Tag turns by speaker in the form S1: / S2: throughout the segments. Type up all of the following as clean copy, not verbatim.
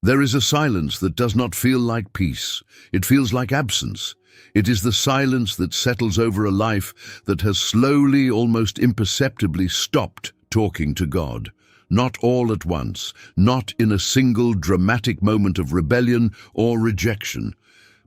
S1: There is a silence that does not feel like peace. It feels like absence. It is the silence that settles over a life that has slowly, almost imperceptibly stopped talking to God. Not all at once, not in a single dramatic moment of rebellion or rejection,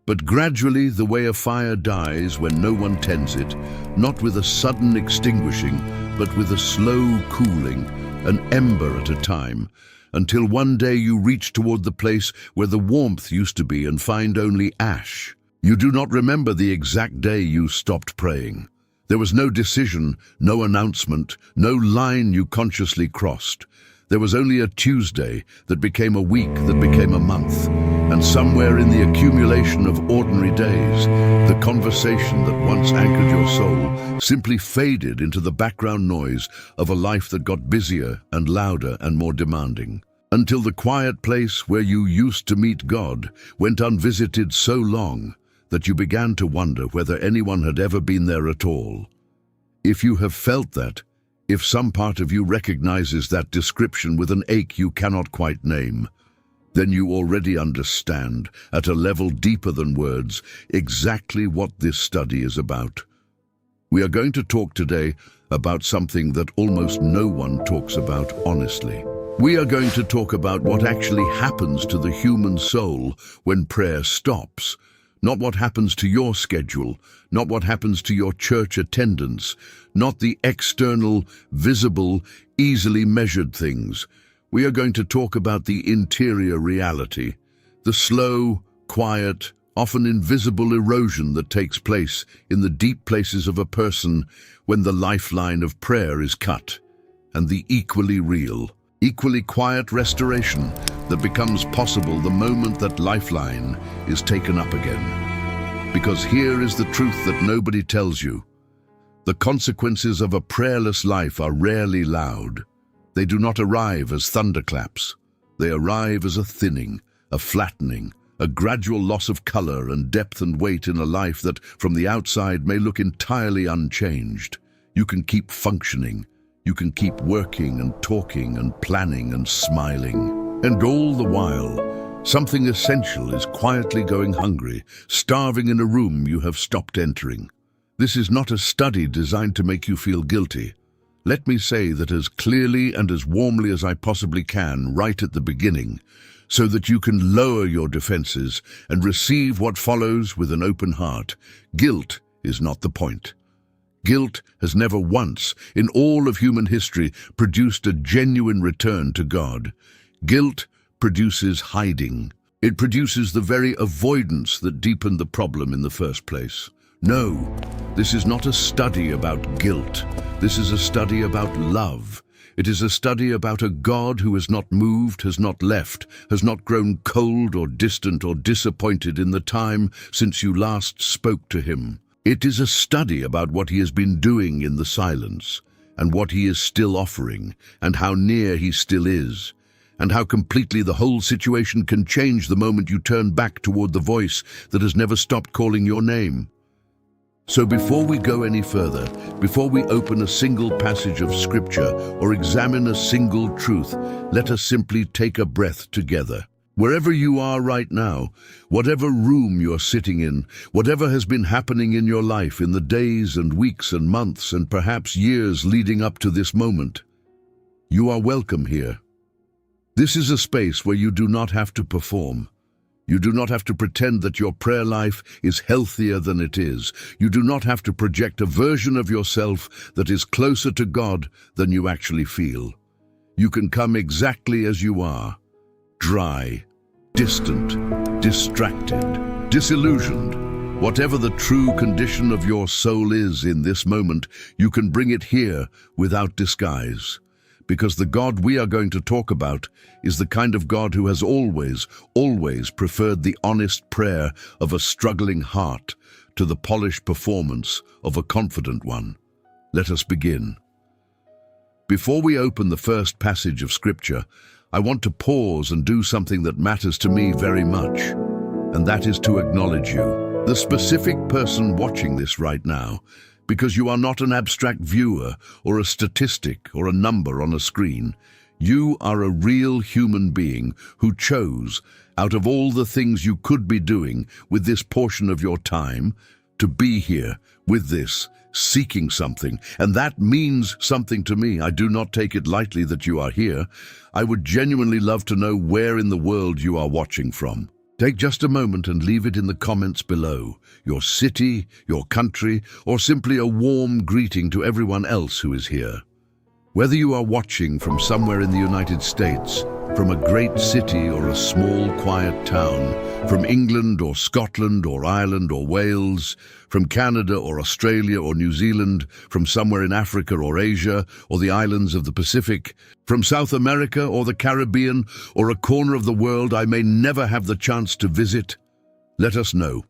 S1: but gradually the way a fire dies when no one tends it, not with a sudden extinguishing, but with a slow cooling, an ember at a time, until one day you reach toward the place where the warmth used to be and find only ash. You do not remember the exact day you stopped praying. There was no decision, no announcement, no line you consciously crossed. There was only a Tuesday that became a week that became a month, and somewhere in the accumulation of ordinary days, the conversation that once anchored your soul simply faded into the background noise of a life that got busier and louder and more demanding, until the quiet place where you used to meet God went unvisited so long that you began to wonder whether anyone had ever been there at all. If you have felt that, if some part of you recognizes that description with an ache you cannot quite name, then you already understand, at a level deeper than words, exactly what this study is about. We are going to talk today about something that almost no one talks about honestly. We are going to talk about what actually happens to the human soul when prayer stops. Not what happens to your schedule, not what happens to your church attendance, not the external, visible, easily measured things. We are going to talk about the interior reality, the slow, quiet, often invisible erosion that takes place in the deep places of a person when the lifeline of prayer is cut, and the equally real, equally quiet restoration that becomes possible the moment that lifeline is taken up again. Because here is the truth that nobody tells you. The consequences of a prayerless life are rarely loud. They do not arrive as thunderclaps. They arrive as a thinning, a flattening, a gradual loss of color and depth and weight in a life that, from the outside, may look entirely unchanged. You can keep functioning. You can keep working and talking and planning and smiling. And all the while, something essential is quietly going hungry, starving in a room you have stopped entering. This is not a study designed to make you feel guilty. Let me say that as clearly and as warmly as I possibly can right at the beginning, so that you can lower your defenses and receive what follows with an open heart. Guilt is not the point. Guilt has never once, in all of human history, produced a genuine return to God. Guilt produces hiding. It produces the very avoidance that deepened the problem in the first place. No, this is not a study about guilt. This is a study about love. It is a study about a God who has not moved, has not left, has not grown cold or distant or disappointed in the time since you last spoke to him. It is a study about what he has been doing in the silence, and what he is still offering, and how near he still is, and how completely the whole situation can change the moment you turn back toward the voice that has never stopped calling your name. So before we go any further, before we open a single passage of Scripture or examine a single truth, let us simply take a breath together. Wherever you are right now, whatever room you're sitting in, whatever has been happening in your life in the days and weeks and months and perhaps years leading up to this moment, you are welcome here. This is a space where you do not have to perform. You do not have to pretend that your prayer life is healthier than it is. You do not have to project a version of yourself that is closer to God than you actually feel. You can come exactly as you are, dry, distant, distracted, disillusioned. Whatever the true condition of your soul is in this moment, you can bring it here without disguise. Because the God we are going to talk about is the kind of God who has always preferred the honest prayer of a struggling heart to the polished performance of a confident one. Let us begin. Before we open the first passage of Scripture, I want to pause and do something that matters to me very much, and that is to acknowledge you, the specific person watching this right now, because you are not an abstract viewer or a statistic or a number on a screen. You are a real human being who chose, out of all the things you could be doing with this portion of your time, to be here with this, seeking something. And that means something to me. I do not take it lightly that you are here. I would genuinely love to know where in the world you are watching from. Take just a moment and leave it in the comments below. Your city, your country, or simply a warm greeting to everyone else who is here. Whether you are watching from somewhere in the United States, from a great city or a small, quiet town, from England or Scotland or Ireland or Wales, from Canada or Australia or New Zealand, from somewhere in Africa or Asia or the islands of the Pacific, from South America or the Caribbean or a corner of the world I may never have the chance to visit, let us know.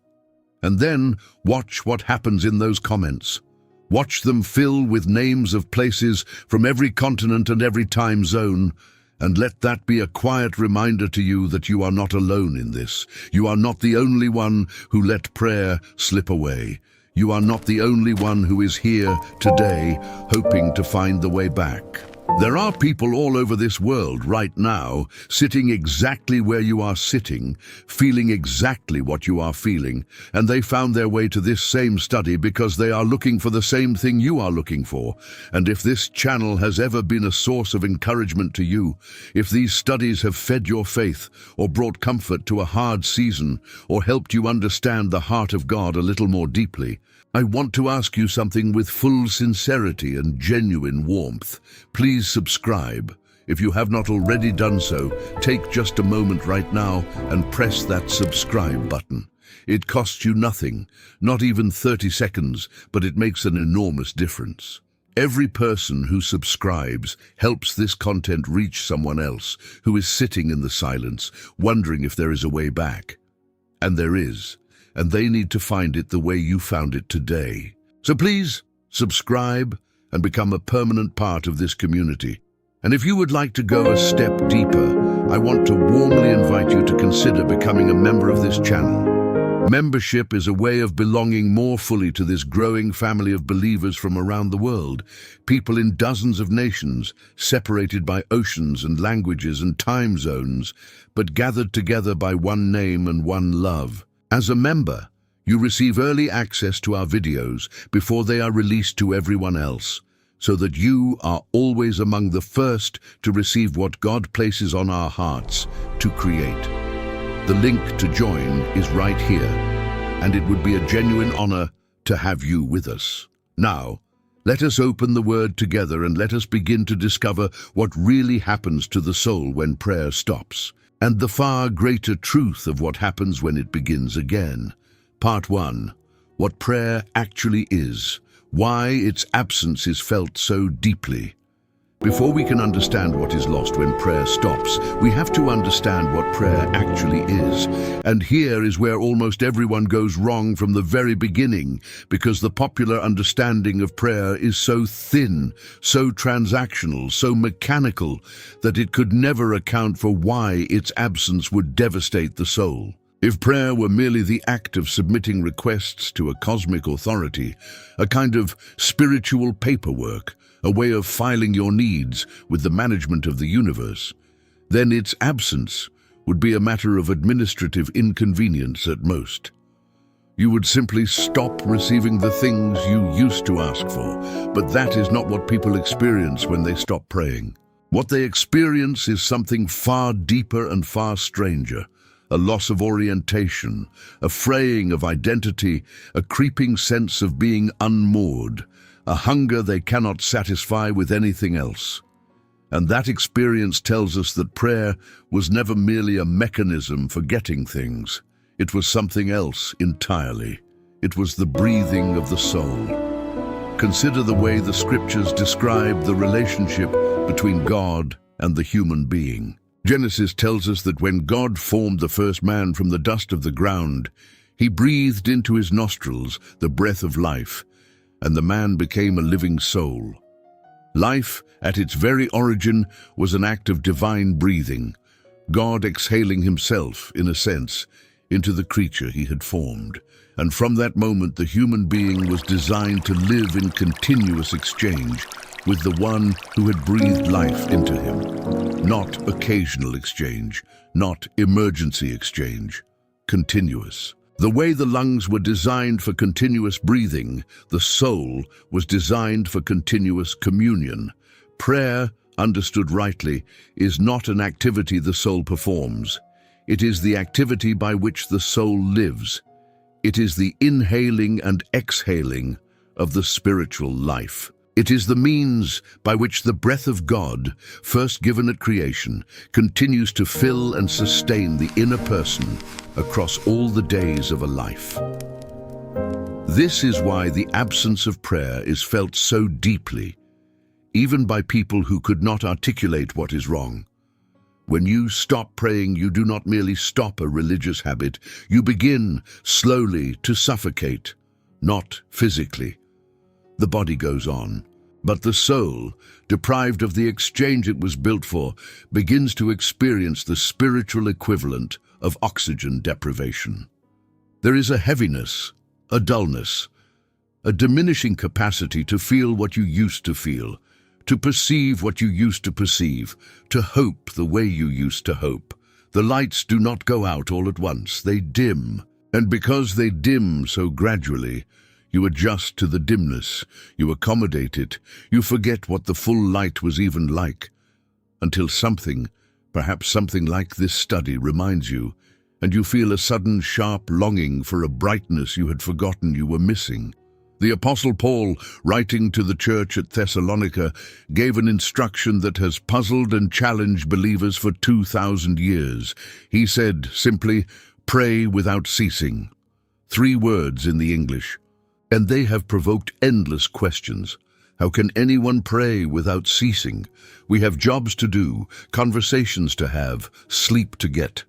S1: And then watch what happens in those comments. Watch them fill with names of places from every continent and every time zone, and let that be a quiet reminder to you that you are not alone in this. You are not the only one who let prayer slip away. You are not the only one who is here today hoping to find the way back. There are people all over this world right now, sitting exactly where you are sitting, feeling exactly what you are feeling, and they found their way to this same study because they are looking for the same thing you are looking for. And if this channel has ever been a source of encouragement to you, if these studies have fed your faith, or brought comfort to a hard season, or helped you understand the heart of God a little more deeply, I want to ask you something with full sincerity and genuine warmth. Please subscribe. If you have not already done so, take just a moment right now and press that subscribe button. It costs you nothing, not even 30 seconds, but it makes an enormous difference. Every person who subscribes helps this content reach someone else who is sitting in the silence, wondering if there is a way back. And there is. And they need to find it the way you found it today. So please, subscribe and become a permanent part of this community. And if you would like to go a step deeper, I want to warmly invite you to consider becoming a member of this channel. Membership is a way of belonging more fully to this growing family of believers from around the world, people in dozens of nations, separated by oceans and languages and time zones, but gathered together by one name and one love. As a member, you receive early access to our videos before they are released to everyone else, so that you are always among the first to receive what God places on our hearts to create. The link to join is right here, and it would be a genuine honor to have you with us. Now, let us open the Word together and let us begin to discover what really happens to the soul when prayer stops, and the far greater truth of what happens when it begins again. Part 1. What prayer actually is. Why its absence is felt so deeply. Before we can understand what is lost when prayer stops, we have to understand what prayer actually is. And here is where almost everyone goes wrong from the very beginning, because the popular understanding of prayer is so thin, so transactional, so mechanical, that it could never account for why its absence would devastate the soul. If prayer were merely the act of submitting requests to a cosmic authority, a kind of spiritual paperwork, a way of filing your needs with the management of the universe, then its absence would be a matter of administrative inconvenience at most. You would simply stop receiving the things you used to ask for, but that is not what people experience when they stop praying. What they experience is something far deeper and far stranger. A loss of orientation, a fraying of identity, a creeping sense of being unmoored, a hunger they cannot satisfy with anything else. And that experience tells us that prayer was never merely a mechanism for getting things. It was something else entirely. It was the breathing of the soul. Consider the way the scriptures describe the relationship between God and the human being. Genesis tells us that when God formed the first man from the dust of the ground, he breathed into his nostrils the breath of life, and the man became a living soul. Life, at its very origin, was an act of divine breathing, God exhaling himself, in a sense, into the creature he had formed. And from that moment, the human being was designed to live in continuous exchange with the one who had breathed life into him. Not occasional exchange, not emergency exchange, continuous. The way the lungs were designed for continuous breathing, the soul was designed for continuous communion. Prayer, understood rightly, is not an activity the soul performs. It is the activity by which the soul lives. It is the inhaling and exhaling of the spiritual life. It is the means by which the breath of God, first given at creation, continues to fill and sustain the inner person across all the days of a life. This is why the absence of prayer is felt so deeply, even by people who could not articulate what is wrong. When you stop praying, you do not merely stop a religious habit, you begin slowly to suffocate, not physically. The body goes on, but the soul, deprived of the exchange it was built for, begins to experience the spiritual equivalent of oxygen deprivation. There is a heaviness, a dullness, a diminishing capacity to feel what you used to feel, to perceive what you used to perceive, to hope the way you used to hope. The lights do not go out all at once, they dim. And because they dim so gradually, you adjust to the dimness, you accommodate it, you forget what the full light was even like, until something, perhaps something like this study, reminds you, and you feel a sudden sharp longing for a brightness you had forgotten you were missing. The Apostle Paul, writing to the church at Thessalonica, gave an instruction that has puzzled and challenged believers for 2,000 years. He said simply, "Pray without ceasing." 3 words in the English. And they have provoked endless questions. How can anyone pray without ceasing? We have jobs to do, conversations to have, sleep to get.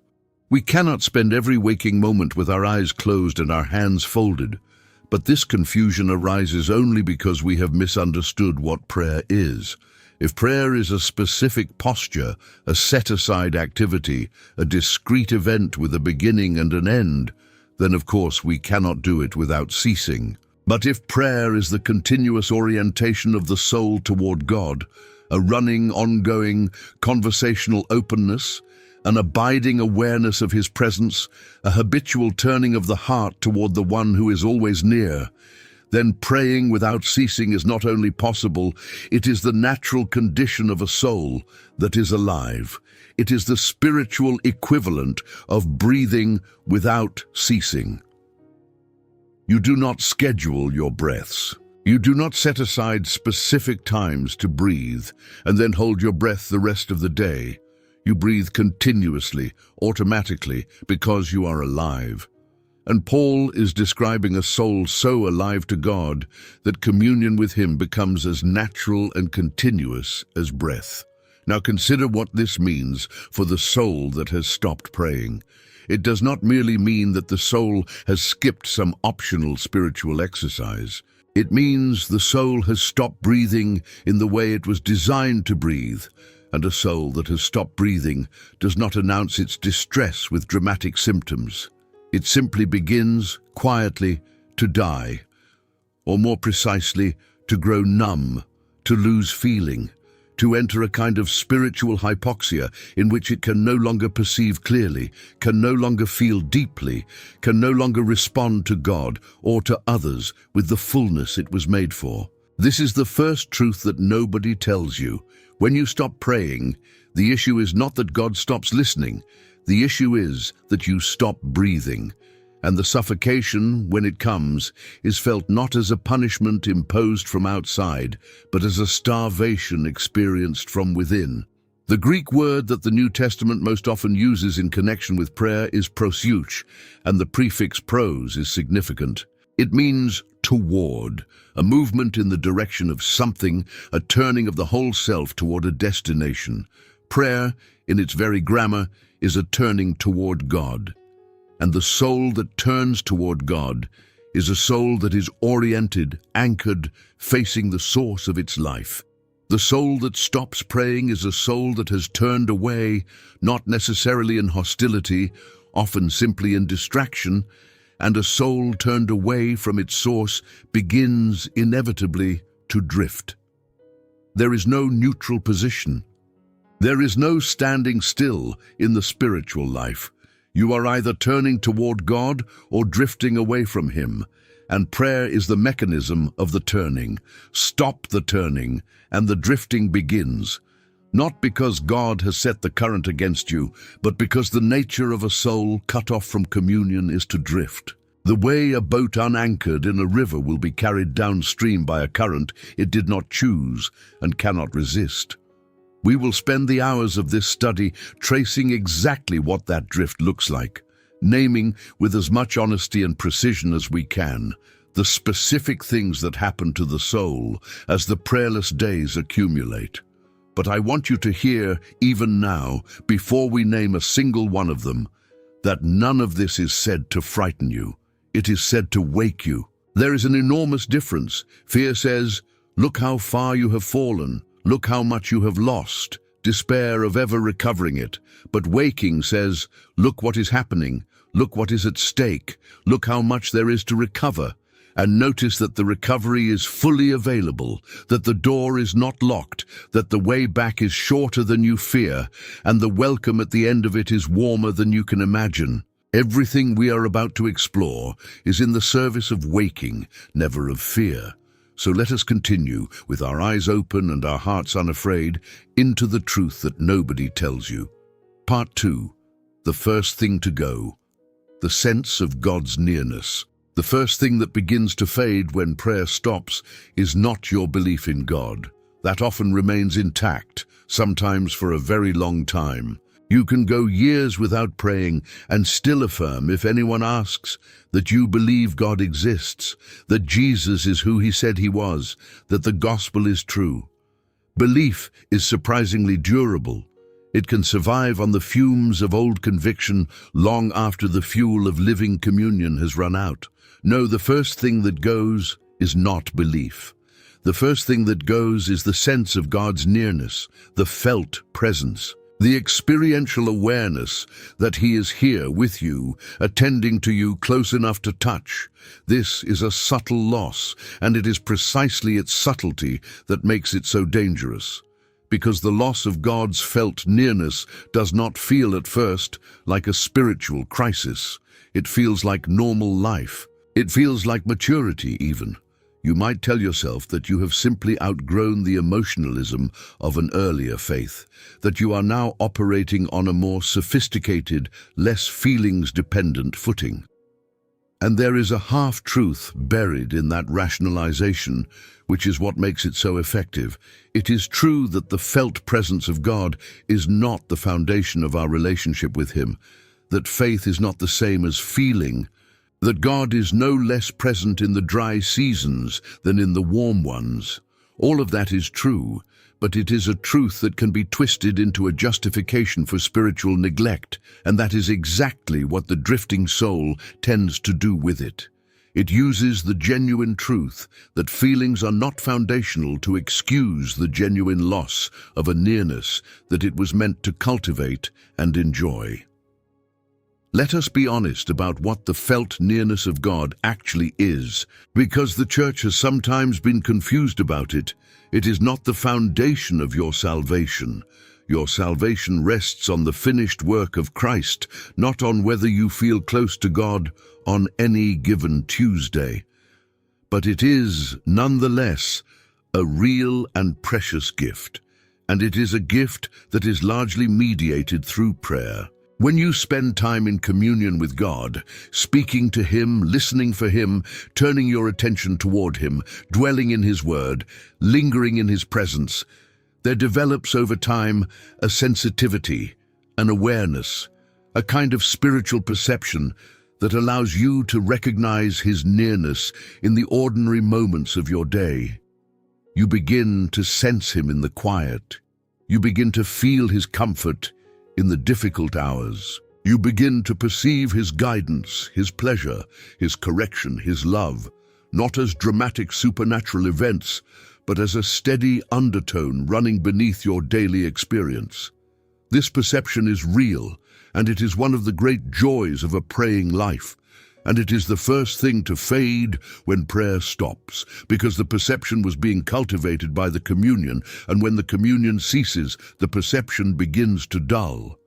S1: We cannot spend every waking moment with our eyes closed and our hands folded. But this confusion arises only because we have misunderstood what prayer is. If prayer is a specific posture, a set-aside activity, a discrete event with a beginning and an end, then of course we cannot do it without ceasing. But if prayer is the continuous orientation of the soul toward God, a running, ongoing, conversational openness, an abiding awareness of His presence, a habitual turning of the heart toward the one who is always near, then praying without ceasing is not only possible, it is the natural condition of a soul that is alive. It is the spiritual equivalent of breathing without ceasing. You do not schedule your breaths. You do not set aside specific times to breathe and then hold your breath the rest of the day. You breathe continuously, automatically, because you are alive. And Paul is describing a soul so alive to God that communion with Him becomes as natural and continuous as breath. Now consider what this means for the soul that has stopped praying. It does not merely mean that the soul has skipped some optional spiritual exercise. It means the soul has stopped breathing in the way it was designed to breathe, and a soul that has stopped breathing does not announce its distress with dramatic symptoms. It simply begins, quietly, to die, or more precisely, to grow numb, to lose feeling, to enter a kind of spiritual hypoxia in which it can no longer perceive clearly, can no longer feel deeply, can no longer respond to God or to others with the fullness it was made for. This is the first truth that nobody tells you. When you stop praying, the issue is not that God stops listening. The issue is that you stop breathing. And the suffocation, when it comes, is felt not as a punishment imposed from outside, but as a starvation experienced from within. The Greek word that the New Testament most often uses in connection with prayer is proseuche, and the prefix pros is significant. It means toward, a movement in the direction of something, a turning of the whole self toward a destination. Prayer, in its very grammar, is a turning toward God. And the soul that turns toward God is a soul that is oriented, anchored, facing the source of its life. The soul that stops praying is a soul that has turned away, not necessarily in hostility, often simply in distraction, and a soul turned away from its source begins inevitably to drift. There is no neutral position. There is no standing still in the spiritual life. You are either turning toward God or drifting away from Him, and prayer is the mechanism of the turning. Stop the turning, and the drifting begins. Not because God has set the current against you, but because the nature of a soul cut off from communion is to drift. The way a boat unanchored in a river will be carried downstream by a current it did not choose and cannot resist. We will spend the hours of this study tracing exactly what that drift looks like, naming with as much honesty and precision as we can the specific things that happen to the soul as the prayerless days accumulate. But I want you to hear, even now, before we name a single one of them, that none of this is said to frighten you. It is said to wake you. There is an enormous difference. Fear says, "Look how far you have fallen. Look how much you have lost." Despair of ever recovering it. But waking says, "Look what is happening. Look what is at stake. Look how much there is to recover." And notice that the recovery is fully available, that the door is not locked, that the way back is shorter than you fear, and the welcome at the end of it is warmer than you can imagine. Everything we are about to explore is in the service of waking, never of fear. So let us continue, with our eyes open and our hearts unafraid, into the truth that nobody tells you. Part 2. The first thing to go. The sense of God's nearness. The first thing that begins to fade when prayer stops is not your belief in God. That often remains intact, sometimes for a very long time. You can go years without praying and still affirm, if anyone asks, that you believe God exists, that Jesus is who He said He was, that the gospel is true. Belief is surprisingly durable. It can survive on the fumes of old conviction long after the fuel of living communion has run out. No, the first thing that goes is not belief. The first thing that goes is the sense of God's nearness, the felt presence. The experiential awareness that He is here with you, attending to you close enough to touch. This is a subtle loss, and it is precisely its subtlety that makes it so dangerous. Because the loss of God's felt nearness does not feel at first like a spiritual crisis. It feels like normal life. It feels like maturity even. You might tell yourself that you have simply outgrown the emotionalism of an earlier faith, that you are now operating on a more sophisticated, less feelings-dependent footing. And there is a half-truth buried in that rationalization, which is what makes it so effective. It is true that the felt presence of God is not the foundation of our relationship with Him, that faith is not the same as feeling, that God is no less present in the dry seasons than in the warm ones. All of that is true, but it is a truth that can be twisted into a justification for spiritual neglect, and that is exactly what the drifting soul tends to do with it. It uses the genuine truth that feelings are not foundational to excuse the genuine loss of a nearness that it was meant to cultivate and enjoy. Let us be honest about what the felt nearness of God actually is. Because the church has sometimes been confused about it, it is not the foundation of your salvation. Your salvation rests on the finished work of Christ, not on whether you feel close to God on any given Tuesday. But it is, nonetheless, a real and precious gift, and it is a gift that is largely mediated through prayer. When you spend time in communion with God, speaking to Him, listening for Him, turning your attention toward Him, dwelling in His Word, lingering in His presence, there develops over time a sensitivity, an awareness, a kind of spiritual perception that allows you to recognize His nearness in the ordinary moments of your day. You begin to sense Him in the quiet. You begin to feel His comfort in the difficult hours. You begin to perceive His guidance, His pleasure, His correction, His love, not as dramatic supernatural events, but as a steady undertone running beneath your daily experience. This perception is real, and it is one of the great joys of a praying life, And it is the first thing to fade when prayer stops, because the perception was being cultivated by the communion, and when the communion ceases, the perception begins to dull.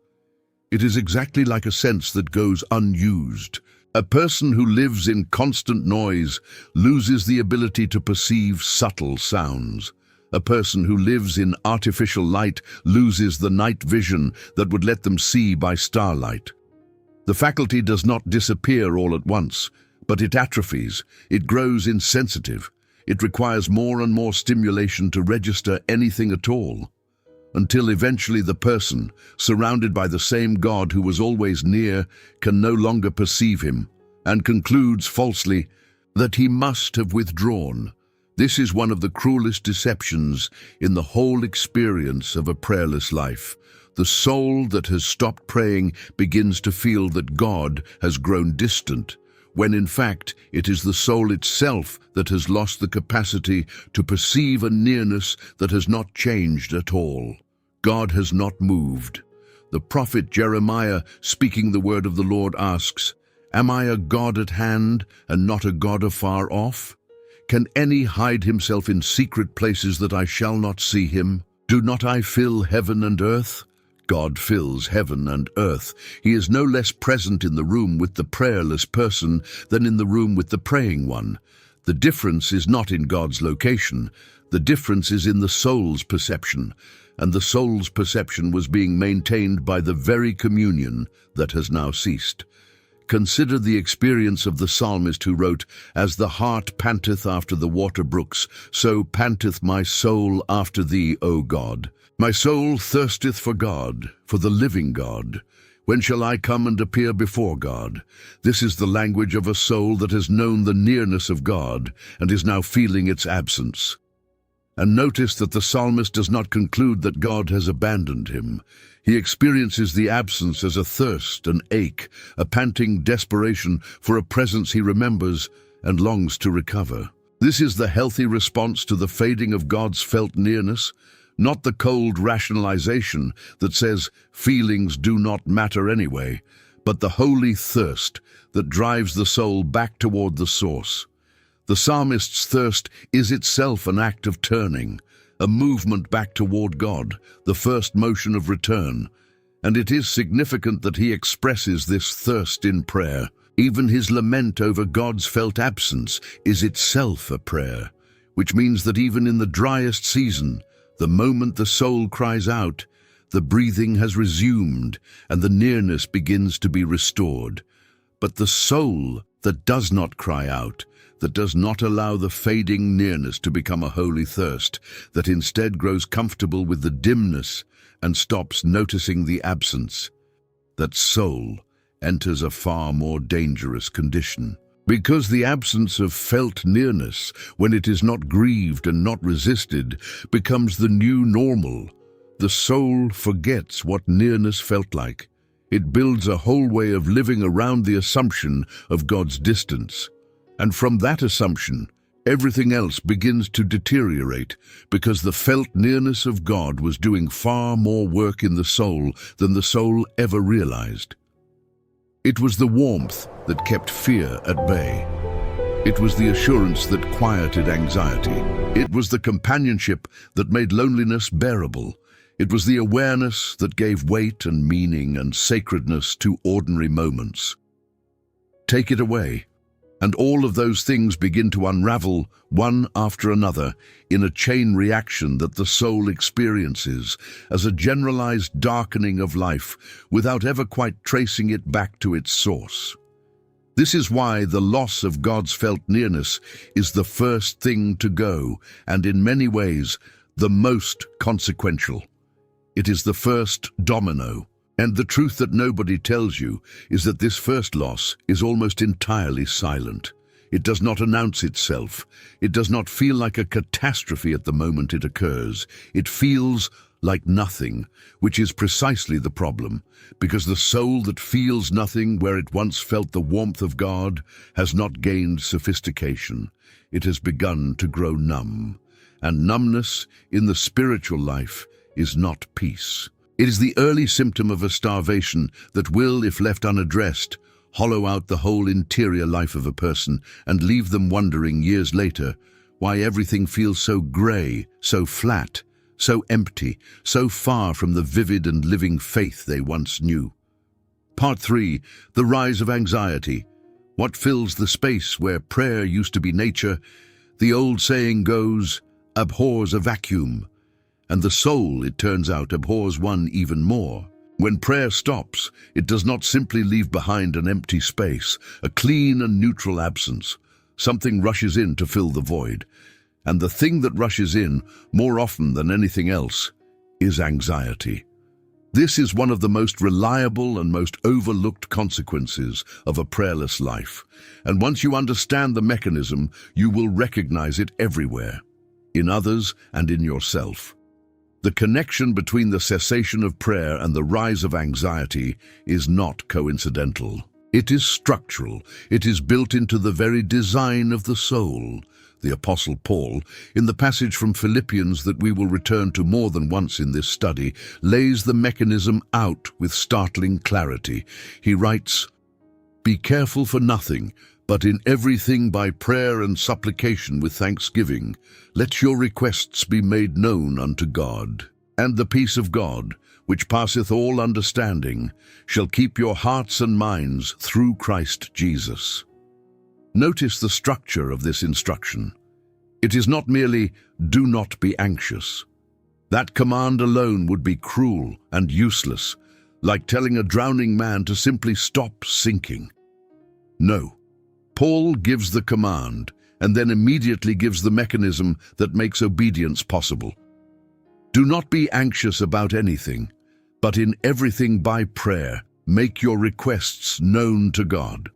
S1: It is exactly like a sense that goes unused. A person who lives in constant noise loses the ability to perceive subtle sounds. A person who lives in artificial light loses the night vision that would let them see by starlight. The faculty does not disappear all at once, but it atrophies, it grows insensitive. It requires more and more stimulation to register anything at all, until eventually the person, surrounded by the same God who was always near, can no longer perceive him, and concludes falsely that he must have withdrawn. This is one of the cruelest deceptions in the whole experience of a prayerless life. The soul that has stopped praying begins to feel that God has grown distant, when in fact it is the soul itself that has lost the capacity to perceive a nearness that has not changed at all. God has not moved. The prophet Jeremiah, speaking the word of the Lord, asks, "Am I a God at hand and not a God afar off? Can any hide himself in secret places that I shall not see him? Do not I fill heaven and earth?" God fills heaven and earth. He is no less present in the room with the prayerless person than in the room with the praying one. The difference is not in God's location. The difference is in the soul's perception, and the soul's perception was being maintained by the very communion that has now ceased. Consider the experience of the psalmist who wrote, "As the hart panteth after the water brooks, so panteth my soul after thee, O God. My soul thirsteth for God, for the living God. When shall I come and appear before God?" This is the language of a soul that has known the nearness of God and is now feeling its absence. And notice that the psalmist does not conclude that God has abandoned him. He experiences the absence as a thirst, an ache, a panting desperation for a presence he remembers and longs to recover. This is the healthy response to the fading of God's felt nearness, not the cold rationalization that says feelings do not matter anyway, but the holy thirst that drives the soul back toward the source. The psalmist's thirst is itself an act of turning, a movement back toward God, the first motion of return. And it is significant that he expresses this thirst in prayer. Even his lament over God's felt absence is itself a prayer, which means that even in the driest season, the moment the soul cries out, the breathing has resumed and the nearness begins to be restored. But the soul that does not cry out, that does not allow the fading nearness to become a holy thirst, that instead grows comfortable with the dimness and stops noticing the absence, that soul enters a far more dangerous condition. Because the absence of felt nearness, when it is not grieved and not resisted, becomes the new normal. The soul forgets what nearness felt like. It builds a whole way of living around the assumption of God's distance. And from that assumption, everything else begins to deteriorate, because the felt nearness of God was doing far more work in the soul than the soul ever realized. It was the warmth that kept fear at bay. It was the assurance that quieted anxiety. It was the companionship that made loneliness bearable. It was the awareness that gave weight and meaning and sacredness to ordinary moments. Take it away, and all of those things begin to unravel one after another in a chain reaction that the soul experiences as a generalized darkening of life without ever quite tracing it back to its source. This is why the loss of God's felt nearness is the first thing to go, and in many ways, the most consequential. It is the first domino. And the truth that nobody tells you is that this first loss is almost entirely silent. It does not announce itself. It does not feel like a catastrophe at the moment it occurs. It feels like nothing, which is precisely the problem, because the soul that feels nothing where it once felt the warmth of God has not gained sophistication. It has begun to grow numb. And numbness in the spiritual life is not peace. It is the early symptom of a starvation that will, if left unaddressed, hollow out the whole interior life of a person and leave them wondering years later why everything feels so grey, so flat, so empty, so far from the vivid and living faith they once knew. Part 3. The rise of anxiety. What fills the space where prayer used to be nature? The old saying goes, abhors a vacuum. And the soul, it turns out, abhors one even more. When prayer stops, it does not simply leave behind an empty space, a clean and neutral absence. Something rushes in to fill the void. And the thing that rushes in, more often than anything else, is anxiety. This is one of the most reliable and most overlooked consequences of a prayerless life. And once you understand the mechanism, you will recognize it everywhere, in others and in yourself. The connection between the cessation of prayer and the rise of anxiety is not coincidental. It is structural. It is built into the very design of the soul. The Apostle Paul, in the passage from Philippians that we will return to more than once in this study, lays the mechanism out with startling clarity. He writes, "Be careful for nothing, but in everything by prayer and supplication with thanksgiving, let your requests be made known unto God. And the peace of God, which passeth all understanding, shall keep your hearts and minds through Christ Jesus." Notice the structure of this instruction. It is not merely, "do not be anxious." That command alone would be cruel and useless, like telling a drowning man to simply stop sinking. No. Paul gives the command and then immediately gives the mechanism that makes obedience possible. Do not be anxious about anything, but in everything by prayer, make your requests known to God.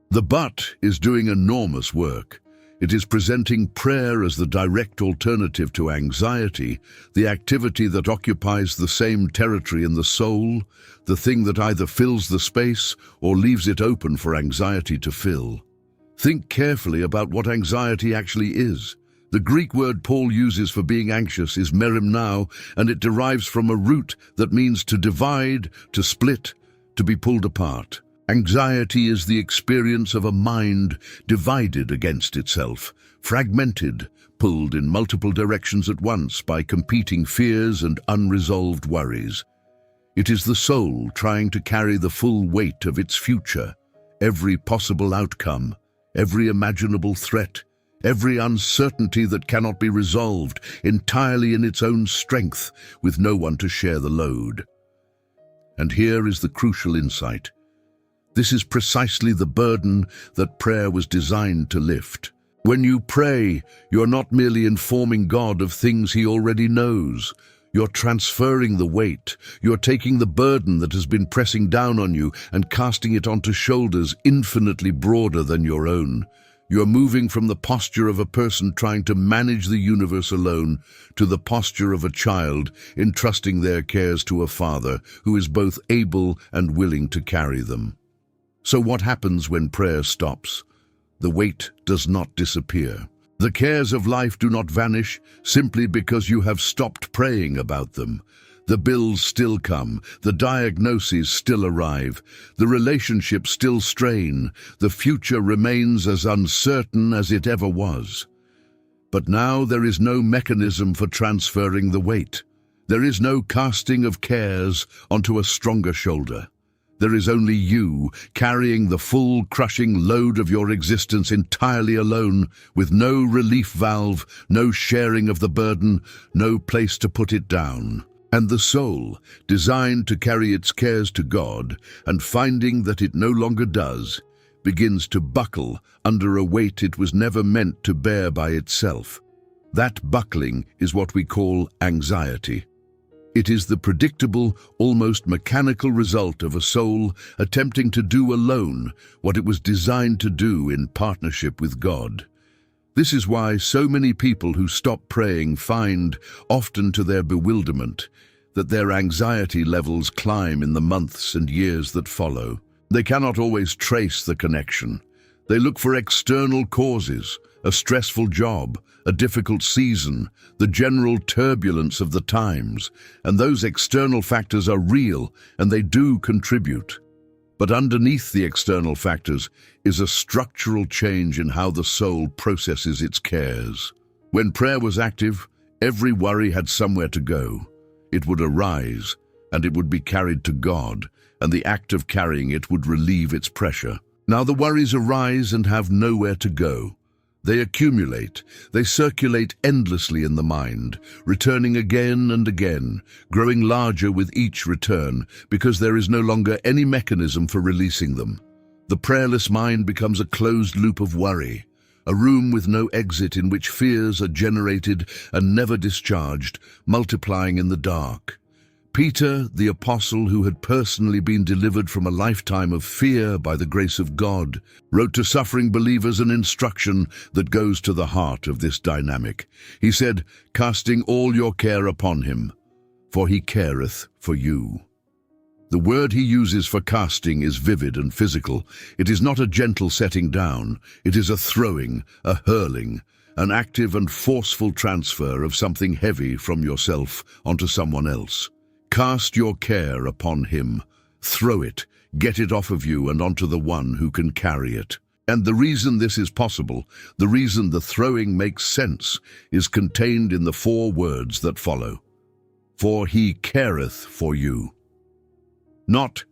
S1: The "but" is doing enormous work. It is presenting prayer as the direct alternative to anxiety, the activity that occupies the same territory in the soul, the thing that either fills the space or leaves it open for anxiety to fill. Think carefully about what anxiety actually is. The Greek word Paul uses for being anxious is merimnao, and it derives from a root that means to divide, to split, to be pulled apart. Anxiety is the experience of a mind divided against itself, fragmented, pulled in multiple directions at once by competing fears and unresolved worries. It is the soul trying to carry the full weight of its future, every possible outcome, every imaginable threat, every uncertainty that cannot be resolved entirely in its own strength, with no one to share the load. And here is the crucial insight. This is precisely the burden that prayer was designed to lift. When you pray, you're not merely informing God of things He already knows. You're transferring the weight. You're taking the burden that has been pressing down on you and casting it onto shoulders infinitely broader than your own. You're moving from the posture of a person trying to manage the universe alone to the posture of a child entrusting their cares to a father who is both able and willing to carry them. So what happens when prayer stops? The weight does not disappear. The cares of life do not vanish simply because you have stopped praying about them. The bills still come, the diagnoses still arrive, the relationships still strain, the future remains as uncertain as it ever was. But now there is no mechanism for transferring the weight. There is no casting of cares onto a stronger shoulder. There is only you carrying the full crushing load of your existence entirely alone, with no relief valve, no sharing of the burden, no place to put it down. And the soul, designed to carry its cares to God, and finding that it no longer does, begins to buckle under a weight it was never meant to bear by itself. That buckling is what we call anxiety. It is the predictable, almost mechanical result of a soul attempting to do alone what it was designed to do in partnership with God. This is why so many people who stop praying find, often to their bewilderment, that their anxiety levels climb in the months and years that follow. They cannot always trace the connection. They look for external causes, a stressful job, a difficult season, the general turbulence of the times, and those external factors are real and they do contribute. But underneath the external factors is a structural change in how the soul processes its cares. When prayer was active, every worry had somewhere to go. It would arise, and it would be carried to God, and the act of carrying it would relieve its pressure. Now the worries arise and have nowhere to go. They accumulate, they circulate endlessly in the mind, returning again and again, growing larger with each return, because there is no longer any mechanism for releasing them. The prayerless mind becomes a closed loop of worry, a room with no exit in which fears are generated and never discharged, multiplying in the dark. Peter, the apostle who had personally been delivered from a lifetime of fear by the grace of God, wrote to suffering believers an instruction that goes to the heart of this dynamic. He said, "Casting all your care upon him, for he careth for you." The word he uses for casting is vivid and physical. It is not a gentle setting down. It is a throwing, a hurling, an active and forceful transfer of something heavy from yourself onto someone else. Cast your care upon him. Throw it, get it off of you and onto the one who can carry it. And the reason this is possible, the reason the throwing makes sense, is contained in the 4 words that follow. For he careth for you. Not,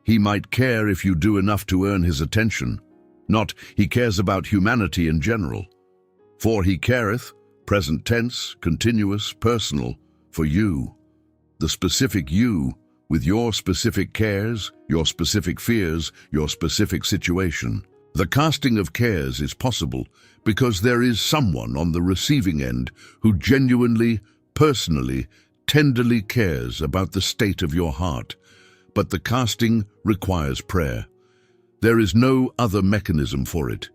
S1: he might care if you do enough to earn his attention. Not, he cares about humanity in general. For he careth, present tense, continuous, personal, for you. The specific you, with your specific cares, your specific fears, your specific situation. The casting of cares is possible because there is someone on the receiving end who genuinely, personally, tenderly cares about the state of your heart. But the casting requires prayer. There is no other mechanism for it.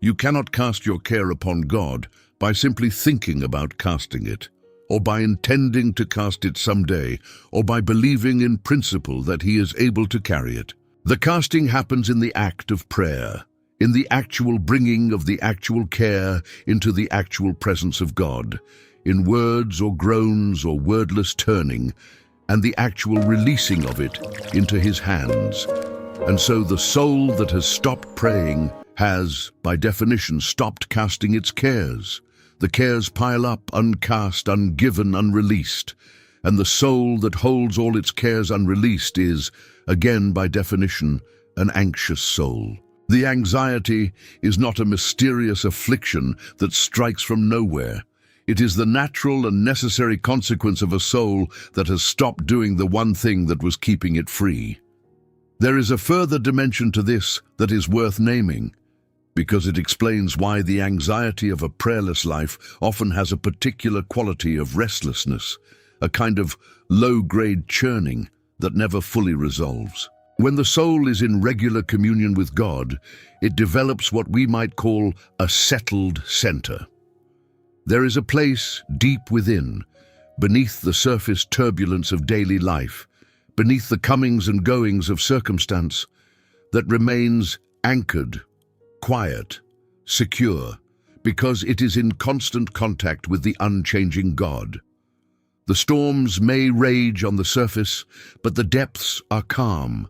S1: You cannot cast your care upon God by simply thinking about casting it, or by intending to cast it someday, or by believing in principle that he is able to carry it. The casting happens in the act of prayer, in the actual bringing of the actual care into the actual presence of God, in words or groans or wordless turning, and the actual releasing of it into his hands. And so the soul that has stopped praying has, by definition, stopped casting its cares. The cares pile up, uncast, ungiven, unreleased. And the soul that holds all its cares unreleased is, again by definition, an anxious soul. The anxiety is not a mysterious affliction that strikes from nowhere. It is the natural and necessary consequence of a soul that has stopped doing the one thing that was keeping it free. There is a further dimension to this that is worth naming, because it explains why the anxiety of a prayerless life often has a particular quality of restlessness, a kind of low-grade churning that never fully resolves. When the soul is in regular communion with God, it develops what we might call a settled center. There is a place deep within, beneath the surface turbulence of daily life, beneath the comings and goings of circumstance, that remains anchored, quiet, secure, because it is in constant contact with the unchanging God. The storms may rage on the surface, but the depths are calm,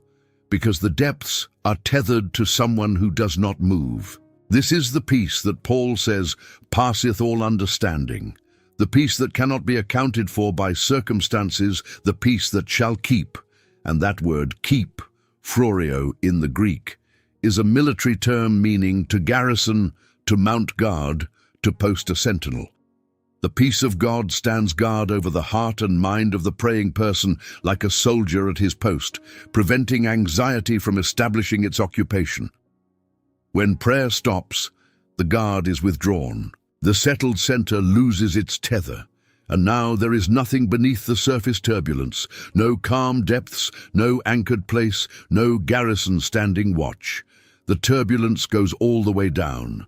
S1: because the depths are tethered to someone who does not move. This is the peace that Paul says passeth all understanding, the peace that cannot be accounted for by circumstances, the peace that shall keep. And that word keep, phrorio in the Greek, is a military term meaning to garrison, to mount guard, to post a sentinel. The peace of God stands guard over the heart and mind of the praying person like a soldier at his post, preventing anxiety from establishing its occupation. When prayer stops, the guard is withdrawn. The settled center loses its tether, and now there is nothing beneath the surface turbulence, no calm depths, no anchored place, no garrison standing watch. The turbulence goes all the way down.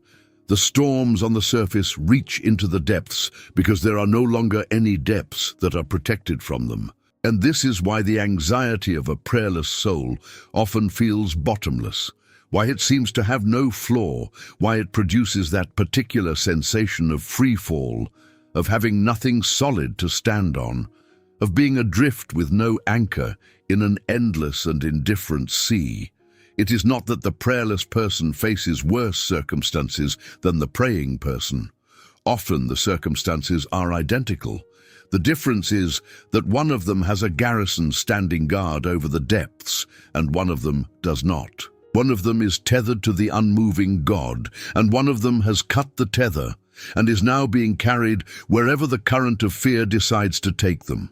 S1: The storms on the surface reach into the depths because there are no longer any depths that are protected from them. And this is why the anxiety of a prayerless soul often feels bottomless, why it seems to have no floor, why it produces that particular sensation of free fall, of having nothing solid to stand on, of being adrift with no anchor, in an endless and indifferent sea. It is not that the prayerless person faces worse circumstances than the praying person. Often the circumstances are identical. The difference is that one of them has a garrison standing guard over the depths, and one of them does not. One of them is tethered to the unmoving God, and one of them has cut the tether and is now being carried wherever the current of fear decides to take them.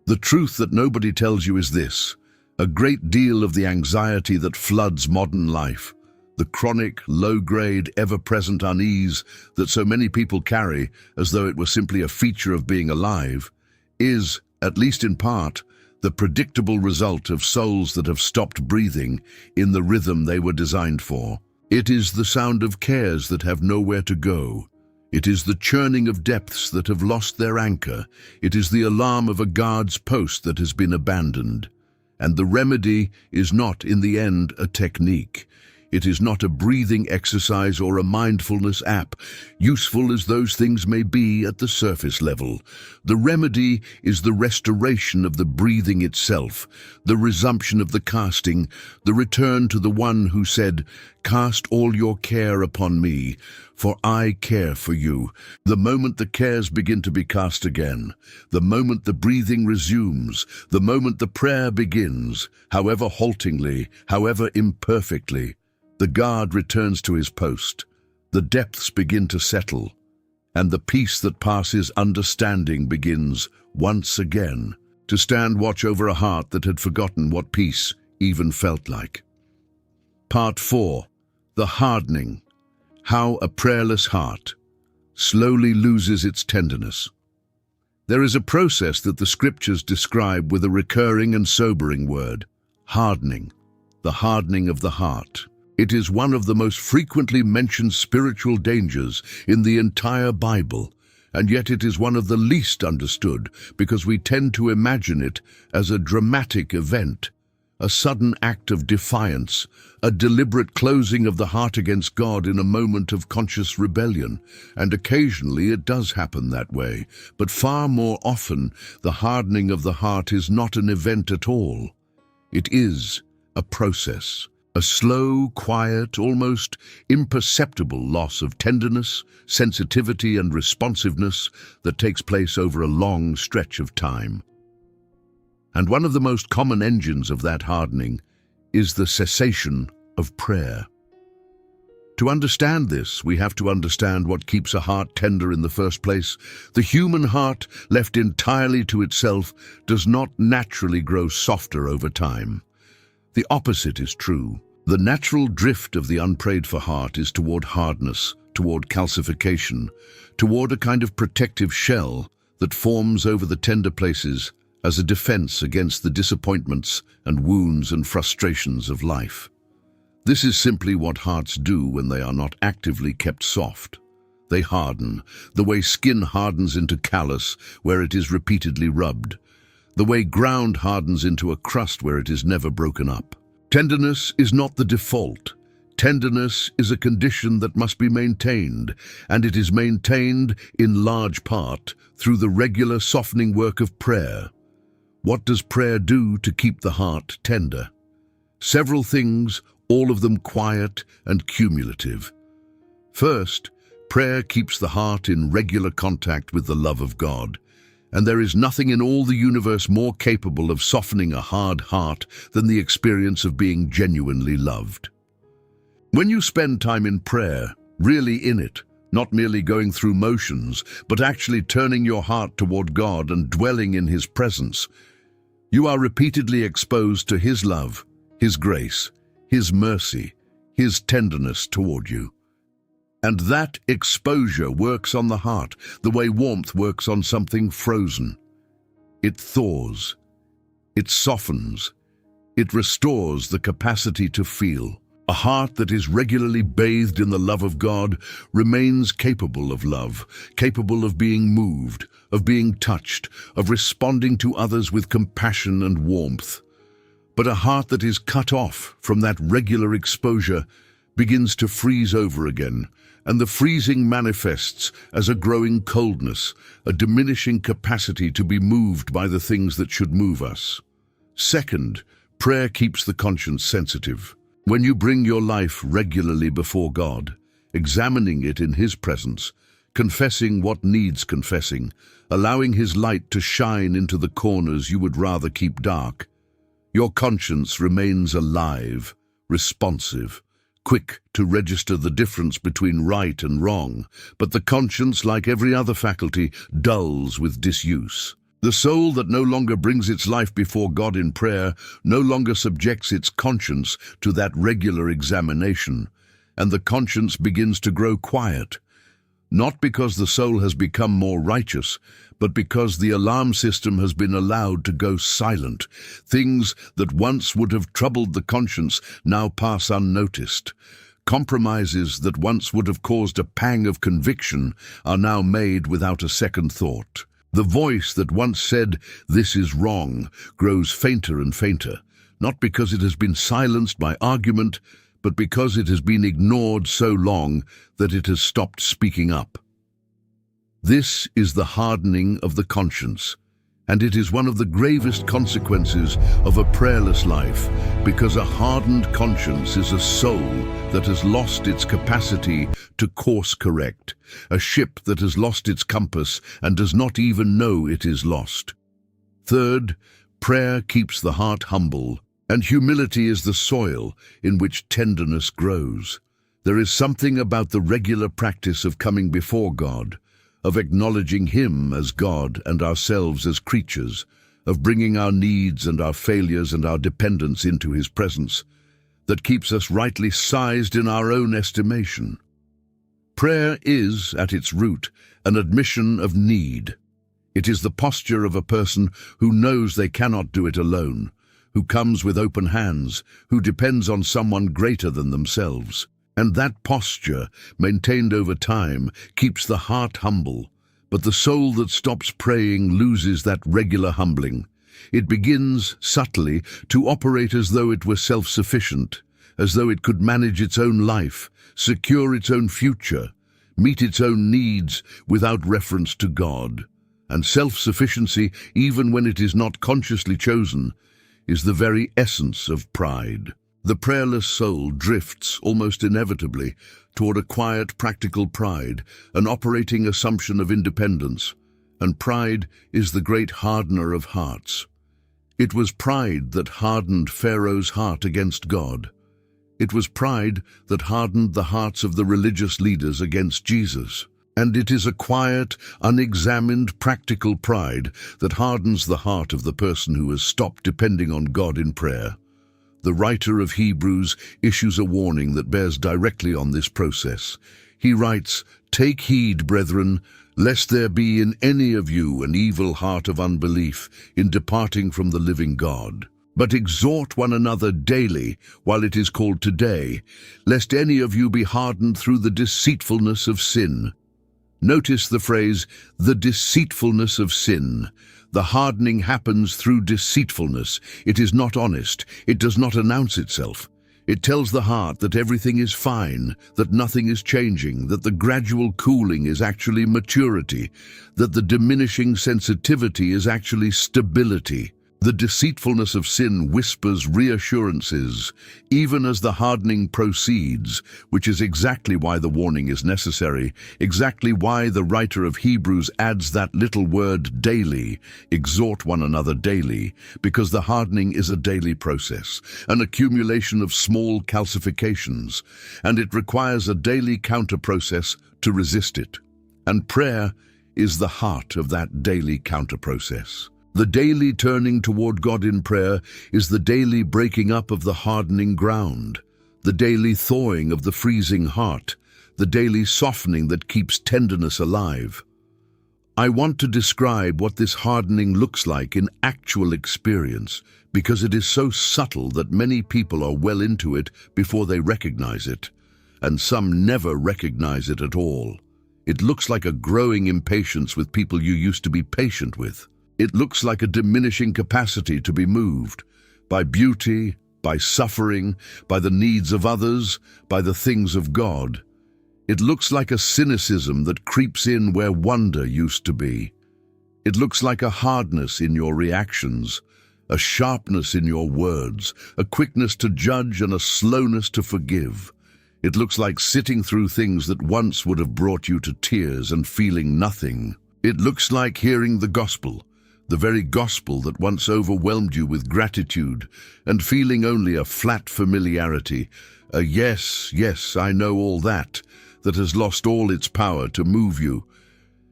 S1: The truth that nobody tells you is this: a great deal of the anxiety that floods modern life, the chronic, low-grade, ever-present unease that so many people carry as though it were simply a feature of being alive, is, at least in part, the predictable result of souls that have stopped breathing in the rhythm they were designed for. It is the sound of cares that have nowhere to go. It is the churning of depths that have lost their anchor. It is the alarm of a guard's post that has been abandoned. And the remedy is not, in the end, a technique. It is not a breathing exercise or a mindfulness app, useful as those things may be at the surface level. The remedy is the restoration of the breathing itself, the resumption of the casting, the return to the one who said, "Cast all your care upon me, for I care for you." The moment the cares begin to be cast again, the moment the breathing resumes, the moment the prayer begins, however haltingly, however imperfectly, the guard returns to his post, the depths begin to settle, and the peace that passes understanding begins once again to stand watch over a heart that had forgotten what peace even felt like. Part 4. The Hardening. How a prayerless heart slowly loses its tenderness. There is a process that the scriptures describe with a recurring and sobering word: hardening, the hardening of the heart. It is one of the most frequently mentioned spiritual dangers in the entire Bible, and yet it is one of the least understood because we tend to imagine it as a dramatic event, a sudden act of defiance, a deliberate closing of the heart against God in a moment of conscious rebellion. And occasionally it does happen that way, but far more often the hardening of the heart is not an event at all. It is a process. A slow, quiet, almost imperceptible loss of tenderness, sensitivity, and responsiveness that takes place over a long stretch of time. And one of the most common engines of that hardening is the cessation of prayer. To understand this, we have to understand what keeps a heart tender in the first place. The human heart, left entirely to itself, does not naturally grow softer over time. The opposite is true. The natural drift of the unprayed-for heart is toward hardness, toward calcification, toward a kind of protective shell that forms over the tender places as a defense against the disappointments and wounds and frustrations of life. This is simply what hearts do when they are not actively kept soft. They harden, the way skin hardens into callus where it is repeatedly rubbed, the way ground hardens into a crust where it is never broken up. Tenderness is not the default. Tenderness is a condition that must be maintained, and it is maintained in large part through the regular softening work of prayer. What does prayer do to keep the heart tender? Several things, all of them quiet and cumulative. First, prayer keeps the heart in regular contact with the love of God. And there is nothing in all the universe more capable of softening a hard heart than the experience of being genuinely loved. When you spend time in prayer, really in it, not merely going through motions, but actually turning your heart toward God and dwelling in His presence, you are repeatedly exposed to His love, His grace, His mercy, His tenderness toward you. And that exposure works on the heart the way warmth works on something frozen. It thaws, it softens, it restores the capacity to feel. A heart that is regularly bathed in the love of God remains capable of love, capable of being moved, of being touched, of responding to others with compassion and warmth. But a heart that is cut off from that regular exposure begins to freeze over again, and the freezing manifests as a growing coldness, a diminishing capacity to be moved by the things that should move us. Second, prayer keeps the conscience sensitive. When you bring your life regularly before God, examining it in His presence, confessing what needs confessing, allowing His light to shine into the corners you would rather keep dark, your conscience remains alive, responsive, quick to register the difference between right and wrong, but the conscience, like every other faculty, dulls with disuse. The soul that no longer brings its life before God in prayer no longer subjects its conscience to that regular examination, and the conscience begins to grow quiet, not because the soul has become more righteous, but because the alarm system has been allowed to go silent. Things that once would have troubled the conscience now pass unnoticed. Compromises that once would have caused a pang of conviction are now made without a second thought. The voice that once said, "This is wrong," grows fainter and fainter, not because it has been silenced by argument, but because it has been ignored so long that it has stopped speaking up. This is the hardening of the conscience, and it is one of the gravest consequences of a prayerless life, because a hardened conscience is a soul that has lost its capacity to course correct, a ship that has lost its compass and does not even know it is lost. Third, prayer keeps the heart humble, and humility is the soil in which tenderness grows. There is something about the regular practice of coming before God, of acknowledging Him as God and ourselves as creatures, of bringing our needs and our failures and our dependence into His presence, that keeps us rightly sized in our own estimation. Prayer is, at its root, an admission of need. It is the posture of a person who knows they cannot do it alone, who comes with open hands, who depends on someone greater than themselves. And that posture, maintained over time, keeps the heart humble. But the soul that stops praying loses that regular humbling. It begins, subtly, to operate as though it were self-sufficient, as though it could manage its own life, secure its own future, meet its own needs without reference to God. And self-sufficiency, even when it is not consciously chosen, is the very essence of pride. The prayerless soul drifts, almost inevitably, toward a quiet, practical pride, an operating assumption of independence. And pride is the great hardener of hearts. It was pride that hardened Pharaoh's heart against God. It was pride that hardened the hearts of the religious leaders against Jesus. And it is a quiet, unexamined, practical pride that hardens the heart of the person who has stopped depending on God in prayer. The writer of Hebrews issues a warning that bears directly on this process. He writes, "Take heed, brethren, lest there be in any of you an evil heart of unbelief in departing from the living God. But exhort one another daily, while it is called today, lest any of you be hardened through the deceitfulness of sin." Notice the phrase, the deceitfulness of sin. The hardening happens through deceitfulness. It is not honest. It does not announce itself. It tells the heart that everything is fine, that nothing is changing, that the gradual cooling is actually maturity, that the diminishing sensitivity is actually stability. The deceitfulness of sin whispers reassurances, even as the hardening proceeds, which is exactly why the warning is necessary, exactly why the writer of Hebrews adds that little word daily, exhort one another daily, because the hardening is a daily process, an accumulation of small calcifications, and it requires a daily counter-process to resist it. And prayer is the heart of that daily counter-process. The daily turning toward God in prayer is the daily breaking up of the hardening ground, the daily thawing of the freezing heart, the daily softening that keeps tenderness alive. I want to describe what this hardening looks like in actual experience, because it is so subtle that many people are well into it before they recognize it, and some never recognize it at all. It looks like a growing impatience with people you used to be patient with. It looks like a diminishing capacity to be moved by beauty, by suffering, by the needs of others, by the things of God. It looks like a cynicism that creeps in where wonder used to be. It looks like a hardness in your reactions, a sharpness in your words, a quickness to judge and a slowness to forgive. It looks like sitting through things that once would have brought you to tears and feeling nothing. It looks like hearing the gospel, the very gospel that once overwhelmed you with gratitude and feeling only a flat familiarity, a yes, yes, I know all that has lost all its power to move you.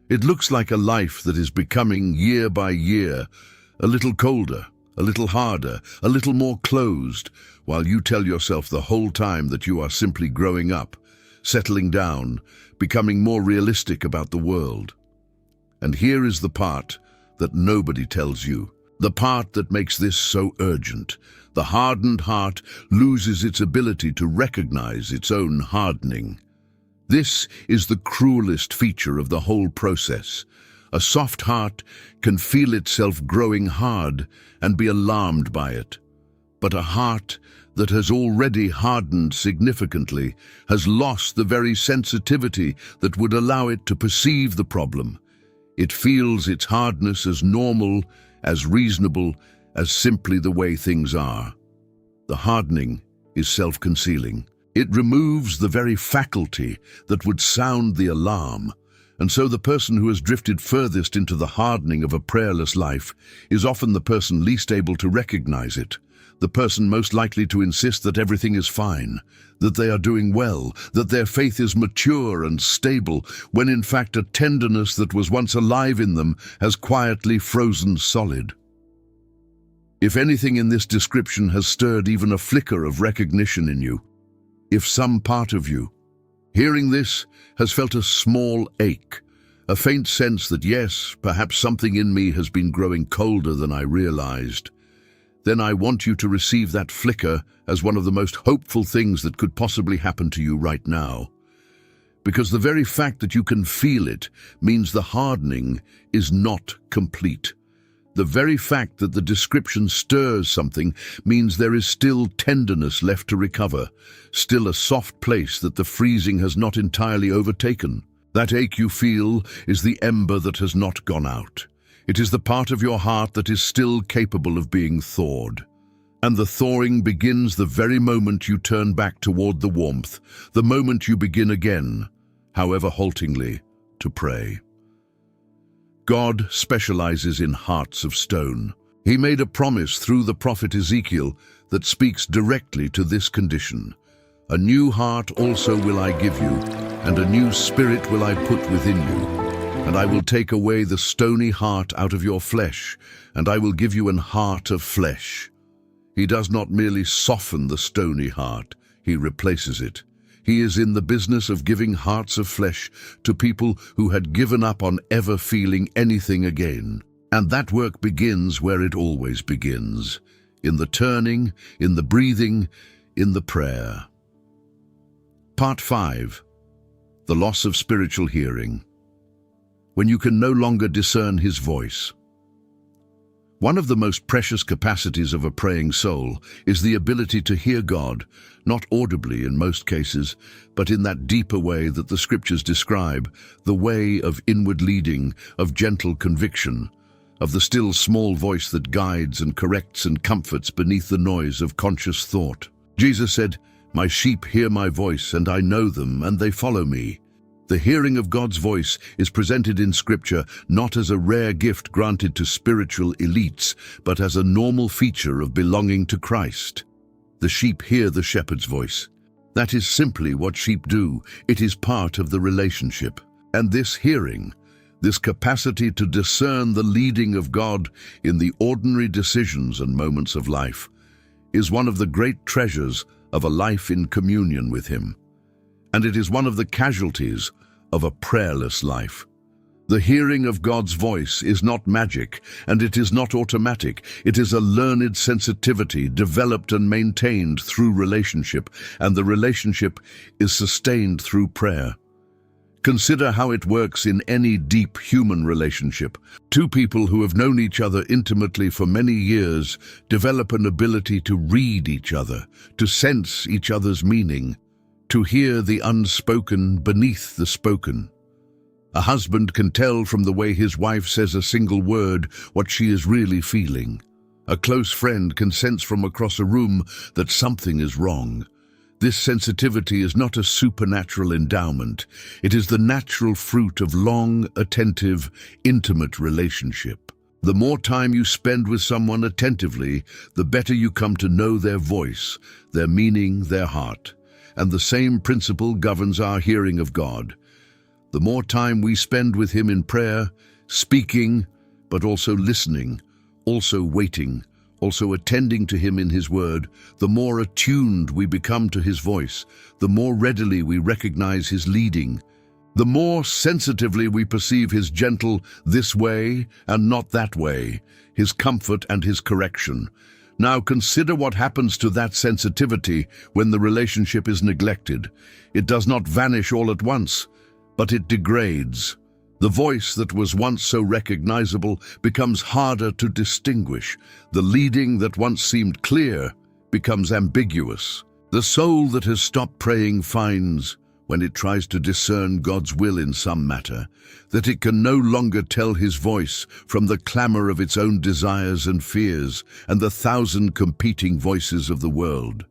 S1: It looks like a life that is becoming, year by year, a little colder, a little harder, a little more closed, while you tell yourself the whole time that you are simply growing up, settling down, becoming more realistic about the world. And here is the part that nobody tells you, the part that makes this so urgent. The hardened heart loses its ability to recognize its own hardening. This is the cruelest feature of the whole process. A soft heart can feel itself growing hard and be alarmed by it. But a heart that has already hardened significantly has lost the very sensitivity that would allow it to perceive the problem. It feels its hardness as normal, as reasonable, as simply the way things are. The hardening is self-concealing. It removes the very faculty that would sound the alarm, and so the person who has drifted furthest into the hardening of a prayerless life is often the person least able to recognize it, the person most likely to insist that everything is fine, that they are doing well, that their faith is mature and stable, when in fact a tenderness that was once alive in them has quietly frozen solid. If anything in this description has stirred even a flicker of recognition in you, if some part of you, hearing this, has felt a small ache, a faint sense that yes, perhaps something in me has been growing colder than I realized, then I want you to receive that flicker as one of the most hopeful things that could possibly happen to you right now. Because the very fact that you can feel it means the hardening is not complete. The very fact that the description stirs something means there is still tenderness left to recover, still a soft place that the freezing has not entirely overtaken. That ache you feel is the ember that has not gone out. It is the part of your heart that is still capable of being thawed. And the thawing begins the very moment you turn back toward the warmth, the moment you begin again, however haltingly, to pray. God specializes in hearts of stone. He made a promise through the prophet Ezekiel that speaks directly to this condition. A new heart also will I give you, and a new spirit will I put within you. And I will take away the stony heart out of your flesh, and I will give you an heart of flesh. He does not merely soften the stony heart, he replaces it. He is in the business of giving hearts of flesh to people who had given up on ever feeling anything again. And that work begins where it always begins, in the turning, in the breathing, in the prayer. Part 5. The loss of spiritual hearing. When you can no longer discern his voice. One of the most precious capacities of a praying soul is the ability to hear God, not audibly in most cases, but in that deeper way that the scriptures describe, the way of inward leading, of gentle conviction, of the still small voice that guides and corrects and comforts beneath the noise of conscious thought. Jesus said, "My sheep hear my voice, and I know them, and they follow me." The hearing of God's voice is presented in Scripture not as a rare gift granted to spiritual elites, but as a normal feature of belonging to Christ. The sheep hear the shepherd's voice. That is simply what sheep do. It is part of the relationship. And this hearing, this capacity to discern the leading of God in the ordinary decisions and moments of life, is one of the great treasures of a life in communion with Him. And it is one of the casualties of a prayerless life. The hearing of God's voice is not magic, and it is not automatic. It is a learned sensitivity developed and maintained through relationship, and the relationship is sustained through prayer. Consider how it works in any deep human relationship. Two people who have known each other intimately for many years develop an ability to read each other, to sense each other's meaning, to hear the unspoken beneath the spoken. A husband can tell from the way his wife says a single word what she is really feeling. A close friend can sense from across a room that something is wrong. This sensitivity is not a supernatural endowment. It is the natural fruit of long, attentive, intimate relationship. The more time you spend with someone attentively, the better you come to know their voice, their meaning, their heart. And the same principle governs our hearing of God. The more time we spend with Him in prayer, speaking, but also listening, also waiting, also attending to Him in His word, the more attuned we become to His voice, the more readily we recognize His leading, the more sensitively we perceive His gentle this way and not that way, His comfort and His correction. Now consider what happens to that sensitivity when the relationship is neglected. It does not vanish all at once, but it degrades. The voice that was once so recognizable becomes harder to distinguish. The leading that once seemed clear becomes ambiguous. The soul that has stopped praying finds, when it tries to discern God's will in some matter, that it can no longer tell His voice from the clamor of its own desires and fears and the thousand competing voices of the world.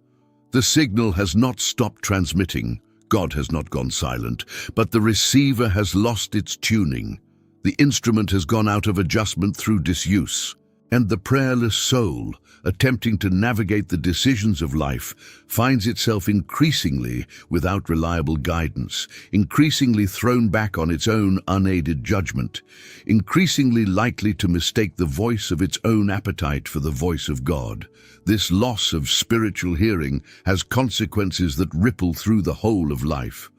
S1: The signal has not stopped transmitting. God has not gone silent, but the receiver has lost its tuning. The instrument has gone out of adjustment through disuse. And the prayerless soul, attempting to navigate the decisions of life, finds itself increasingly without reliable guidance, increasingly thrown back on its own unaided judgment, increasingly likely to mistake the voice of its own appetite for the voice of God. This loss of spiritual hearing has consequences that ripple through the whole of life.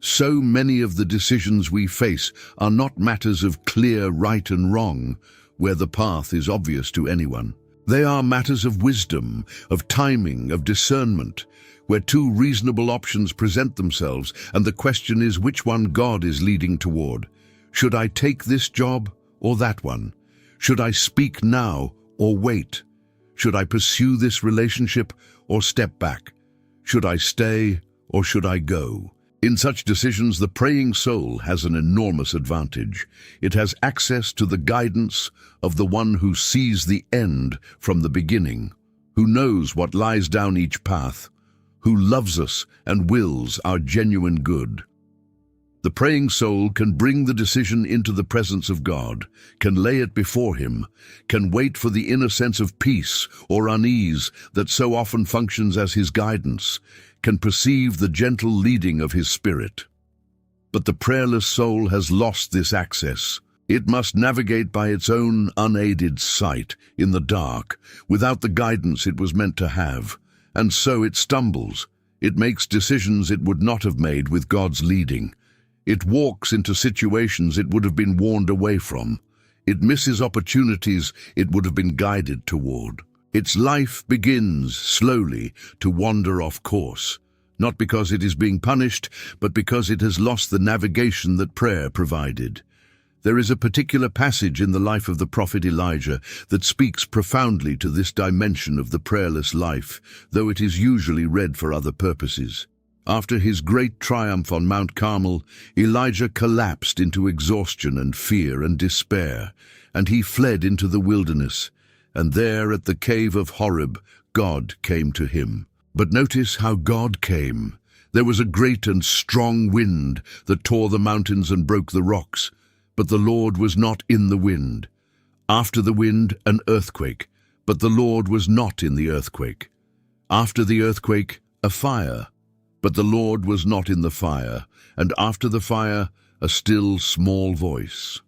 S1: So many of the decisions we face are not matters of clear right and wrong, where the path is obvious to anyone. They are matters of wisdom, of timing, of discernment, where two reasonable options present themselves, and the question is which one God is leading toward. Should I take this job or that one? Should I speak now or wait? Should I pursue this relationship or step back? Should I stay or should I go? In such decisions, the praying soul has an enormous advantage. It has access to the guidance of the one who sees the end from the beginning, who knows what lies down each path, who loves us and wills our genuine good. The praying soul can bring the decision into the presence of God, can lay it before Him, can wait for the inner sense of peace or unease that so often functions as His guidance, can perceive the gentle leading of His Spirit. But the prayerless soul has lost this access. It must navigate by its own unaided sight in the dark, without the guidance it was meant to have, and so it stumbles. It makes decisions it would not have made with God's leading. It walks into situations it would have been warned away from. It misses opportunities it would have been guided toward. Its life begins slowly to wander off course, not because it is being punished, but because it has lost the navigation that prayer provided. There is a particular passage in the life of the prophet Elijah that speaks profoundly to this dimension of the prayerless life, though it is usually read for other purposes. After his great triumph on Mount Carmel, Elijah collapsed into exhaustion and fear and despair, and he fled into the wilderness. And there at the cave of Horeb, God came to him. But notice how God came. There was a great and strong wind that tore the mountains and broke the rocks, but the Lord was not in the wind. After the wind, an earthquake, but the Lord was not in the earthquake. After the earthquake, a fire, but the Lord was not in the fire, and after the fire, a still small voice.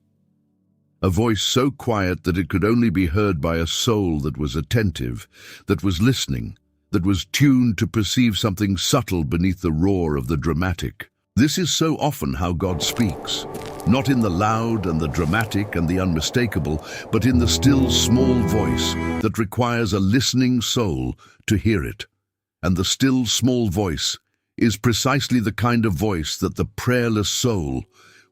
S1: A voice so quiet that it could only be heard by a soul that was attentive, that was listening, that was tuned to perceive something subtle beneath the roar of the dramatic. This is so often how God speaks, not in the loud and the dramatic and the unmistakable, but in the still small voice that requires a listening soul to hear it. And the still small voice is precisely the kind of voice that the prayerless soul,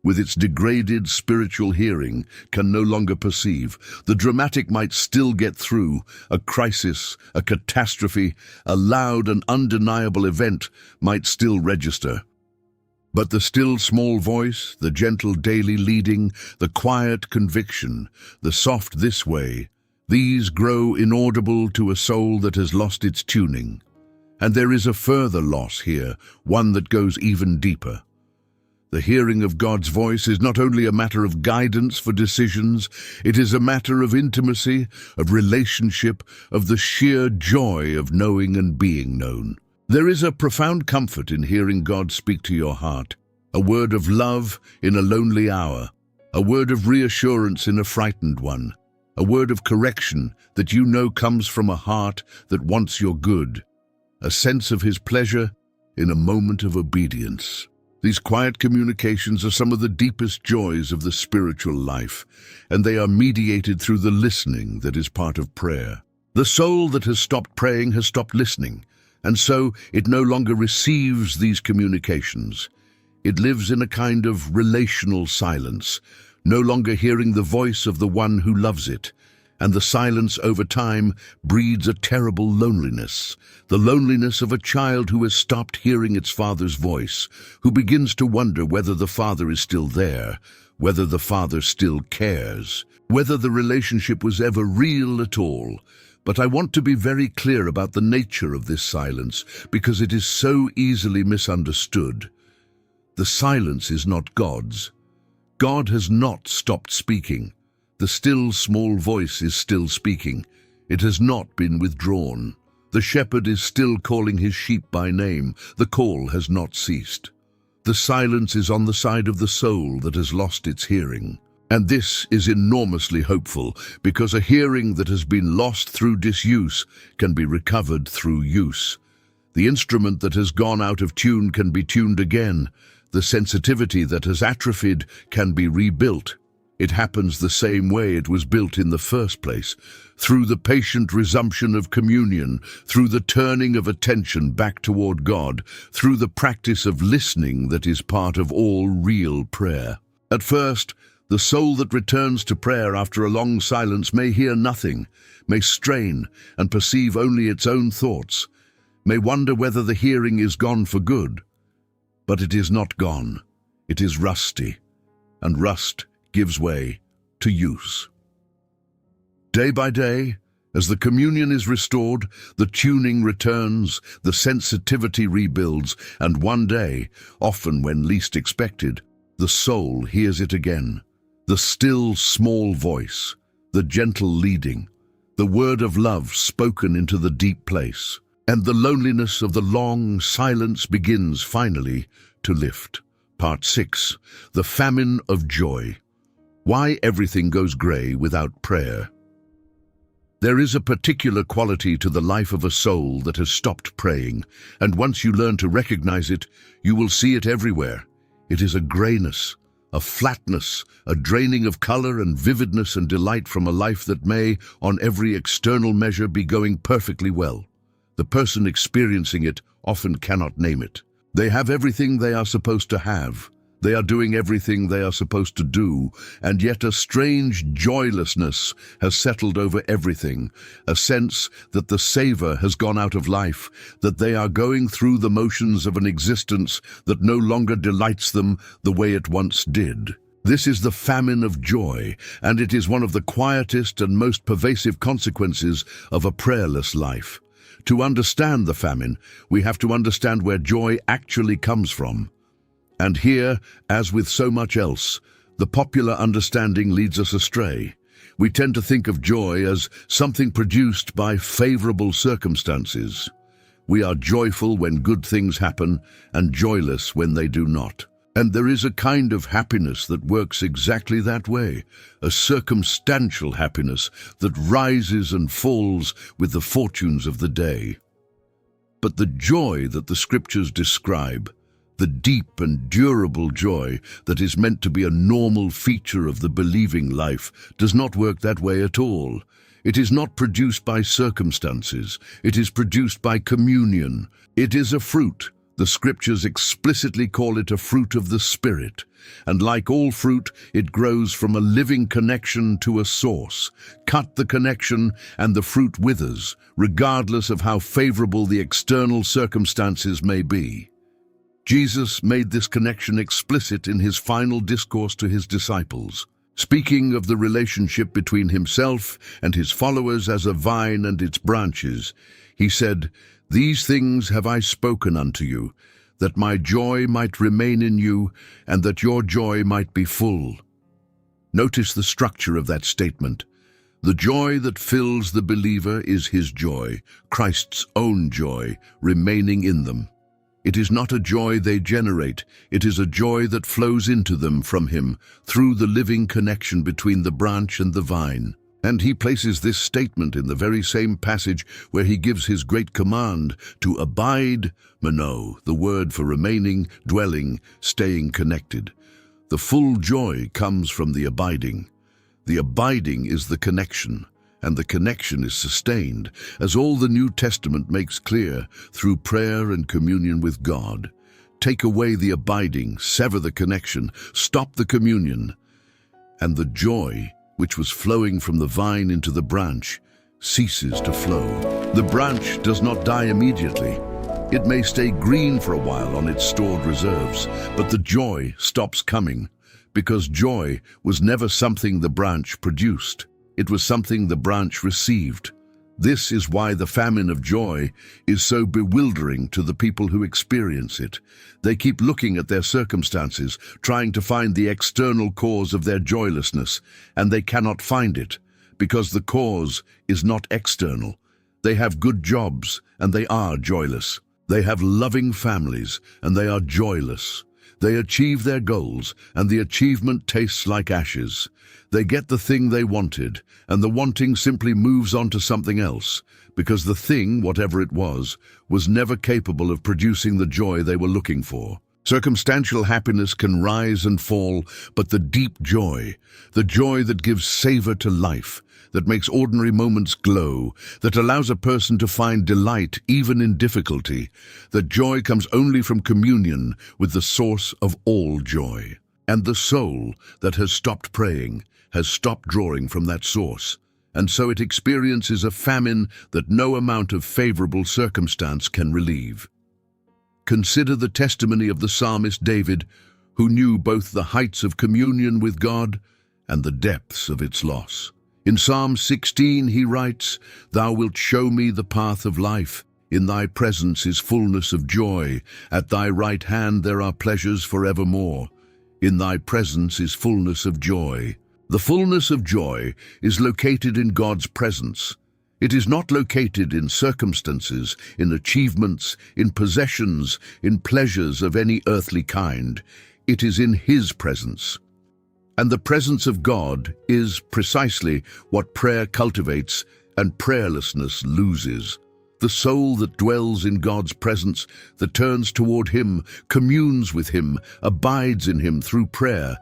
S1: with its degraded spiritual hearing, can no longer perceive. The dramatic might still get through. A crisis, a catastrophe, a loud and undeniable event might still register. But the still small voice, the gentle daily leading, the quiet conviction, the soft this way, These grow inaudible to a soul that has lost its tuning. And there is a further loss here, one that goes even deeper. The hearing of God's voice is not only a matter of guidance for decisions, it is a matter of intimacy, of relationship, of the sheer joy of knowing and being known. There is a profound comfort in hearing God speak to your heart, a word of love in a lonely hour, a word of reassurance in a frightened one, a word of correction that you know comes from a heart that wants your good, a sense of His pleasure in a moment of obedience. These quiet communications are some of the deepest joys of the spiritual life, and they are mediated through the listening that is part of prayer. The soul that has stopped praying has stopped listening, and so it no longer receives these communications. It lives in a kind of relational silence, no longer hearing the voice of the one who loves it, and the silence over time breeds a terrible loneliness, the loneliness of a child who has stopped hearing its father's voice, who begins to wonder whether the father is still there, whether the father still cares, whether the relationship was ever real at all. But I want to be very clear about the nature of this silence, because it is so easily misunderstood. The silence is not God's. God has not stopped speaking. The still small voice is still speaking. It has not been withdrawn. The shepherd is still calling his sheep by name. The call has not ceased. The silence is on the side of the soul that has lost its hearing. And this is enormously hopeful, because a hearing that has been lost through disuse can be recovered through use. The instrument that has gone out of tune can be tuned again. The sensitivity that has atrophied can be rebuilt. It happens the same way it was built in the first place, through the patient resumption of communion, through the turning of attention back toward God, through the practice of listening that is part of all real prayer. At first, the soul that returns to prayer after a long silence may hear nothing, may strain and perceive only its own thoughts, may wonder whether the hearing is gone for good. But it is not gone. It is rusty, and rust gives way to use. Day by day, as the communion is restored, the tuning returns, the sensitivity rebuilds, and one day, often when least expected, the soul hears it again. The still, small voice, the gentle leading, the word of love spoken into the deep place, and the loneliness of the long silence begins finally to lift. Part 6. The Famine of Joy. Why everything goes grey without prayer. There is a particular quality to the life of a soul that has stopped praying, and once you learn to recognize it, you will see it everywhere. It is a greyness, a flatness, a draining of color and vividness and delight from a life that may, on every external measure, be going perfectly well. The person experiencing it often cannot name it. They have everything they are supposed to have. They are doing everything they are supposed to do, and yet a strange joylessness has settled over everything, a sense that the savor has gone out of life, that they are going through the motions of an existence that no longer delights them the way it once did. This is the famine of joy, and it is one of the quietest and most pervasive consequences of a prayerless life. To understand the famine, we have to understand where joy actually comes from. And here, as with so much else, the popular understanding leads us astray. We tend to think of joy as something produced by favorable circumstances. We are joyful when good things happen and joyless when they do not. And there is a kind of happiness that works exactly that way, a circumstantial happiness that rises and falls with the fortunes of the day. But the joy that the Scriptures describe, the deep and durable joy that is meant to be a normal feature of the believing life, does not work that way at all. It is not produced by circumstances. It is produced by communion. It is a fruit. The Scriptures explicitly call it a fruit of the Spirit, and like all fruit, it grows from a living connection to a source. Cut the connection and the fruit withers, regardless of how favorable the external circumstances may be. Jesus made this connection explicit in his final discourse to his disciples. Speaking of the relationship between himself and his followers as a vine and its branches, he said, "These things have I spoken unto you, that my joy might remain in you, and that your joy might be full." Notice the structure of that statement. The joy that fills the believer is his joy, Christ's own joy, remaining in them. It is not a joy they generate, it is a joy that flows into them from him, through the living connection between the branch and the vine. And he places this statement in the very same passage where he gives his great command to abide, meno, the word for remaining, dwelling, staying connected. The full joy comes from the abiding. The abiding is the connection, and the connection is sustained, as all the New Testament makes clear, through prayer and communion with God. Take away the abiding, sever the connection, stop the communion, and the joy, which was flowing from the vine into the branch, ceases to flow. The branch does not die immediately. It may stay green for a while on its stored reserves, but the joy stops coming, because joy was never something the branch produced. It was something the branch received. This is why the famine of joy is so bewildering to the people who experience it. They keep looking at their circumstances, trying to find the external cause of their joylessness, and they cannot find it, because the cause is not external. They have good jobs, and they are joyless. They have loving families, and they are joyless. They achieve their goals, and the achievement tastes like ashes. They get the thing they wanted, and the wanting simply moves on to something else, because the thing, whatever it was never capable of producing the joy they were looking for. Circumstantial happiness can rise and fall, but the deep joy, the joy that gives savor to life, that makes ordinary moments glow, that allows a person to find delight even in difficulty, that joy comes only from communion with the source of all joy. And the soul that has stopped praying has stopped drawing from that source, and so it experiences a famine that no amount of favorable circumstance can relieve. Consider the testimony of the psalmist David, who knew both the heights of communion with God and the depths of its loss. In Psalm 16 he writes, "Thou wilt show me the path of life. In thy presence is fullness of joy. At thy right hand there are pleasures forevermore. In thy presence is fullness of joy." The fullness of joy is located in God's presence. It is not located in circumstances, in achievements, in possessions, in pleasures of any earthly kind. It is in His presence. And the presence of God is precisely what prayer cultivates and prayerlessness loses. The soul that dwells in God's presence, that turns toward Him, communes with Him, abides in Him through prayer,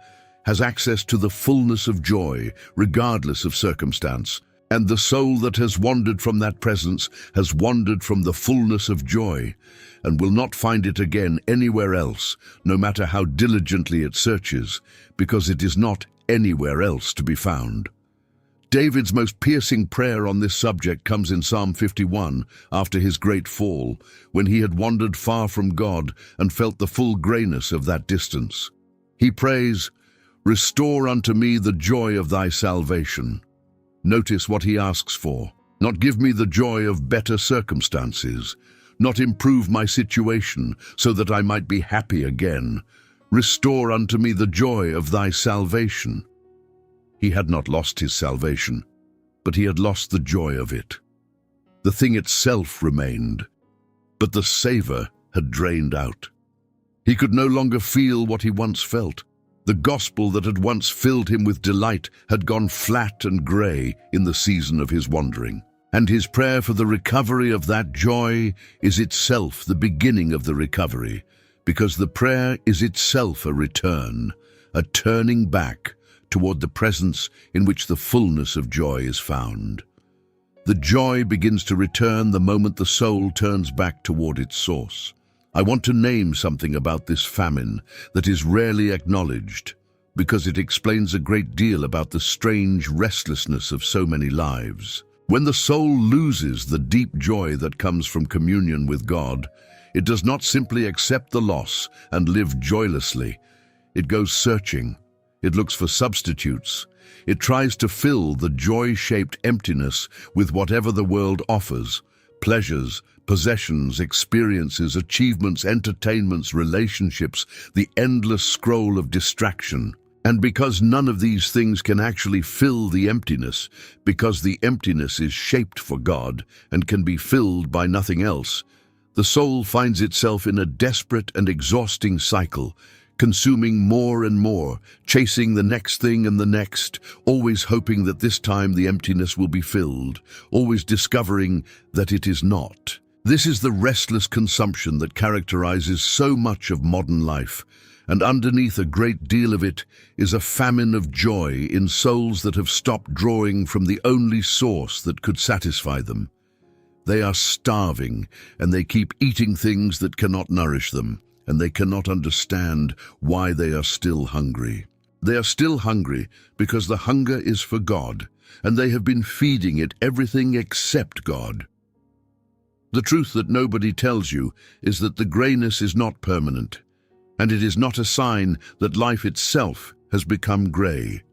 S1: has access to the fullness of joy, regardless of circumstance. And the soul that has wandered from that presence has wandered from the fullness of joy, and will not find it again anywhere else, no matter how diligently it searches, because it is not anywhere else to be found. David's most piercing prayer on this subject comes in Psalm 51, after his great fall, when he had wandered far from God and felt the full grayness of that distance. He prays, "Restore unto me the joy of thy salvation." Notice what he asks for. Not give me the joy of better circumstances, not improve my situation so that I might be happy again. Restore unto me the joy of thy salvation. He had not lost his salvation, but he had lost the joy of it. The thing itself remained, but the savor had drained out. He could no longer feel what he once felt. The gospel that had once filled him with delight had gone flat and grey in the season of his wandering. And his prayer for the recovery of that joy is itself the beginning of the recovery, because the prayer is itself a return, a turning back toward the presence in which the fullness of joy is found. The joy begins to return the moment the soul turns back toward its source. I want to name something about this famine that is rarely acknowledged, because it explains a great deal about the strange restlessness of so many lives. When the soul loses the deep joy that comes from communion with God, it does not simply accept the loss and live joylessly. It goes searching. It looks for substitutes. It tries to fill the joy-shaped emptiness with whatever the world offers: pleasures, possessions, experiences, achievements, entertainments, relationships, the endless scroll of distraction. And because none of these things can actually fill the emptiness, because the emptiness is shaped for God and can be filled by nothing else, the soul finds itself in a desperate and exhausting cycle, consuming more and more, chasing the next thing and the next, always hoping that this time the emptiness will be filled, always discovering that it is not. This is the restless consumption that characterizes so much of modern life, and underneath a great deal of it is a famine of joy in souls that have stopped drawing from the only source that could satisfy them. They are starving, and they keep eating things that cannot nourish them, and they cannot understand why they are still hungry. They are still hungry because the hunger is for God, and they have been feeding it everything except God. The truth that nobody tells you is that the grayness is not permanent, and it is not a sign that life itself has become gray.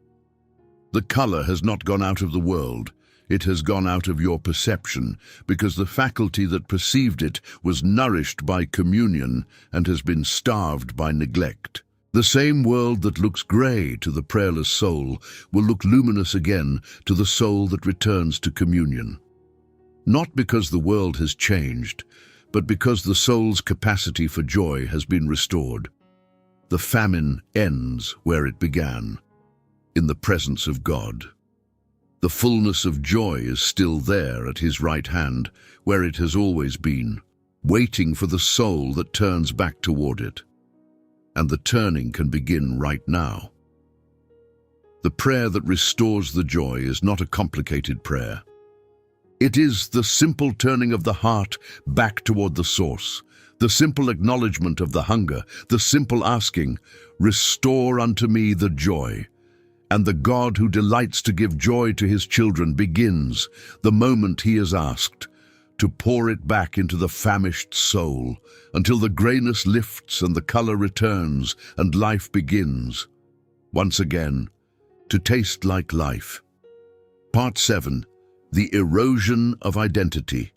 S1: The color has not gone out of the world. It has gone out of your perception, because the faculty that perceived it was nourished by communion and has been starved by neglect. The same world that looks gray to the prayerless soul will look luminous again to the soul that returns to communion. Not because the world has changed, but because the soul's capacity for joy has been restored. The famine ends where it began, in the presence of God. The fullness of joy is still there at His right hand, where it has always been, waiting for the soul that turns back toward it. And the turning can begin right now. The prayer that restores the joy is not a complicated prayer. It is the simple turning of the heart back toward the source, the simple acknowledgement of the hunger, the simple asking, "Restore unto me the joy." And the God who delights to give joy to His children begins, the moment He is asked, to pour it back into the famished soul, until the grayness lifts and the color returns and life begins, once again, to taste like life. Part 7. The erosion of identity.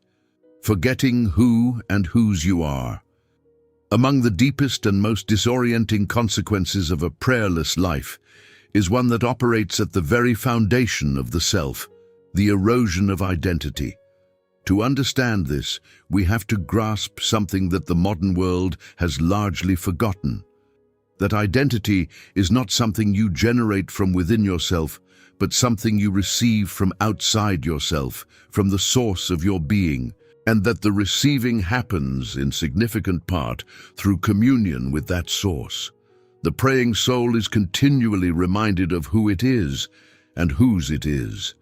S1: Forgetting who and whose you are. Among the deepest and most disorienting consequences of a prayerless life is one that operates at the very foundation of the self, the erosion of identity. To understand this, we have to grasp something that the modern world has largely forgotten: that identity is not something you generate from within yourself, but something you receive from outside yourself, from the source of your being, and that the receiving happens in significant part through communion with that source. The praying soul is continually reminded of who it is and whose it is.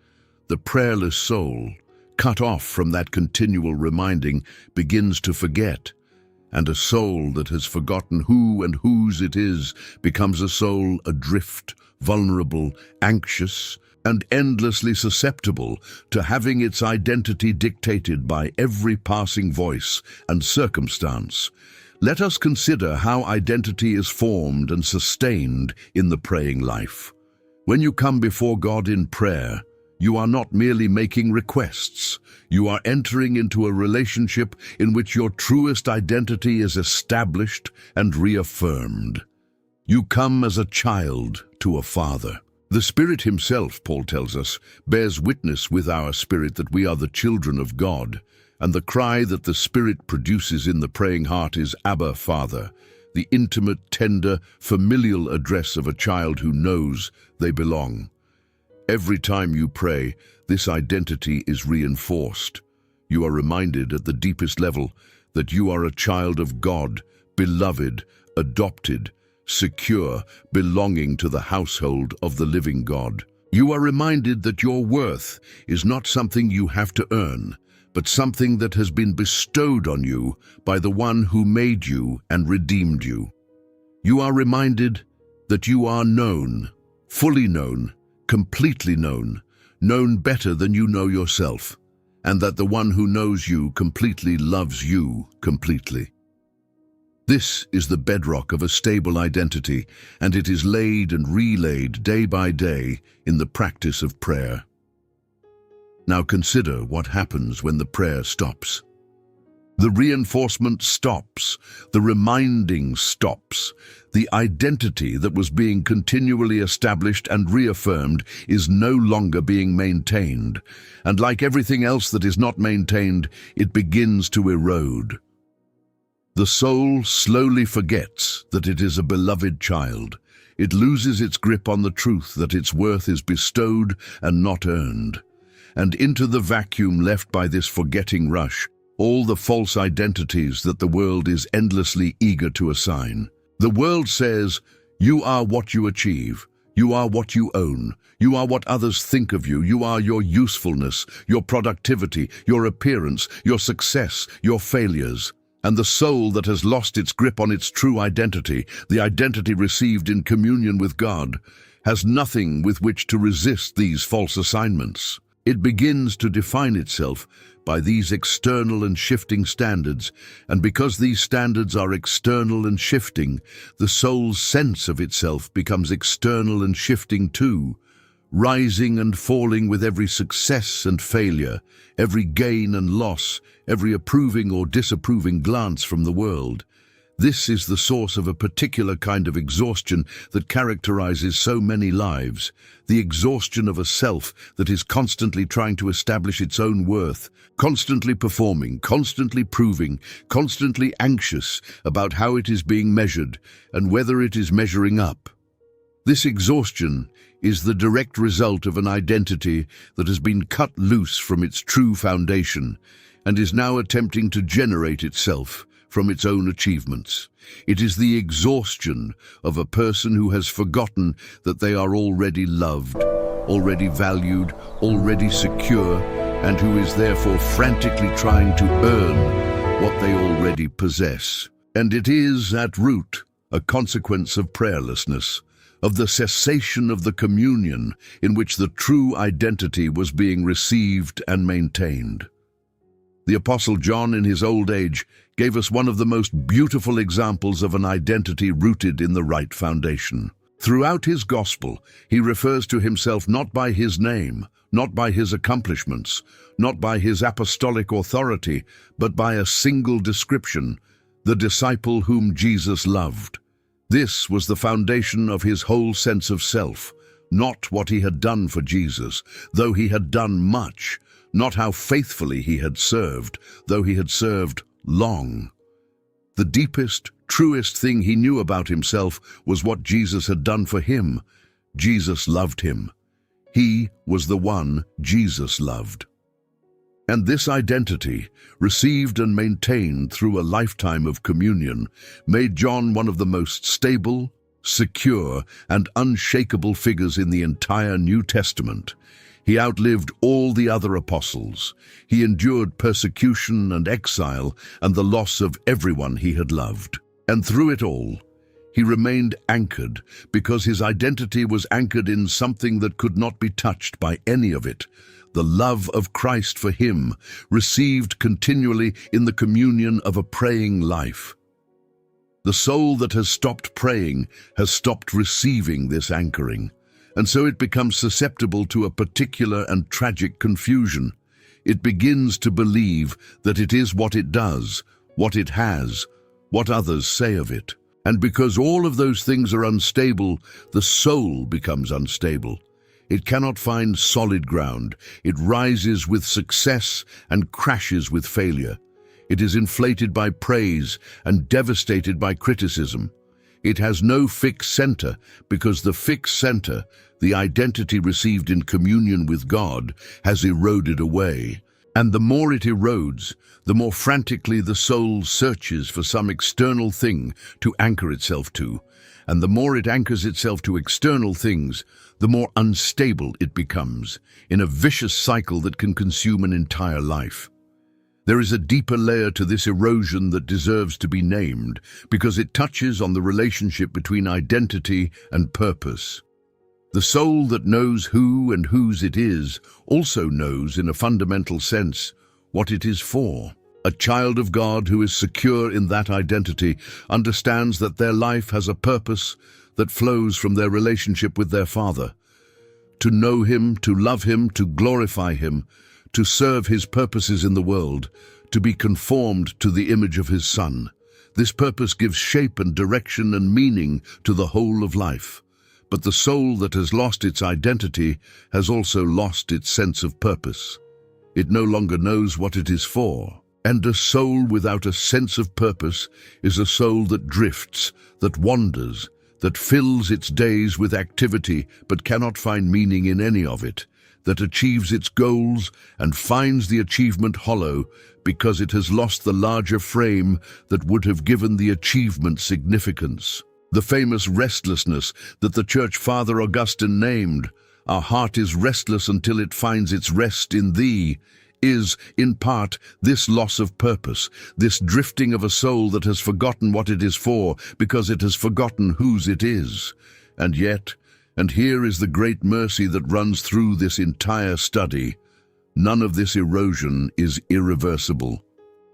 S1: The prayerless soul, cut off from that continual reminding, begins to forget, and a soul that has forgotten who and whose it is becomes a soul adrift, vulnerable, anxious, and endlessly susceptible to having its identity dictated by every passing voice and circumstance. Let us consider how identity is formed and sustained in the praying life. When you come before God in prayer, you are not merely making requests. You are entering into a relationship in which your truest identity is established and reaffirmed. You come as a child to a father. The Spirit Himself, Paul tells us, bears witness with our spirit that we are the children of God, and the cry that the Spirit produces in the praying heart is, "Abba, Father," the intimate, tender, familial address of a child who knows they belong. Every time you pray, this identity is reinforced. You are reminded at the deepest level that you are a child of God, beloved, adopted, secure, belonging to the household of the living God. You are reminded that your worth is not something you have to earn, but something that has been bestowed on you by the one who made you and redeemed you. You are reminded that you are known, fully known, completely known, known better than you know yourself, and that the one who knows you completely loves you completely. This is the bedrock of a stable identity, and it is laid and relayed day by day in the practice of prayer. Now consider what happens when the prayer stops. The reinforcement stops, the reminding stops. The identity that was being continually established and reaffirmed is no longer being maintained, and like everything else that is not maintained, it begins to erode. The soul slowly forgets that it is a beloved child. It loses its grip on the truth that its worth is bestowed and not earned. And into the vacuum left by this forgetting rush, all the false identities that the world is endlessly eager to assign. The world says, you are what you achieve, you are what you own, you are what others think of you, you are your usefulness, your productivity, your appearance, your success, your failures. And the soul that has lost its grip on its true identity, the identity received in communion with God, has nothing with which to resist these false assignments. It begins to define itself by these external and shifting standards, and because these standards are external and shifting, the soul's sense of itself becomes external and shifting too, rising and falling with every success and failure, every gain and loss, every approving or disapproving glance from the world. This is the source of a particular kind of exhaustion that characterizes so many lives, the exhaustion of a self that is constantly trying to establish its own worth, constantly performing, constantly proving, constantly anxious about how it is being measured and whether it is measuring up. This exhaustion is the direct result of an identity that has been cut loose from its true foundation and is now attempting to generate itself from its own achievements. It is the exhaustion of a person who has forgotten that they are already loved, already valued, already secure, and who is therefore frantically trying to earn what they already possess. And it is, at root, a consequence of prayerlessness, of the cessation of the communion in which the true identity was being received and maintained. The Apostle John, in his old age, gave us one of the most beautiful examples of an identity rooted in the right foundation. Throughout his gospel, he refers to himself not by his name, not by his accomplishments, not by his apostolic authority, but by a single description, the disciple whom Jesus loved. This was the foundation of his whole sense of self, not what he had done for Jesus, though he had done much, not how faithfully he had served, though he had served long. The deepest, truest thing he knew about himself was what Jesus had done for him. Jesus loved him. He was the one Jesus loved. And this identity, received and maintained through a lifetime of communion, made John one of the most stable, secure, and unshakable figures in the entire New Testament. He outlived all the other apostles. He endured persecution and exile and the loss of everyone he had loved. And through it all, he remained anchored because his identity was anchored in something that could not be touched by any of it, the love of Christ for him, received continually in the communion of a praying life. The soul that has stopped praying has stopped receiving this anchoring, and so it becomes susceptible to a particular and tragic confusion. It begins to believe that it is what it does, what it has, what others say of it. And because all of those things are unstable, the soul becomes unstable. It cannot find solid ground. It rises with success and crashes with failure. It is inflated by praise and devastated by criticism. It has no fixed center because the fixed center, the identity received in communion with God, has eroded away. And the more it erodes, the more frantically the soul searches for some external thing to anchor itself to. And the more it anchors itself to external things, the more unstable it becomes, in a vicious cycle that can consume an entire life. There is a deeper layer to this erosion that deserves to be named, because it touches on the relationship between identity and purpose. The soul that knows who and whose it is also knows, in a fundamental sense, what it is for. A child of God who is secure in that identity understands that their life has a purpose that flows from their relationship with their Father. To know Him, to love Him, to glorify Him, to serve His purposes in the world, to be conformed to the image of His Son. This purpose gives shape and direction and meaning to the whole of life. But the soul that has lost its identity has also lost its sense of purpose. It no longer knows what it is for. And a soul without a sense of purpose is a soul that drifts, that wanders, that fills its days with activity but cannot find meaning in any of it, that achieves its goals and finds the achievement hollow because it has lost the larger frame that would have given the achievement significance. The famous restlessness that the Church Father Augustine named, "Our heart is restless until it finds its rest in Thee," is, in part, this loss of purpose, this drifting of a soul that has forgotten what it is for because it has forgotten whose it is. And yet, and here is the great mercy that runs through this entire study, none of this erosion is irreversible.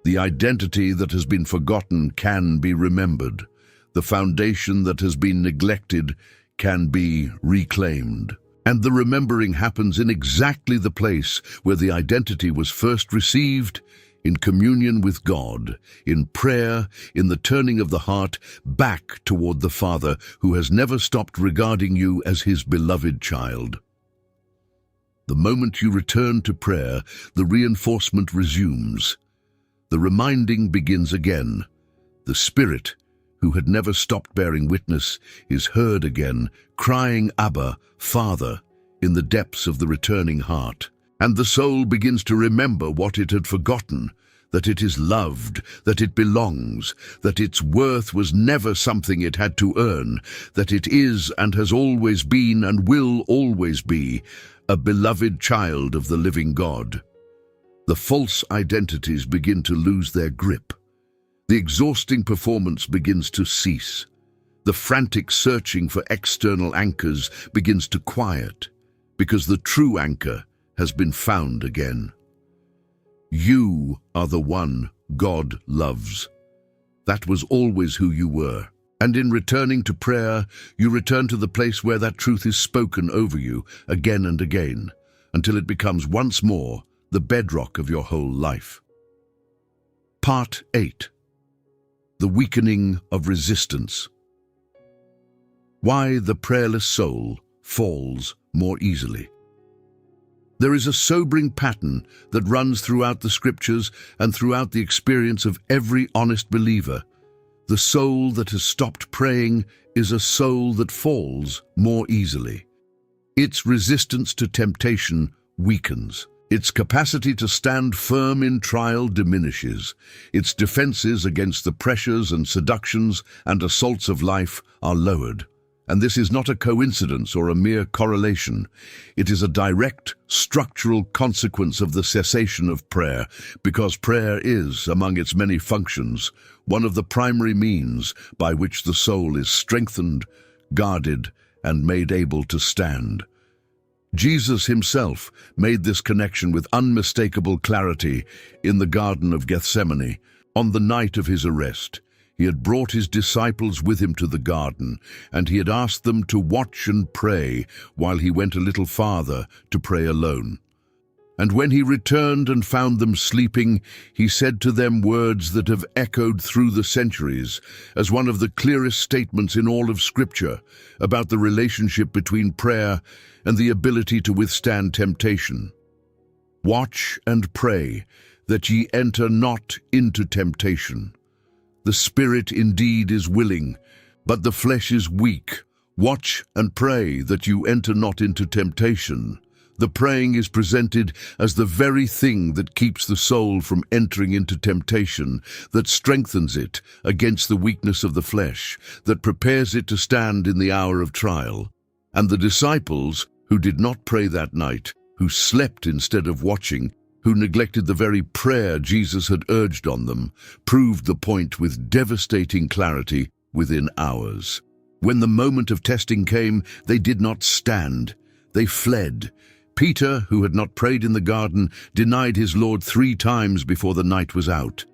S1: The identity that has been forgotten can be remembered. The foundation that has been neglected can be reclaimed. And the remembering happens in exactly the place where the identity was first received, in communion with God, in prayer, in the turning of the heart back toward the Father who has never stopped regarding you as His beloved child. The moment you return to prayer, the reinforcement resumes. The reminding begins again. The Spirit, who had never stopped bearing witness, is heard again, crying, "Abba, Father," in the depths of the returning heart. And the soul begins to remember what it had forgotten, that it is loved, that it belongs, that its worth was never something it had to earn, that it is and has always been and will always be a beloved child of the living God. The false identities begin to lose their grip. The exhausting performance begins to cease. The frantic searching for external anchors begins to quiet, because the true anchor has been found again. You are the one God loves. That was always who you were. And in returning to prayer, you return to the place where that truth is spoken over you again and again, until it becomes once more the bedrock of your whole life. Part 8. The weakening of resistance. Why the prayerless soul falls more easily. There is a sobering pattern that runs throughout the Scriptures and throughout the experience of every honest believer. The soul that has stopped praying is a soul that falls more easily. Its resistance to temptation weakens. Its capacity to stand firm in trial diminishes. Its defenses against the pressures and seductions and assaults of life are lowered. And this is not a coincidence or a mere correlation. It is a direct, structural consequence of the cessation of prayer, because prayer is, among its many functions, one of the primary means by which the soul is strengthened, guarded, and made able to stand. Jesus Himself made this connection with unmistakable clarity in the Garden of Gethsemane. On the night of His arrest, He had brought His disciples with Him to the garden, and He had asked them to watch and pray while He went a little farther to pray alone. And when He returned and found them sleeping, He said to them words that have echoed through the centuries as one of the clearest statements in all of Scripture about the relationship between prayer and the ability to withstand temptation. Watch and pray, that ye enter not into temptation. The spirit indeed is willing, but the flesh is weak. Watch and pray that you enter not into temptation. The praying is presented as the very thing that keeps the soul from entering into temptation, that strengthens it against the weakness of the flesh, that prepares it to stand in the hour of trial. And the disciples, who did not pray that night, who slept instead of watching, who neglected the very prayer Jesus had urged on them, proved the point with devastating clarity within hours. When the moment of testing came, they did not stand. They fled, Peter, who had not prayed in the garden, denied his Lord 3 times before the night was out.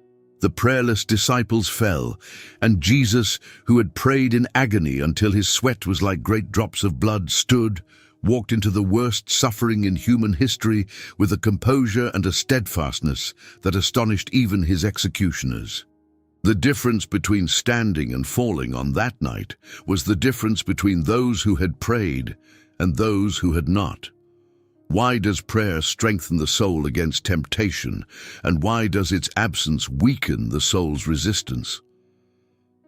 S1: The prayerless disciples fell, and Jesus, who had prayed in agony until his sweat was like great drops of blood, stood, walked into the worst suffering in human history with a composure and a steadfastness that astonished even his executioners. The difference between standing and falling on that night was the difference between those who had prayed and those who had not. Why does prayer strengthen the soul against temptation, and why does its absence weaken the soul's resistance?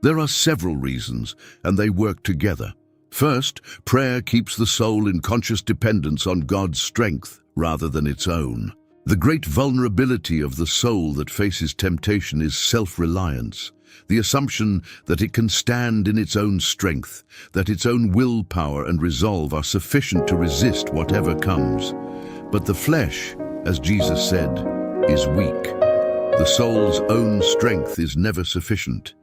S1: There are several reasons, and they work together. First, prayer keeps the soul in conscious dependence on God's strength rather than its own. The great vulnerability of the soul that faces temptation is self-reliance, the assumption that it can stand in its own strength, that its own willpower and resolve are sufficient to resist whatever comes. But the flesh, as Jesus said, is weak. The soul's own strength is never sufficient,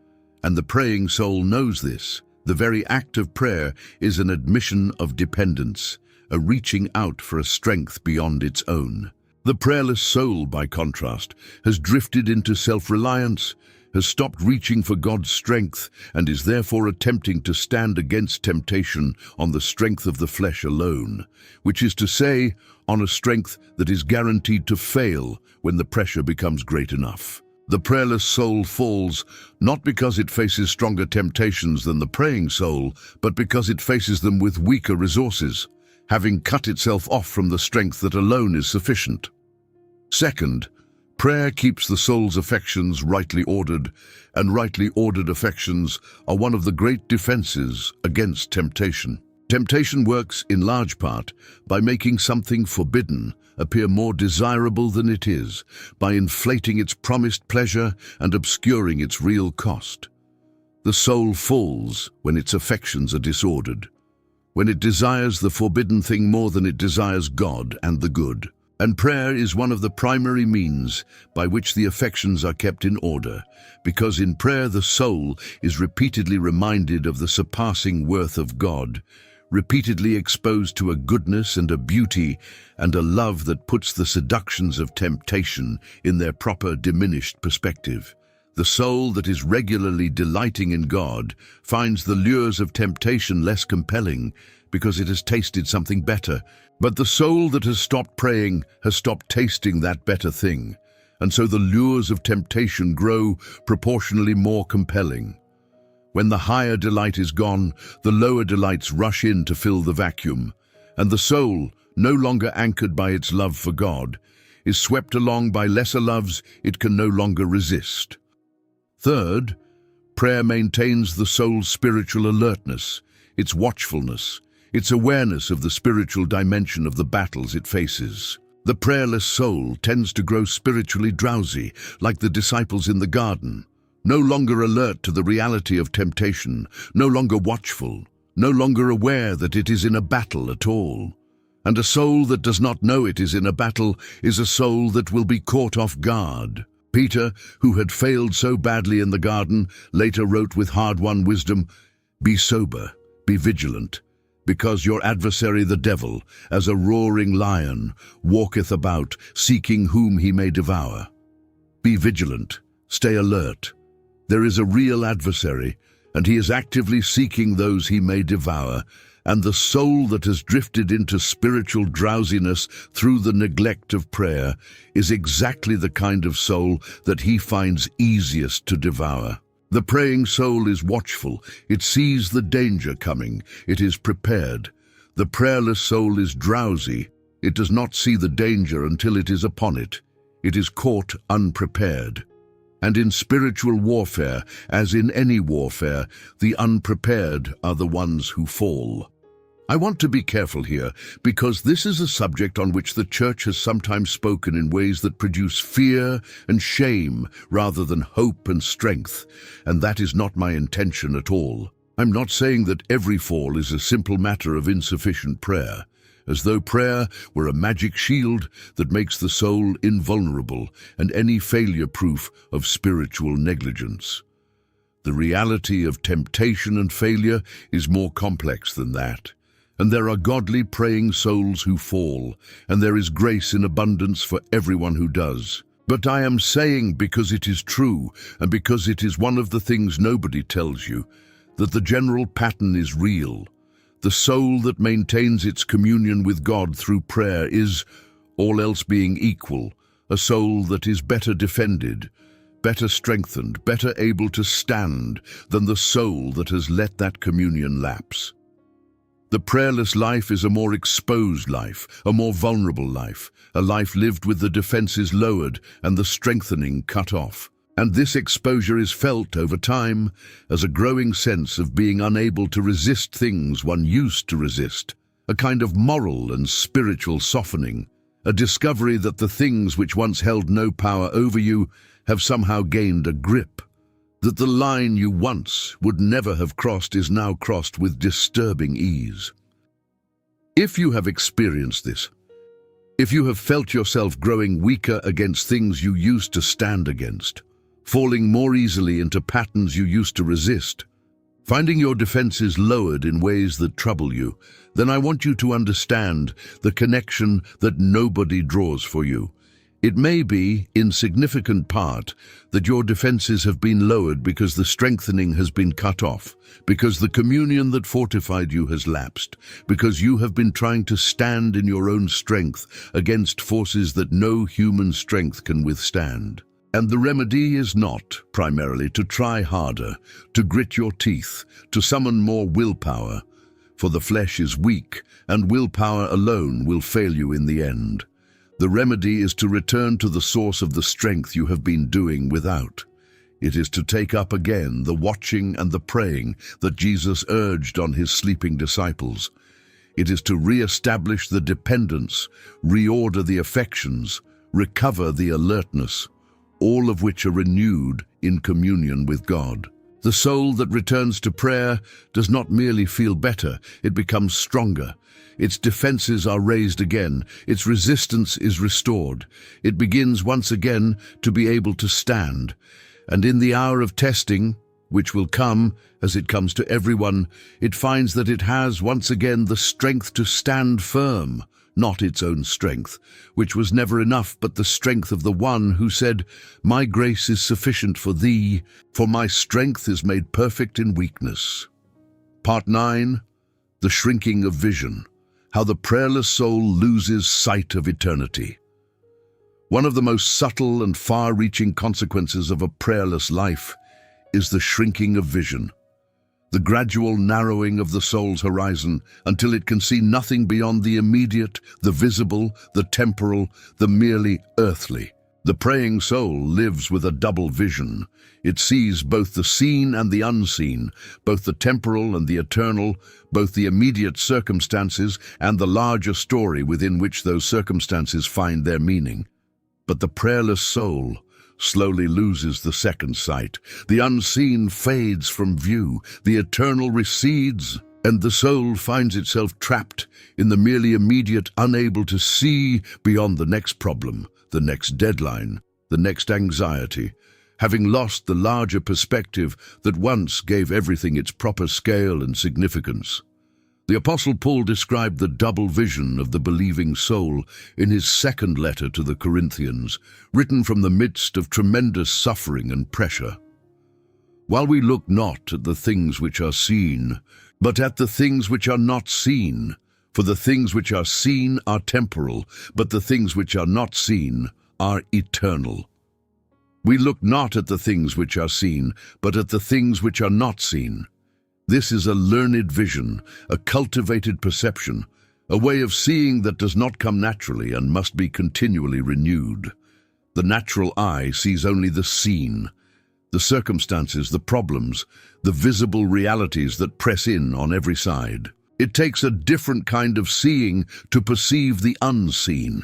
S1: and the praying soul knows this. The very act of prayer is an admission of dependence, a reaching out for a strength beyond its own. The prayerless soul, by contrast, has drifted into self-reliance, has stopped reaching for God's strength, and is therefore attempting to stand against temptation on the strength of the flesh alone, which is to say, on a strength that is guaranteed to fail when the pressure becomes great enough. The prayerless soul falls not because it faces stronger temptations than the praying soul, but because it faces them with weaker resources, having cut itself off from the strength that alone is sufficient. Second, prayer keeps the soul's affections rightly ordered, and rightly ordered affections are one of the great defenses against temptation. Temptation works in large part by making something forbidden appear more desirable than it is, by inflating its promised pleasure and obscuring its real cost. The soul falls when its affections are disordered, when it desires the forbidden thing more than it desires God and the good. And prayer is one of the primary means by which the affections are kept in order, because in prayer the soul is repeatedly reminded of the surpassing worth of God, repeatedly exposed to a goodness and a beauty and a love that puts the seductions of temptation in their proper diminished perspective. The soul that is regularly delighting in God finds the lures of temptation less compelling because it has tasted something better. But the soul that has stopped praying has stopped tasting that better thing, and so the lures of temptation grow proportionally more compelling. When the higher delight is gone, the lower delights rush in to fill the vacuum, and the soul, no longer anchored by its love for God, is swept along by lesser loves it can no longer resist. Third, prayer maintains the soul's spiritual alertness, its watchfulness, its awareness of the spiritual dimension of the battles it faces. The prayerless soul tends to grow spiritually drowsy, like the disciples in the garden, no longer alert to the reality of temptation, no longer watchful, no longer aware that it is in a battle at all. And a soul that does not know it is in a battle is a soul that will be caught off guard. Peter, who had failed so badly in the garden, later wrote with hard-won wisdom, "Be sober, be vigilant, because your adversary the devil, as a roaring lion, walketh about, seeking whom he may devour." Be vigilant, stay alert. There is a real adversary, and he is actively seeking those he may devour, and the soul that has drifted into spiritual drowsiness through the neglect of prayer is exactly the kind of soul that he finds easiest to devour. The praying soul is watchful, it sees the danger coming, it is prepared. The prayerless soul is drowsy, it does not see the danger until it is upon it. It is caught unprepared. And in spiritual warfare, as in any warfare, the unprepared are the ones who fall. I want to be careful here, because this is a subject on which the church has sometimes spoken in ways that produce fear and shame rather than hope and strength, and that is not my intention at all. I'm not saying that every fall is a simple matter of insufficient prayer, as though prayer were a magic shield that makes the soul invulnerable and any failure proof of spiritual negligence. The reality of temptation and failure is more complex than that. And there are godly praying souls who fall, and there is grace in abundance for everyone who does. But I am saying, because it is true, and because it is one of the things nobody tells you, that the general pattern is real. The soul that maintains its communion with God through prayer is, all else being equal, a soul that is better defended, better strengthened, better able to stand than the soul that has let that communion lapse. The prayerless life is a more exposed life, a more vulnerable life, a life lived with the defenses lowered and the strengthening cut off. And this exposure is felt over time as a growing sense of being unable to resist things one used to resist, a kind of moral and spiritual softening, a discovery that the things which once held no power over you have somehow gained a grip, that the line you once would never have crossed is now crossed with disturbing ease. If you have experienced this, if you have felt yourself growing weaker against things you used to stand against, falling more easily into patterns you used to resist, finding your defenses lowered in ways that trouble you, then I want you to understand the connection that nobody draws for you. It may be, in significant part, that your defenses have been lowered because the strengthening has been cut off, because the communion that fortified you has lapsed, because you have been trying to stand in your own strength against forces that no human strength can withstand. And the remedy is not, primarily, to try harder, to grit your teeth, to summon more willpower, for the flesh is weak, and willpower alone will fail you in the end. The remedy is to return to the source of the strength you have been doing without. It is to take up again the watching and the praying that Jesus urged on his sleeping disciples. It is to re-establish the dependence, reorder the affections, recover the alertness, all of which are renewed in communion with God. The soul that returns to prayer does not merely feel better, it becomes stronger. Its defenses are raised again, its resistance is restored. It begins once again to be able to stand. And in the hour of testing, which will come as it comes to everyone, it finds that it has once again the strength to stand firm, not its own strength, which was never enough, but the strength of the one who said, "My grace is sufficient for thee, for my strength is made perfect in weakness." Part 9. The shrinking of vision. How the prayerless soul loses sight of eternity. One of the most subtle and far-reaching consequences of a prayerless life is the shrinking of vision, the gradual narrowing of the soul's horizon until it can see nothing beyond the immediate, the visible, the temporal, the merely earthly. The praying soul lives with a double vision. It sees both the seen and the unseen, both the temporal and the eternal, both the immediate circumstances and the larger story within which those circumstances find their meaning. But the prayerless soul slowly loses the second sight. The unseen fades from view, the eternal recedes, and the soul finds itself trapped in the merely immediate, unable to see beyond the next problem, the next deadline, the next anxiety, having lost the larger perspective that once gave everything its proper scale and significance. The Apostle Paul described the double vision of the believing soul in his second letter to the Corinthians, written from the midst of tremendous suffering and pressure. While we look not at the things which are seen, but at the things which are not seen, for the things which are seen are temporal, but the things which are not seen are eternal. We look not at the things which are seen, but at the things which are not seen. This is a learned vision, a cultivated perception, a way of seeing that does not come naturally and must be continually renewed. The natural eye sees only the seen, the circumstances, the problems, the visible realities that press in on every side. It takes a different kind of seeing to perceive the unseen,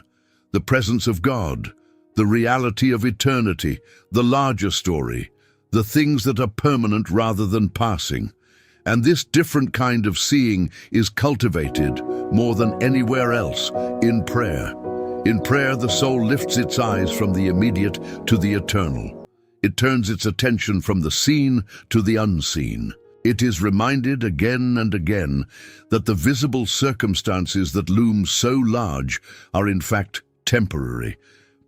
S1: the presence of God, the reality of eternity, the larger story, the things that are permanent rather than passing. And this different kind of seeing is cultivated more than anywhere else in prayer. In prayer, the soul lifts its eyes from the immediate to the eternal. It turns its attention from the seen to the unseen. It is reminded again and again that the visible circumstances that loom so large are in fact temporary,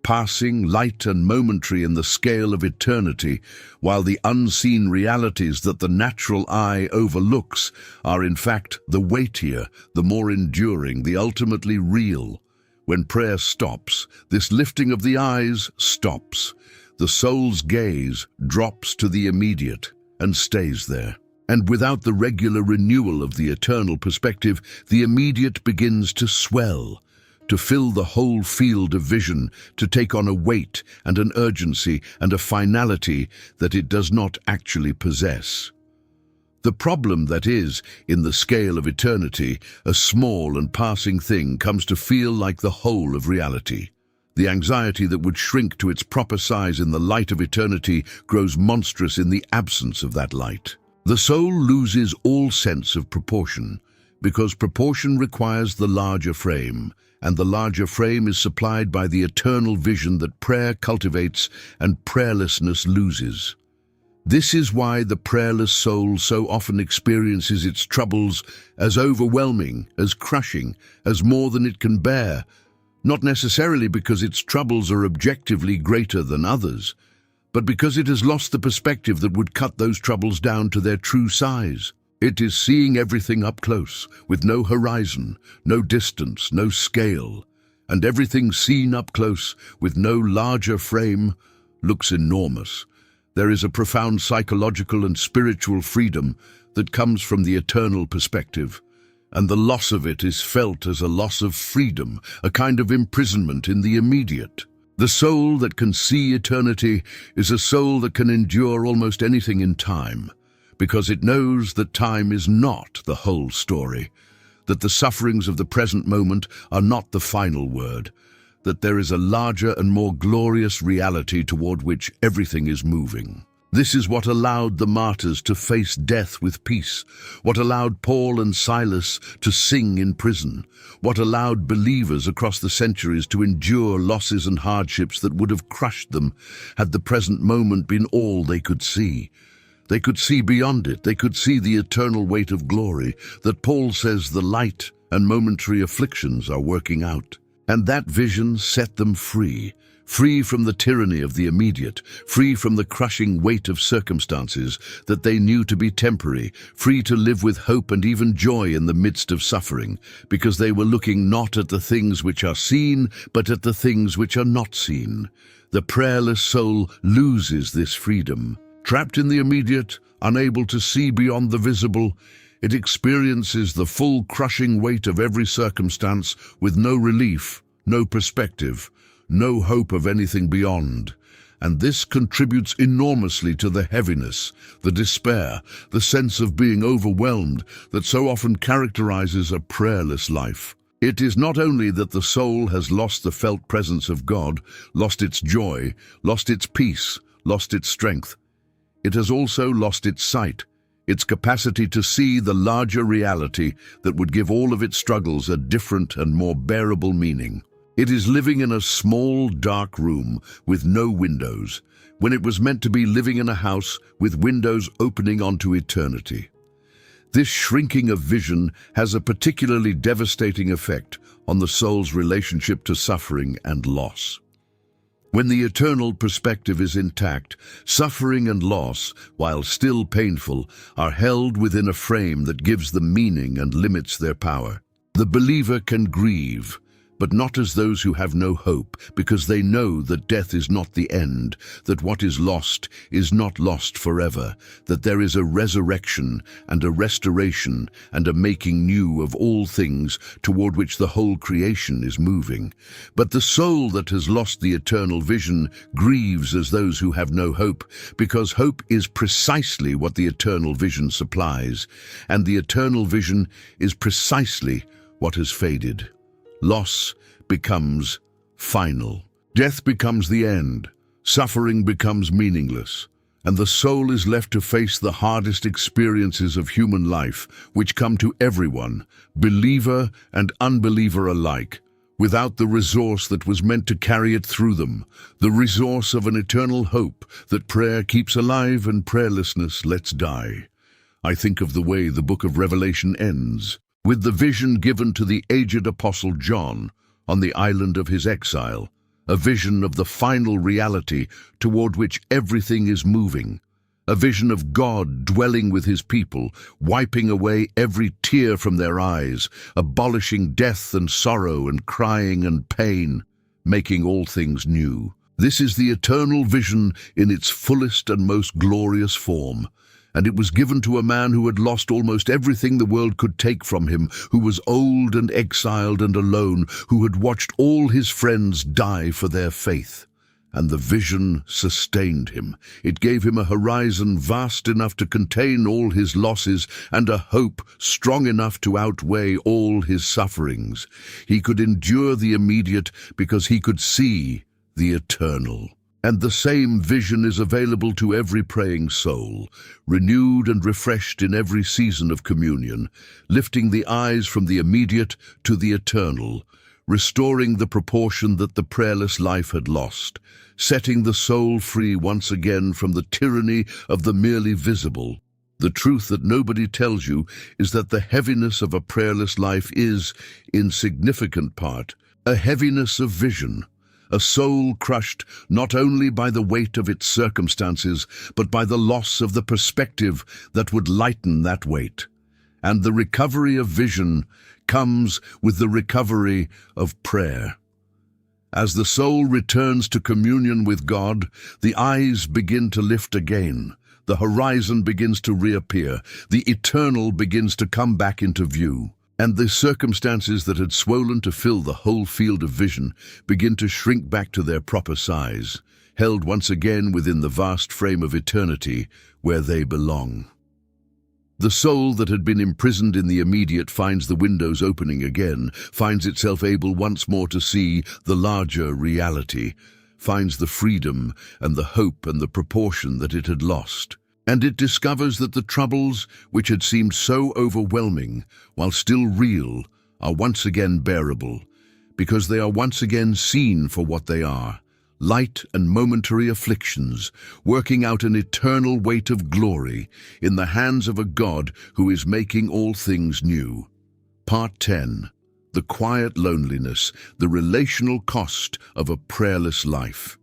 S1: passing, light and momentary in the scale of eternity, while the unseen realities that the natural eye overlooks are in fact the weightier, the more enduring, the ultimately real. When prayer stops, this lifting of the eyes stops. The soul's gaze drops to the immediate and stays there. And without the regular renewal of the eternal perspective, the immediate begins to swell, to fill the whole field of vision, to take on a weight and an urgency and a finality that it does not actually possess. The problem that is, in the scale of eternity, a small and passing thing comes to feel like the whole of reality. The anxiety that would shrink to its proper size in the light of eternity grows monstrous in the absence of that light. The soul loses all sense of proportion, because proportion requires the larger frame, and the larger frame is supplied by the eternal vision that prayer cultivates and prayerlessness loses. This is why the prayerless soul so often experiences its troubles as overwhelming, as crushing, as more than it can bear, not necessarily because its troubles are objectively greater than others, but because it has lost the perspective that would cut those troubles down to their true size. It is seeing everything up close, with no horizon, no distance, no scale, and everything seen up close, with no larger frame, looks enormous. There is a profound psychological and spiritual freedom that comes from the eternal perspective, and the loss of it is felt as a loss of freedom, a kind of imprisonment in the immediate. The soul that can see eternity is a soul that can endure almost anything in time, because it knows that time is not the whole story, that the sufferings of the present moment are not the final word, that there is a larger and more glorious reality toward which everything is moving. This is what allowed the martyrs to face death with peace, what allowed Paul and Silas to sing in prison, what allowed believers across the centuries to endure losses and hardships that would have crushed them had the present moment been all they could see. They could see beyond it. They could see the eternal weight of glory that Paul says the light and momentary afflictions are working out. And that vision set them free, free from the tyranny of the immediate, free from the crushing weight of circumstances that they knew to be temporary, free to live with hope and even joy in the midst of suffering, because they were looking not at the things which are seen, but at the things which are not seen. The prayerless soul loses this freedom. Trapped in the immediate, unable to see beyond the visible, it experiences the full crushing weight of every circumstance with no relief, no perspective, no hope of anything beyond. And this contributes enormously to the heaviness, the despair, the sense of being overwhelmed that so often characterizes a prayerless life. It is not only that the soul has lost the felt presence of God, lost its joy, lost its peace, lost its strength. It has also lost its sight, its capacity to see the larger reality that would give all of its struggles a different and more bearable meaning. It is living in a small, dark room with no windows, when it was meant to be living in a house with windows opening onto eternity. This shrinking of vision has a particularly devastating effect on the soul's relationship to suffering and loss. When the eternal perspective is intact, suffering and loss, while still painful, are held within a frame that gives them meaning and limits their power. The believer can grieve, but not as those who have no hope, because they know that death is not the end, that what is lost is not lost forever, that there is a resurrection and a restoration and a making new of all things toward which the whole creation is moving. But the soul that has lost the eternal vision grieves as those who have no hope, because hope is precisely what the eternal vision supplies, and the eternal vision is precisely what has faded. Loss becomes final. Death becomes the end. Suffering becomes meaningless. And the soul is left to face the hardest experiences of human life, which come to everyone, believer and unbeliever alike, without the resource that was meant to carry it through them, the resource of an eternal hope that prayer keeps alive and prayerlessness lets die. I think of the way the book of Revelation ends, with the vision given to the aged apostle John on the island of his exile, a vision of the final reality toward which everything is moving, a vision of God dwelling with his people, wiping away every tear from their eyes, abolishing death and sorrow and crying and pain, making all things new. This is the eternal vision in its fullest and most glorious form, and it was given to a man who had lost almost everything the world could take from him, who was old and exiled and alone, who had watched all his friends die for their faith. And the vision sustained him. It gave him a horizon vast enough to contain all his losses and a hope strong enough to outweigh all his sufferings. He could endure the immediate because he could see the eternal. And the same vision is available to every praying soul, renewed and refreshed in every season of communion, lifting the eyes from the immediate to the eternal, restoring the proportion that the prayerless life had lost, setting the soul free once again from the tyranny of the merely visible. The truth that nobody tells you is that the heaviness of a prayerless life is, in significant part, a heaviness of vision. A soul crushed not only by the weight of its circumstances, but by the loss of the perspective that would lighten that weight. And the recovery of vision comes with the recovery of prayer. As the soul returns to communion with God, the eyes begin to lift again. The horizon begins to reappear. The eternal begins to come back into view. And the circumstances that had swollen to fill the whole field of vision begin to shrink back to their proper size, held once again within the vast frame of eternity where they belong. The soul that had been imprisoned in the immediate finds the windows opening again, finds itself able once more to see the larger reality, finds the freedom and the hope and the proportion that it had lost. And it discovers that the troubles which had seemed so overwhelming, while still real, are once again bearable, because they are once again seen for what they are, light and momentary afflictions, working out an eternal weight of glory in the hands of a God who is making all things new. Part 10. The quiet loneliness, the relational cost of a prayerless life.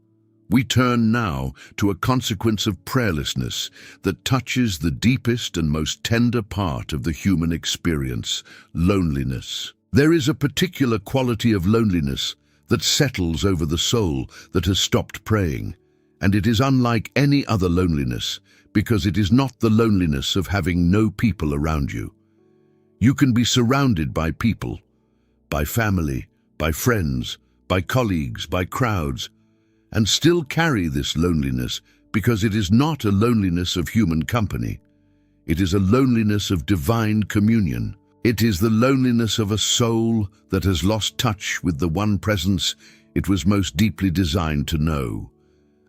S1: We turn now to a consequence of prayerlessness that touches the deepest and most tender part of the human experience, loneliness. There is a particular quality of loneliness that settles over the soul that has stopped praying, and it is unlike any other loneliness because it is not the loneliness of having no people around you. You can be surrounded by people, by family, by friends, by colleagues, by crowds, and still carry this loneliness because it is not a loneliness of human company. It is a loneliness of divine communion. It is the loneliness of a soul that has lost touch with the one presence it was most deeply designed to know.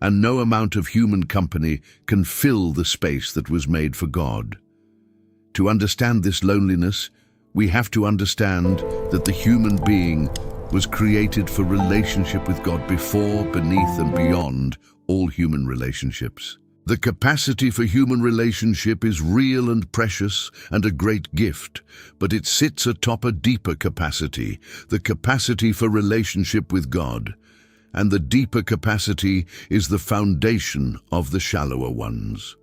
S1: And no amount of human company can fill the space that was made for God. To understand this loneliness, we have to understand that the human being was created for relationship with God before, beneath, and beyond all human relationships. The capacity for human relationship is real and precious and a great gift, but it sits atop a deeper capacity, the capacity for relationship with God. And the deeper capacity is the foundation of the shallower ones.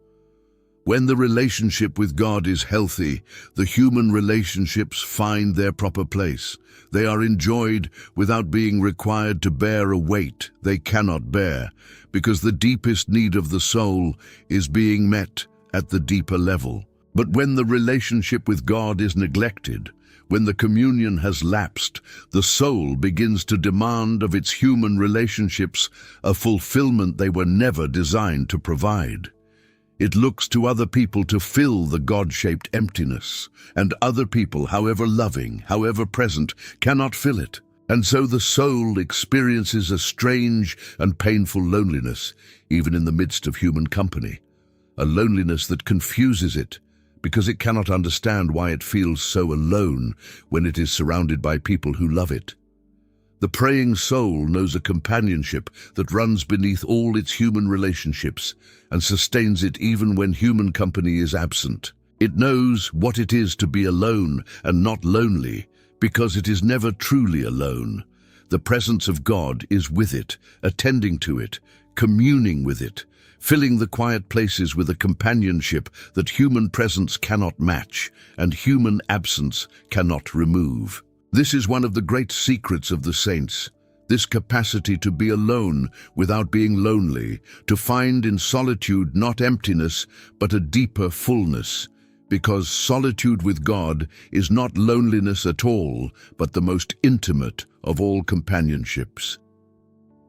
S1: When the relationship with God is healthy, the human relationships find their proper place. They are enjoyed without being required to bear a weight they cannot bear, because the deepest need of the soul is being met at the deeper level. But when the relationship with God is neglected, when the communion has lapsed, the soul begins to demand of its human relationships a fulfillment they were never designed to provide. It looks to other people to fill the God-shaped emptiness, and other people, however loving, however present, cannot fill it. And so the soul experiences a strange and painful loneliness, even in the midst of human company. A loneliness that confuses it, because it cannot understand why it feels so alone when it is surrounded by people who love it. The praying soul knows a companionship that runs beneath all its human relationships and sustains it even when human company is absent. It knows what it is to be alone and not lonely, because it is never truly alone. The presence of God is with it, attending to it, communing with it, filling the quiet places with a companionship that human presence cannot match and human absence cannot remove. This is one of the great secrets of the saints, this capacity to be alone without being lonely, to find in solitude not emptiness but a deeper fullness, because solitude with God is not loneliness at all, but the most intimate of all companionships.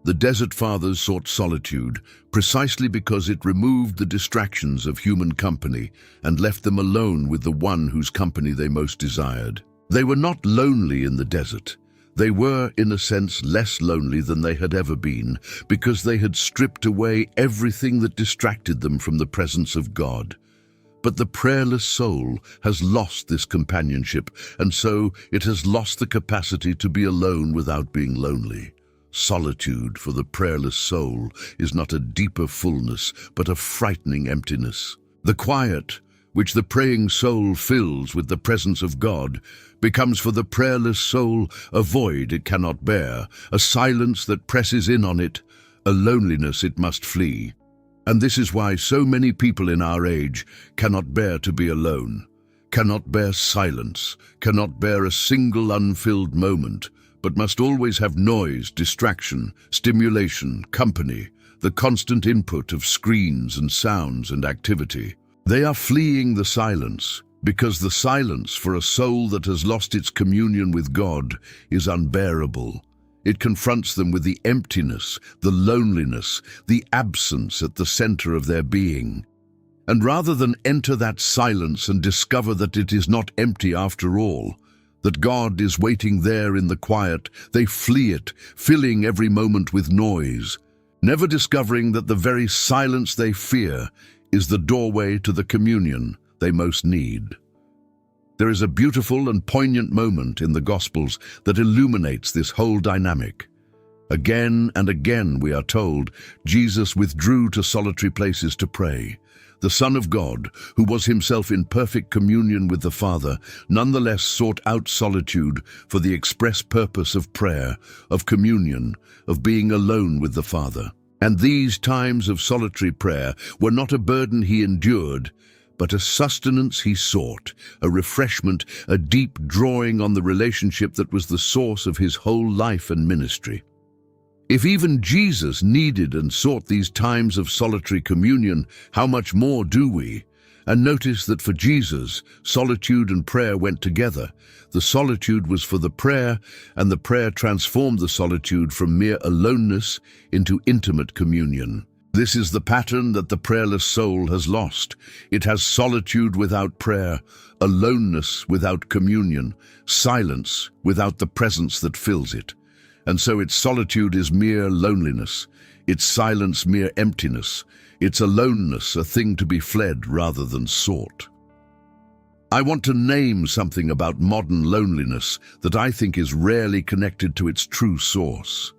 S1: The Desert Fathers sought solitude precisely because it removed the distractions of human company and left them alone with the one whose company they most desired. They were not lonely in the desert. They were, in a sense, less lonely than they had ever been, because they had stripped away everything that distracted them from the presence of God. But the prayerless soul has lost this companionship, and so it has lost the capacity to be alone without being lonely. Solitude for the prayerless soul is not a deeper fullness, but a frightening emptiness. The quiet, which the praying soul fills with the presence of God, becomes for the prayerless soul a void it cannot bear, a silence that presses in on it, a loneliness it must flee. And this is why so many people in our age cannot bear to be alone, cannot bear silence, cannot bear a single unfilled moment, but must always have noise, distraction, stimulation, company, the constant input of screens and sounds and activity. They are fleeing the silence, because the silence for a soul that has lost its communion with God is unbearable. It confronts them with the emptiness, the loneliness, the absence at the center of their being. And rather than enter that silence and discover that it is not empty after all, that God is waiting there in the quiet, they flee it, filling every moment with noise, never discovering that the very silence they fear is the doorway to the communion they most need. There is a beautiful and poignant moment in the Gospels that illuminates this whole dynamic. Again and again, we are told, Jesus withdrew to solitary places to pray. The Son of God, who was himself in perfect communion with the Father, nonetheless sought out solitude for the express purpose of prayer, of communion, of being alone with the Father. And these times of solitary prayer were not a burden he endured, but a sustenance he sought, a refreshment, a deep drawing on the relationship that was the source of his whole life and ministry. If even Jesus needed and sought these times of solitary communion, how much more do we? And notice that for Jesus, solitude and prayer went together. The solitude was for the prayer, and the prayer transformed the solitude from mere aloneness into intimate communion. This is the pattern that the prayerless soul has lost. It has solitude without prayer, aloneness without communion, silence without the presence that fills it. And so its solitude is mere loneliness, its silence mere emptiness, its aloneness a thing to be fled rather than sought. I want to name something about modern loneliness that I think is rarely connected to its true source.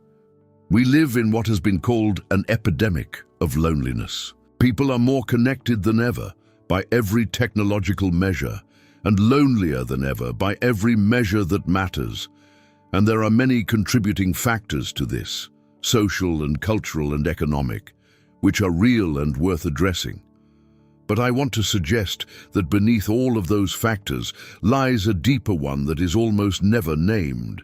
S1: We live in what has been called an epidemic of loneliness. People are more connected than ever by every technological measure, and lonelier than ever by every measure that matters. And there are many contributing factors to this, social and cultural and economic, which are real and worth addressing. But I want to suggest that beneath all of those factors lies a deeper one that is almost never named.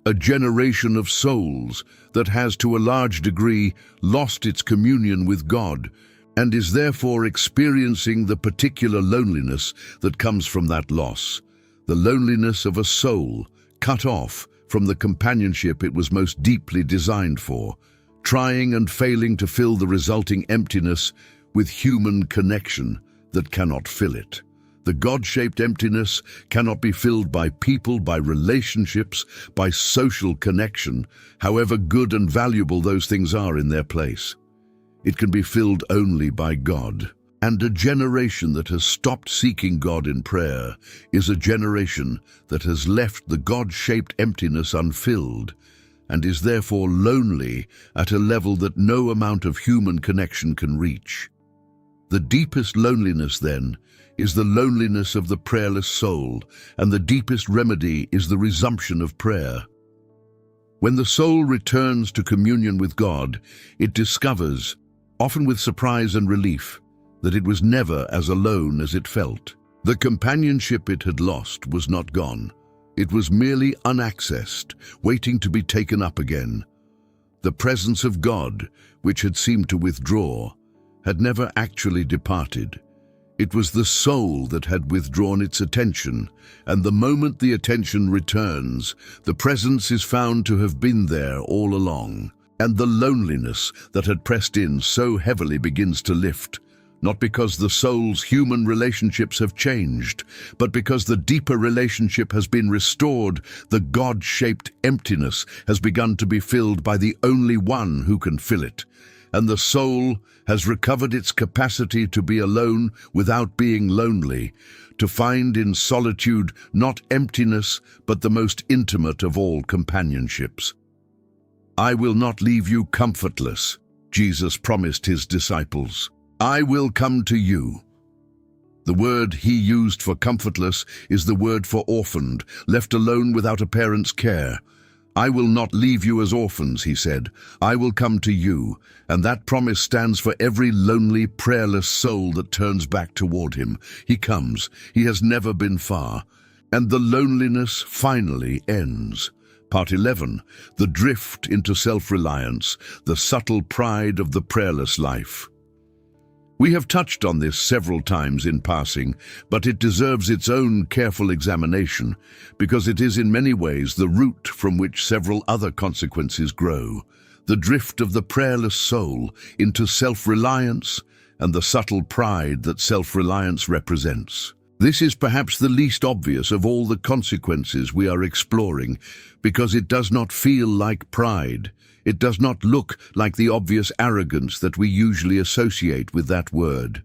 S1: A generation of souls that has to a large degree lost its communion with God and is therefore experiencing the particular loneliness that comes from that loss, the loneliness of a soul cut off from the companionship it was most deeply designed for, trying and failing to fill the resulting emptiness with human connection that cannot fill it. The God-shaped emptiness cannot be filled by people, by relationships, by social connection, however good and valuable those things are in their place. It can be filled only by God. And a generation that has stopped seeking God in prayer is a generation that has left the God-shaped emptiness unfilled and is therefore lonely at a level that no amount of human connection can reach. The deepest loneliness, then, is the loneliness of the prayerless soul, and the deepest remedy is the resumption of prayer. When the soul returns to communion with God, it discovers, often with surprise and relief, that it was never as alone as it felt. The companionship it had lost was not gone. It was merely unaccessed, waiting to be taken up again. The presence of God, which had seemed to withdraw, had never actually departed. It was the soul that had withdrawn its attention, and the moment the attention returns, the presence is found to have been there all along, and the loneliness that had pressed in so heavily begins to lift, not because the soul's human relationships have changed, but because the deeper relationship has been restored. The God-shaped emptiness has begun to be filled by the only one who can fill it, and the soul has recovered its capacity to be alone without being lonely, to find in solitude not emptiness but the most intimate of all companionships. "I will not leave you comfortless," Jesus promised his disciples. "I will come to you." The word he used for comfortless is the word for orphaned, left alone without a parent's care. "I will not leave you as orphans," he said. "I will come to you." And that promise stands for every lonely, prayerless soul that turns back toward him. He comes. He has never been far. And the loneliness finally ends. Part 11. The drift into self-reliance, the subtle pride of the prayerless life. We have touched on this several times in passing, but it deserves its own careful examination, because it is in many ways the root from which several other consequences grow. The drift of the prayerless soul into self-reliance and the subtle pride that self-reliance represents. This is perhaps the least obvious of all the consequences we are exploring, because it does not feel like pride. It does not look like the obvious arrogance that we usually associate with that word.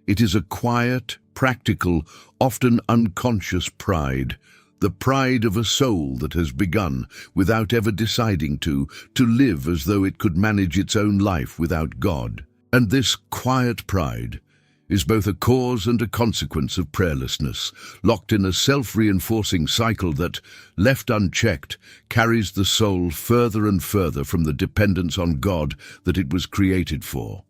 S1: It is a quiet, practical, often unconscious pride, the pride of a soul that has begun, without ever deciding to live as though it could manage its own life without God. And this quiet pride is both a cause and a consequence of prayerlessness, locked in a self-reinforcing cycle that, left unchecked, carries the soul further and further from the dependence on God that it was created for.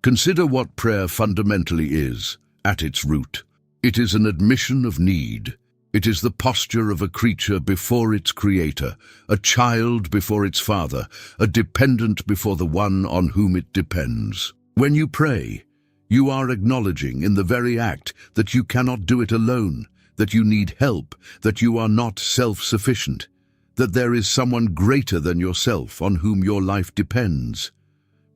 S1: Consider what prayer fundamentally is, at its root. It is an admission of need. It is the posture of a creature before its creator, a child before its father, a dependent before the one on whom it depends. When you pray, you are acknowledging in the very act that you cannot do it alone, that you need help, that you are not self-sufficient, that there is someone greater than yourself on whom your life depends.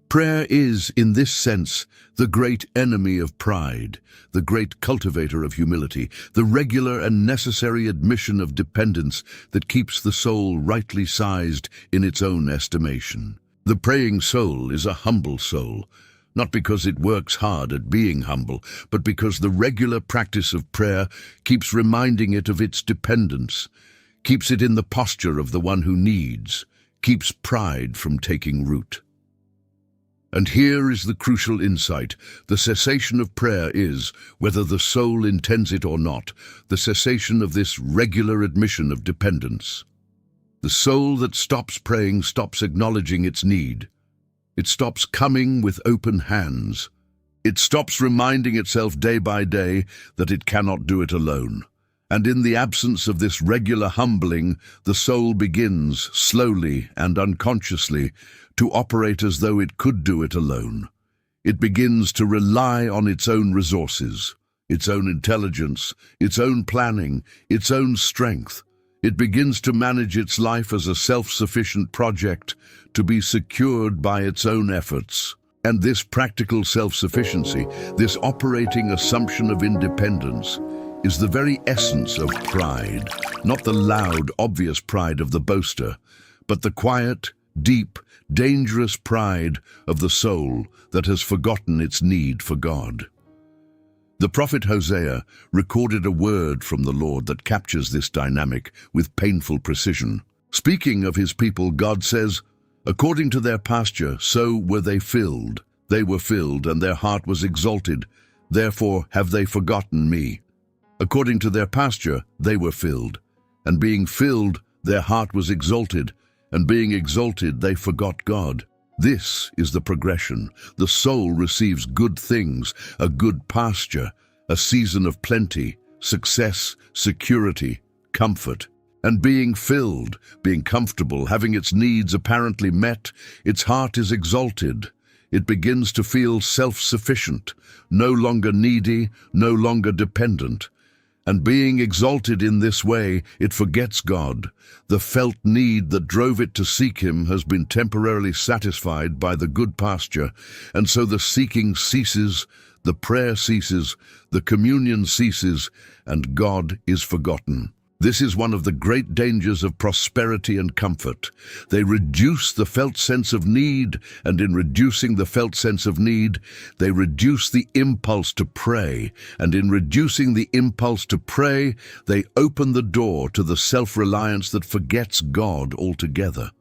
S1: Prayer is, in this sense, the great enemy of pride, the great cultivator of humility, the regular and necessary admission of dependence that keeps the soul rightly sized in its own estimation. The praying soul is a humble soul, not because it works hard at being humble, but because the regular practice of prayer keeps reminding it of its dependence, keeps it in the posture of the one who needs, keeps pride from taking root. And here is the crucial insight. The cessation of prayer is, whether the soul intends it or not, the cessation of this regular admission of dependence. The soul that stops praying stops acknowledging its need. It stops coming with open hands. It stops reminding itself day by day that it cannot do it alone. And in the absence of this regular humbling, the soul begins, slowly and unconsciously, to operate as though it could do it alone. It begins to rely on its own resources, its own intelligence, its own planning, its own strength. It begins to manage its life as a self-sufficient project, to be secured by its own efforts. And this practical self-sufficiency, this operating assumption of independence, is the very essence of pride, not the loud, obvious pride of the boaster, but the quiet, deep, dangerous pride of the soul that has forgotten its need for God. The prophet Hosea recorded a word from the Lord that captures this dynamic with painful precision. Speaking of his people, God says, "According to their pasture, so were they filled. They were filled, and their heart was exalted. Therefore have they forgotten me. According to their pasture they were filled, and being filled, their heart was exalted, and being exalted, they forgot God. This is the progression. The soul receives good things, a good pasture, a season of plenty, success, security, comfort. And being filled, being comfortable, having its needs apparently met, its heart is exalted. It begins to feel self-sufficient, no longer needy, no longer dependent. And being exalted in this way, it forgets God. The felt need that drove it to seek Him has been temporarily satisfied by the good pasture, and so the seeking ceases, the prayer ceases, the communion ceases, and God is forgotten. This is one of the great dangers of prosperity and comfort. They reduce the felt sense of need, and in reducing the felt sense of need, they reduce the impulse to pray, and in reducing the impulse to pray, they open the door to the self-reliance that forgets God altogether.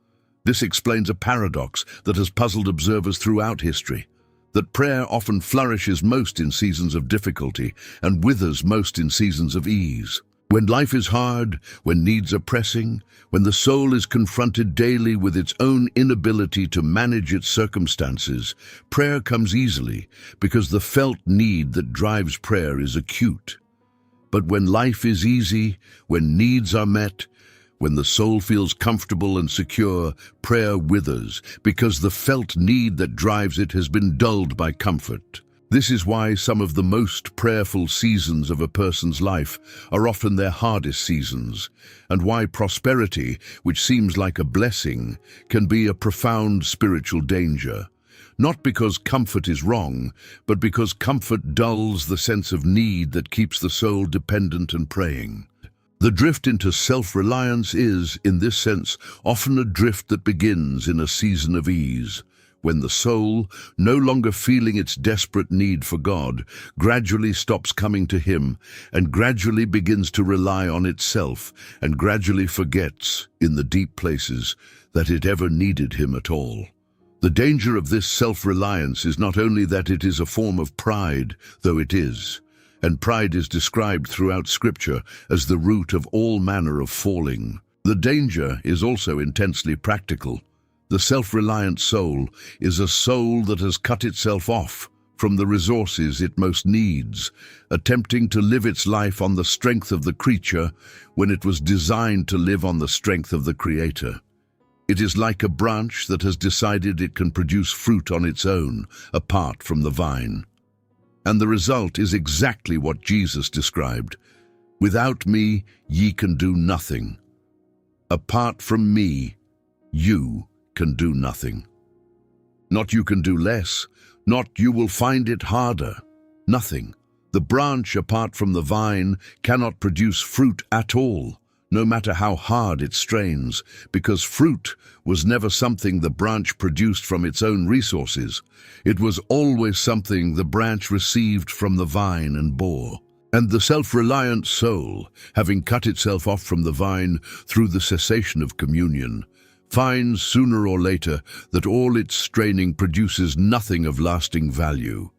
S1: This explains a paradox that has puzzled observers throughout history, that prayer often flourishes most in seasons of difficulty and withers most in seasons of ease. When life is hard, when needs are pressing, when the soul is confronted daily with its own inability to manage its circumstances, prayer comes easily because the felt need that drives prayer is acute. But when life is easy, when needs are met, when the soul feels comfortable and secure, prayer withers because the felt need that drives it has been dulled by comfort. This is why some of the most prayerful seasons of a person's life are often their hardest seasons, and why prosperity, which seems like a blessing, can be a profound spiritual danger. Not because comfort is wrong, but because comfort dulls the sense of need that keeps the soul dependent and praying. The drift into self-reliance is, in this sense, often a drift that begins in a season of ease, when the soul, no longer feeling its desperate need for God, gradually stops coming to Him and gradually begins to rely on itself and gradually forgets, in the deep places, that it ever needed Him at all. The danger of this self-reliance is not only that it is a form of pride, though it is, and pride is described throughout Scripture as the root of all manner of falling. The danger is also intensely practical. The self-reliant soul is a soul that has cut itself off from the resources it most needs, attempting to live its life on the strength of the creature when it was designed to live on the strength of the Creator. It is like a branch that has decided it can produce fruit on its own, apart from the vine. And the result is exactly what Jesus described. Without me, ye can do nothing. Apart from me, you can do nothing. Not you can do less, not you will find it harder. Nothing. The branch apart from the vine cannot produce fruit at all, no matter how hard it strains, because fruit was never something the branch produced from its own resources. It was always something the branch received from the vine and bore. And the self-reliant soul, having cut itself off from the vine through the cessation of communion, finds sooner or later that all its straining produces nothing of lasting value,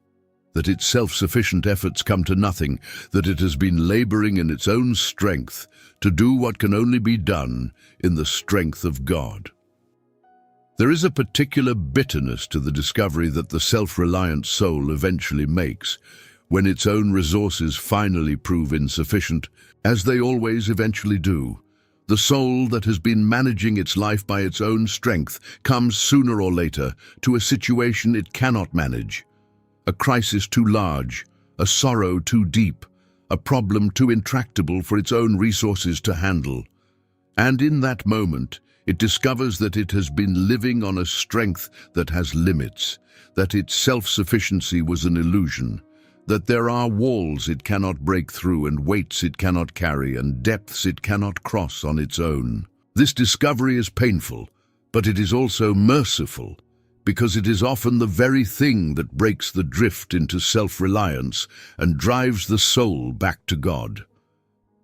S1: that its self-sufficient efforts come to nothing, that it has been laboring in its own strength to do what can only be done in the strength of God. There is a particular bitterness to the discovery that the self-reliant soul eventually makes when its own resources finally prove insufficient, as they always eventually do. The soul that has been managing its life by its own strength comes sooner or later to a situation it cannot manage, a crisis too large, a sorrow too deep, a problem too intractable for its own resources to handle. And in that moment, it discovers that it has been living on a strength that has limits, that its self-sufficiency was an illusion, that there are walls it cannot break through and weights it cannot carry and depths it cannot cross on its own. This discovery is painful, but it is also merciful, because it is often the very thing that breaks the drift into self-reliance and drives the soul back to God.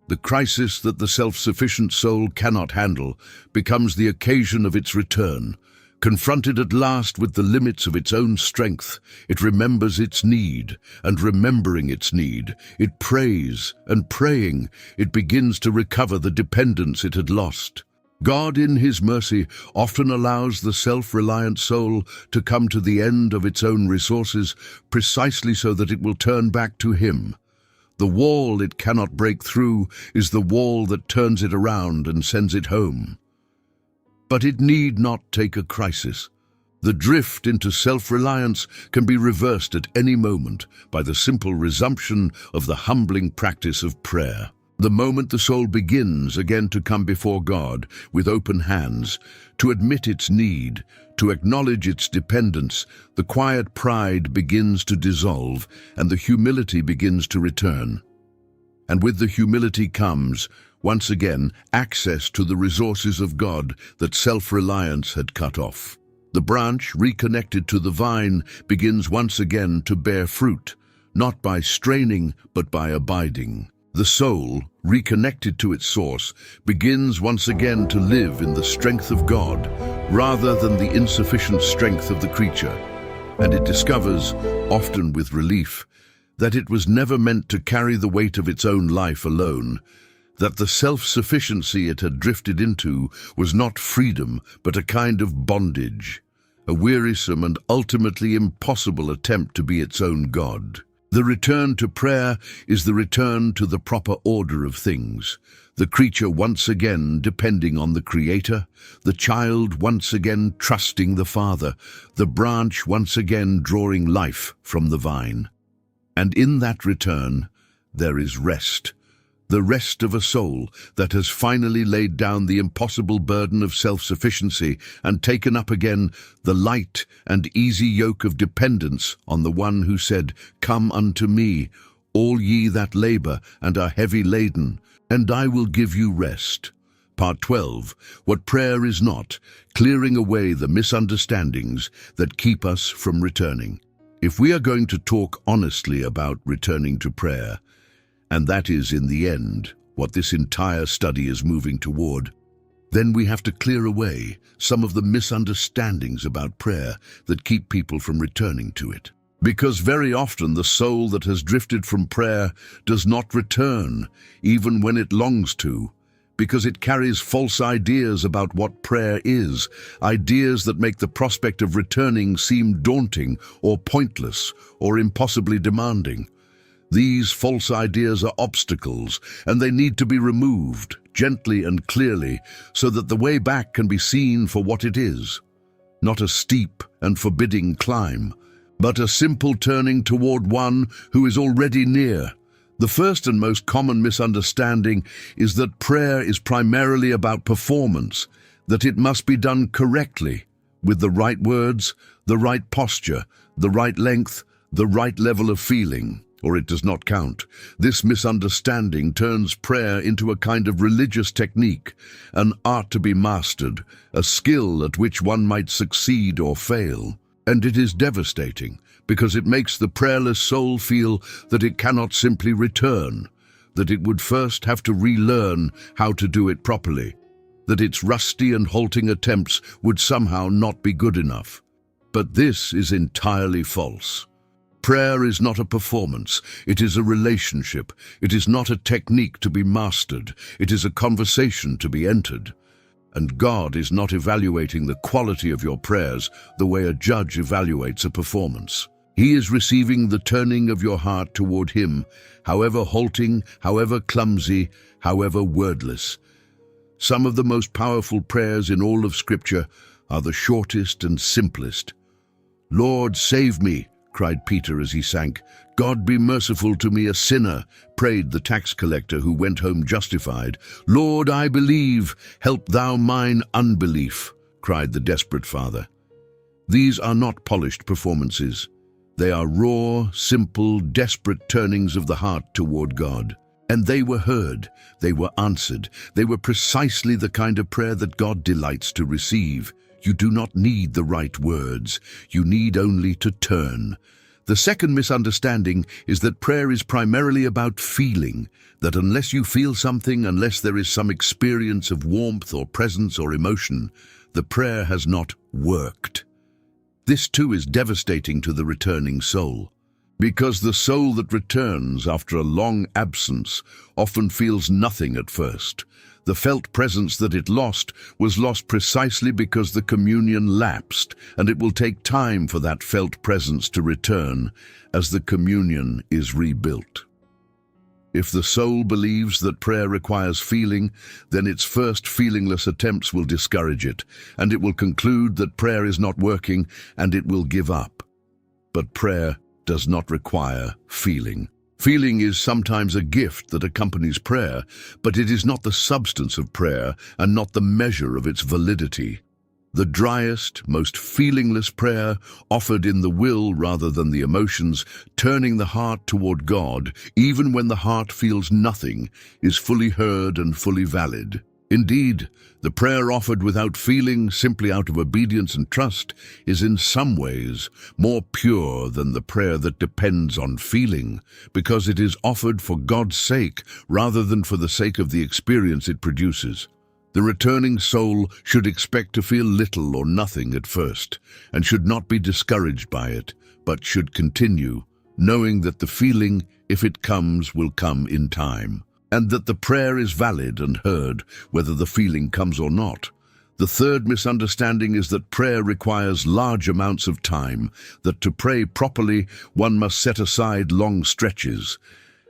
S1: The crisis that the self-sufficient soul cannot handle becomes the occasion of its return, Confronted at last with the limits of its own strength, it remembers its need, and remembering its need, it prays, and praying, it begins to recover the dependence it had lost. God, in His mercy, often allows the self-reliant soul to come to the end of its own resources precisely so that it will turn back to Him. The wall it cannot break through is the wall that turns it around and sends it home. But it need not take a crisis. The drift into self-reliance can be reversed at any moment by the simple resumption of the humbling practice of prayer. The moment the soul begins again to come before God with open hands, to admit its need, to acknowledge its dependence, the quiet pride begins to dissolve and the humility begins to return. And with the humility comes, once again, access to the resources of God that self-reliance had cut off. The branch, reconnected to the vine, begins once again to bear fruit, not by straining but by abiding. The soul, reconnected to its source, begins once again to live in the strength of God rather than the insufficient strength of the creature. And it discovers, often with relief, that it was never meant to carry the weight of its own life alone, that the self-sufficiency it had drifted into was not freedom but a kind of bondage, a wearisome and ultimately impossible attempt to be its own God. The return to prayer is the return to the proper order of things, the creature once again depending on the Creator, the child once again trusting the Father, the branch once again drawing life from the vine. And in that return, there is rest, the rest of a soul that has finally laid down the impossible burden of self-sufficiency and taken up again the light and easy yoke of dependence on the one who said, "Come unto me, all ye that labor and are heavy laden, and I will give you rest." Part 12, What Prayer Is Not, clearing away the misunderstandings that keep us from returning. If we are going to talk honestly about returning to prayer, and that is, in the end, what this entire study is moving toward, then we have to clear away some of the misunderstandings about prayer that keep people from returning to it. Because very often the soul that has drifted from prayer does not return, even when it longs to, because it carries false ideas about what prayer is, ideas that make the prospect of returning seem daunting or pointless or impossibly demanding. These false ideas are obstacles, and they need to be removed, gently and clearly, so that the way back can be seen for what it is. Not a steep and forbidding climb, but a simple turning toward one who is already near. The first and most common misunderstanding is that prayer is primarily about performance, that it must be done correctly, with the right words, the right posture, the right length, the right level of feeling, or it does not count. This misunderstanding turns prayer into a kind of religious technique, an art to be mastered, a skill at which one might succeed or fail. And it is devastating, because it makes the prayerless soul feel that it cannot simply return, that it would first have to relearn how to do it properly, that its rusty and halting attempts would somehow not be good enough. But this is entirely false. Prayer is not a performance, it is a relationship. It is not a technique to be mastered, it is a conversation to be entered. And God is not evaluating the quality of your prayers the way a judge evaluates a performance. He is receiving the turning of your heart toward Him, however halting, however clumsy, however wordless. Some of the most powerful prayers in all of Scripture are the shortest and simplest. "Lord, save me," cried Peter as he sank. "God, be merciful to me, a sinner," prayed the tax collector who went home justified. "Lord, I believe, help thou mine unbelief," cried the desperate father. These are not polished performances. They are raw, simple, desperate turnings of the heart toward God. And they were heard, they were answered, they were precisely the kind of prayer that God delights to receive. You do not need the right words, you need only to turn. The second misunderstanding is that prayer is primarily about feeling, that unless you feel something, unless there is some experience of warmth or presence or emotion, the prayer has not worked. This too is devastating to the returning soul, because the soul that returns after a long absence often feels nothing at first. The felt presence that it lost was lost precisely because the communion lapsed, and it will take time for that felt presence to return as the communion is rebuilt. If the soul believes that prayer requires feeling, then its first feelingless attempts will discourage it, and it will conclude that prayer is not working, and it will give up. But prayer does not require feeling. Feeling is sometimes a gift that accompanies prayer, but it is not the substance of prayer and not the measure of its validity. The driest, most feelingless prayer, offered in the will rather than the emotions, turning the heart toward God, even when the heart feels nothing, is fully heard and fully valid. Indeed, the prayer offered without feeling, simply out of obedience and trust, is in some ways more pure than the prayer that depends on feeling, because it is offered for God's sake rather than for the sake of the experience it produces. The returning soul should expect to feel little or nothing at first, and should not be discouraged by it, but should continue, knowing that the feeling, if it comes, will come in time, and that the prayer is valid and heard, whether the feeling comes or not. The third misunderstanding is that prayer requires large amounts of time, that to pray properly one must set aside long stretches,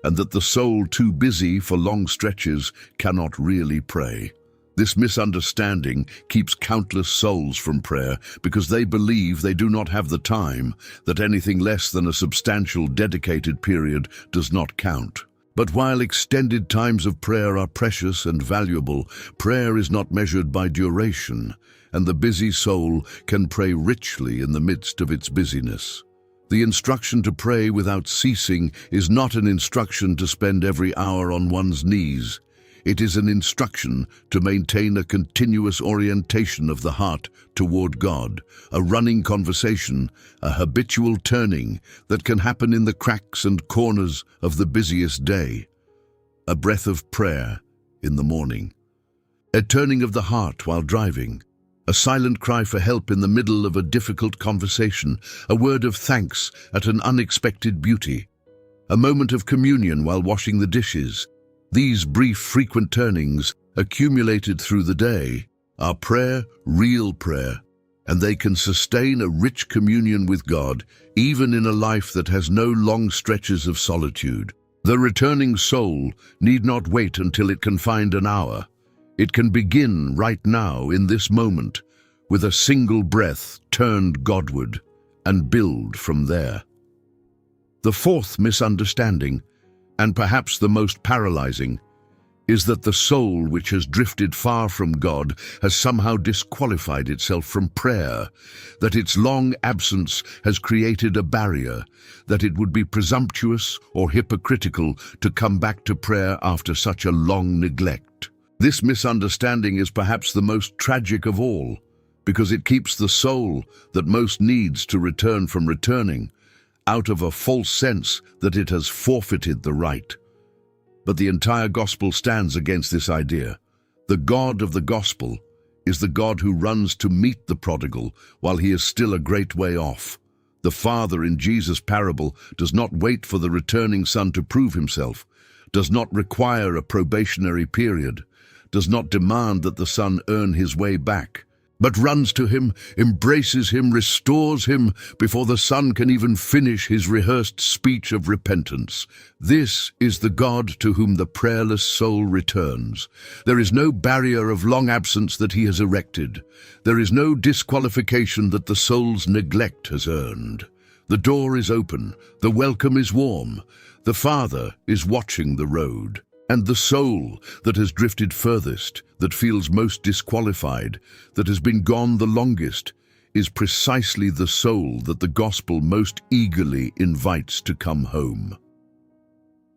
S1: and that the soul too busy for long stretches cannot really pray. This misunderstanding keeps countless souls from prayer because they believe they do not have the time, that anything less than a substantial dedicated period does not count. But while extended times of prayer are precious and valuable, prayer is not measured by duration, and the busy soul can pray richly in the midst of its busyness. The instruction to pray without ceasing is not an instruction to spend every hour on one's knees. It is an instruction to maintain a continuous orientation of the heart toward God, a running conversation, a habitual turning that can happen in the cracks and corners of the busiest day, a breath of prayer in the morning, a turning of the heart while driving, a silent cry for help in the middle of a difficult conversation, a word of thanks at an unexpected beauty, a moment of communion while washing the dishes. These brief, frequent turnings, accumulated through the day, are prayer, real prayer, and they can sustain a rich communion with God, even in a life that has no long stretches of solitude. The returning soul need not wait until it can find an hour. It can begin right now, in this moment, with a single breath turned Godward, and build from there. The fourth misunderstanding, and perhaps the most paralyzing, is that the soul which has drifted far from God has somehow disqualified itself from prayer, that its long absence has created a barrier, that it would be presumptuous or hypocritical to come back to prayer after such a long neglect. This misunderstanding is perhaps the most tragic of all, because it keeps the soul that most needs to return from returning, out of a false sense that it has forfeited the right. But the entire gospel stands against this idea. The God of the gospel is the God who runs to meet the prodigal while he is still a great way off. The father in Jesus' parable does not wait for the returning son to prove himself, does not require a probationary period, does not demand that the son earn his way back, but runs to him, embraces him, restores him before the son can even finish his rehearsed speech of repentance. This is the God to whom the prayerless soul returns. There is no barrier of long absence that he has erected. There is no disqualification that the soul's neglect has earned. The door is open, the welcome is warm, the Father is watching the road. And the soul that has drifted furthest, that feels most disqualified, that has been gone the longest, is precisely the soul that the gospel most eagerly invites to come home.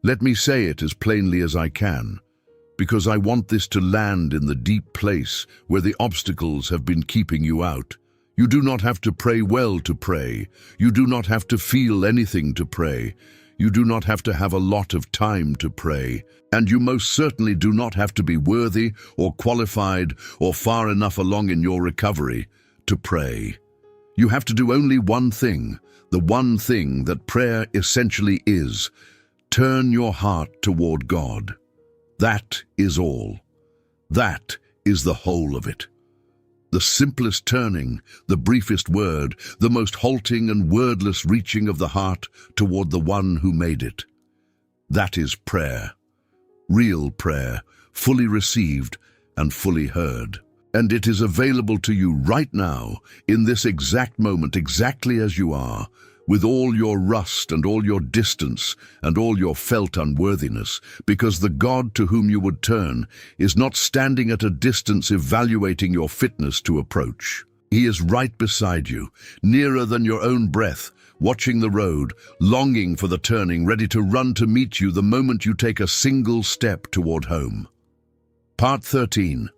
S1: Let me say it as plainly as I can, because I want this to land in the deep place where the obstacles have been keeping you out. You do not have to pray well to pray. You do not have to feel anything to pray. You do not have to have a lot of time to pray, and you most certainly do not have to be worthy or qualified or far enough along in your recovery to pray. You have to do only one thing, the one thing that prayer essentially is: turn your heart toward God. That is all. That is the whole of it. The simplest turning, the briefest word, the most halting and wordless reaching of the heart toward the one who made it. That is prayer. Real prayer, fully received and fully heard. And it is available to you right now, in this exact moment, exactly as you are, with all your rust and all your distance and all your felt unworthiness, because the God to whom you would turn is not standing at a distance evaluating your fitness to approach. He is right beside you, nearer than your own breath, watching the road, longing for the turning, ready to run to meet you the moment you take a single step toward home. Part 13.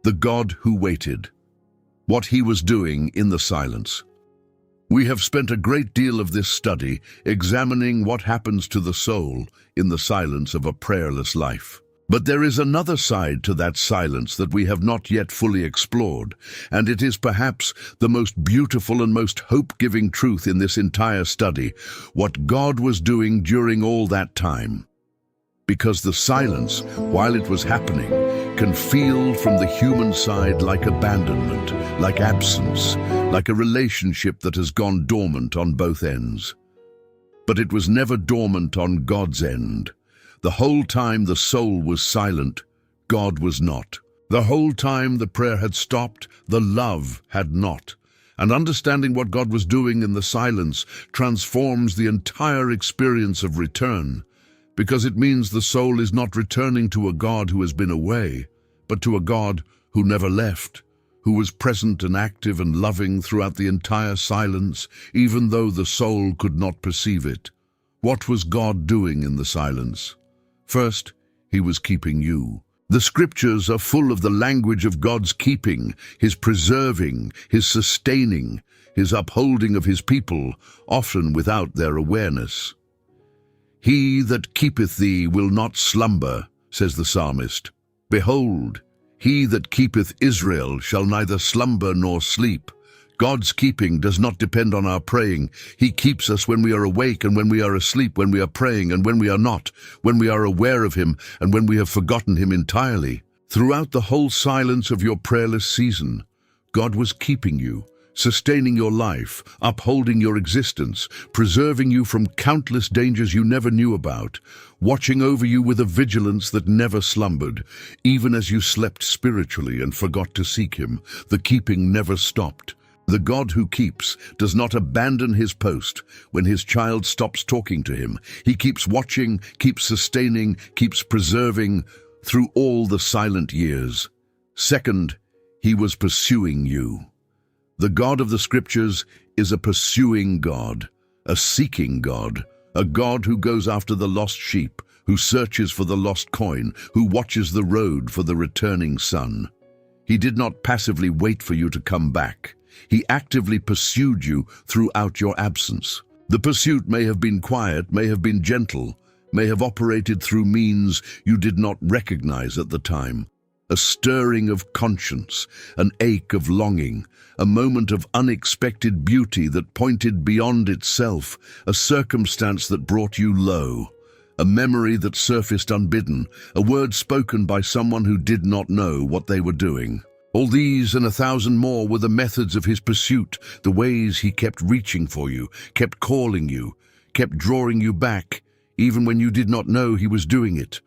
S1: The God who waited. What he was doing in the silence. We have spent a great deal of this study examining what happens to the soul in the silence of a prayerless life. But there is another side to that silence that we have not yet fully explored, and it is perhaps the most beautiful and most hope-giving truth in this entire study, what God was doing during all that time. Because the silence, while it was happening, can feel from the human side like abandonment, like absence, like a relationship that has gone dormant on both ends. But it was never dormant on God's end. The whole time the soul was silent, God was not. The whole time the prayer had stopped, the love had not. And understanding what God was doing in the silence transforms the entire experience of return, because it means the soul is not returning to a God who has been away, but to a God who never left, who was present and active and loving throughout the entire silence, even though the soul could not perceive it. What was God doing in the silence? First, he was keeping you. The scriptures are full of the language of God's keeping, his preserving, his sustaining, his upholding of his people, often without their awareness. He that keepeth thee will not slumber, says the psalmist. Behold, he that keepeth Israel shall neither slumber nor sleep. God's keeping does not depend on our praying. He keeps us when we are awake and when we are asleep, when we are praying and when we are not, when we are aware of him and when we have forgotten him entirely. Throughout the whole silence of your prayerless season, God was keeping you, sustaining your life, upholding your existence, preserving you from countless dangers you never knew about, watching over you with a vigilance that never slumbered. Even as you slept spiritually and forgot to seek him, the keeping never stopped. The God who keeps does not abandon his post when his child stops talking to him. He keeps watching, keeps sustaining, keeps preserving through all the silent years. Second, he was pursuing you. The God of the Scriptures is a pursuing God, a seeking God, a God who goes after the lost sheep, who searches for the lost coin, who watches the road for the returning son. He did not passively wait for you to come back. He actively pursued you throughout your absence. The pursuit may have been quiet, may have been gentle, may have operated through means you did not recognize at the time. A stirring of conscience, an ache of longing, a moment of unexpected beauty that pointed beyond itself, a circumstance that brought you low, a memory that surfaced unbidden, a word spoken by someone who did not know what they were doing. All these and 1,000 more were the methods of his pursuit, the ways he kept reaching for you, kept calling you, kept drawing you back, even when you did not know he was doing it.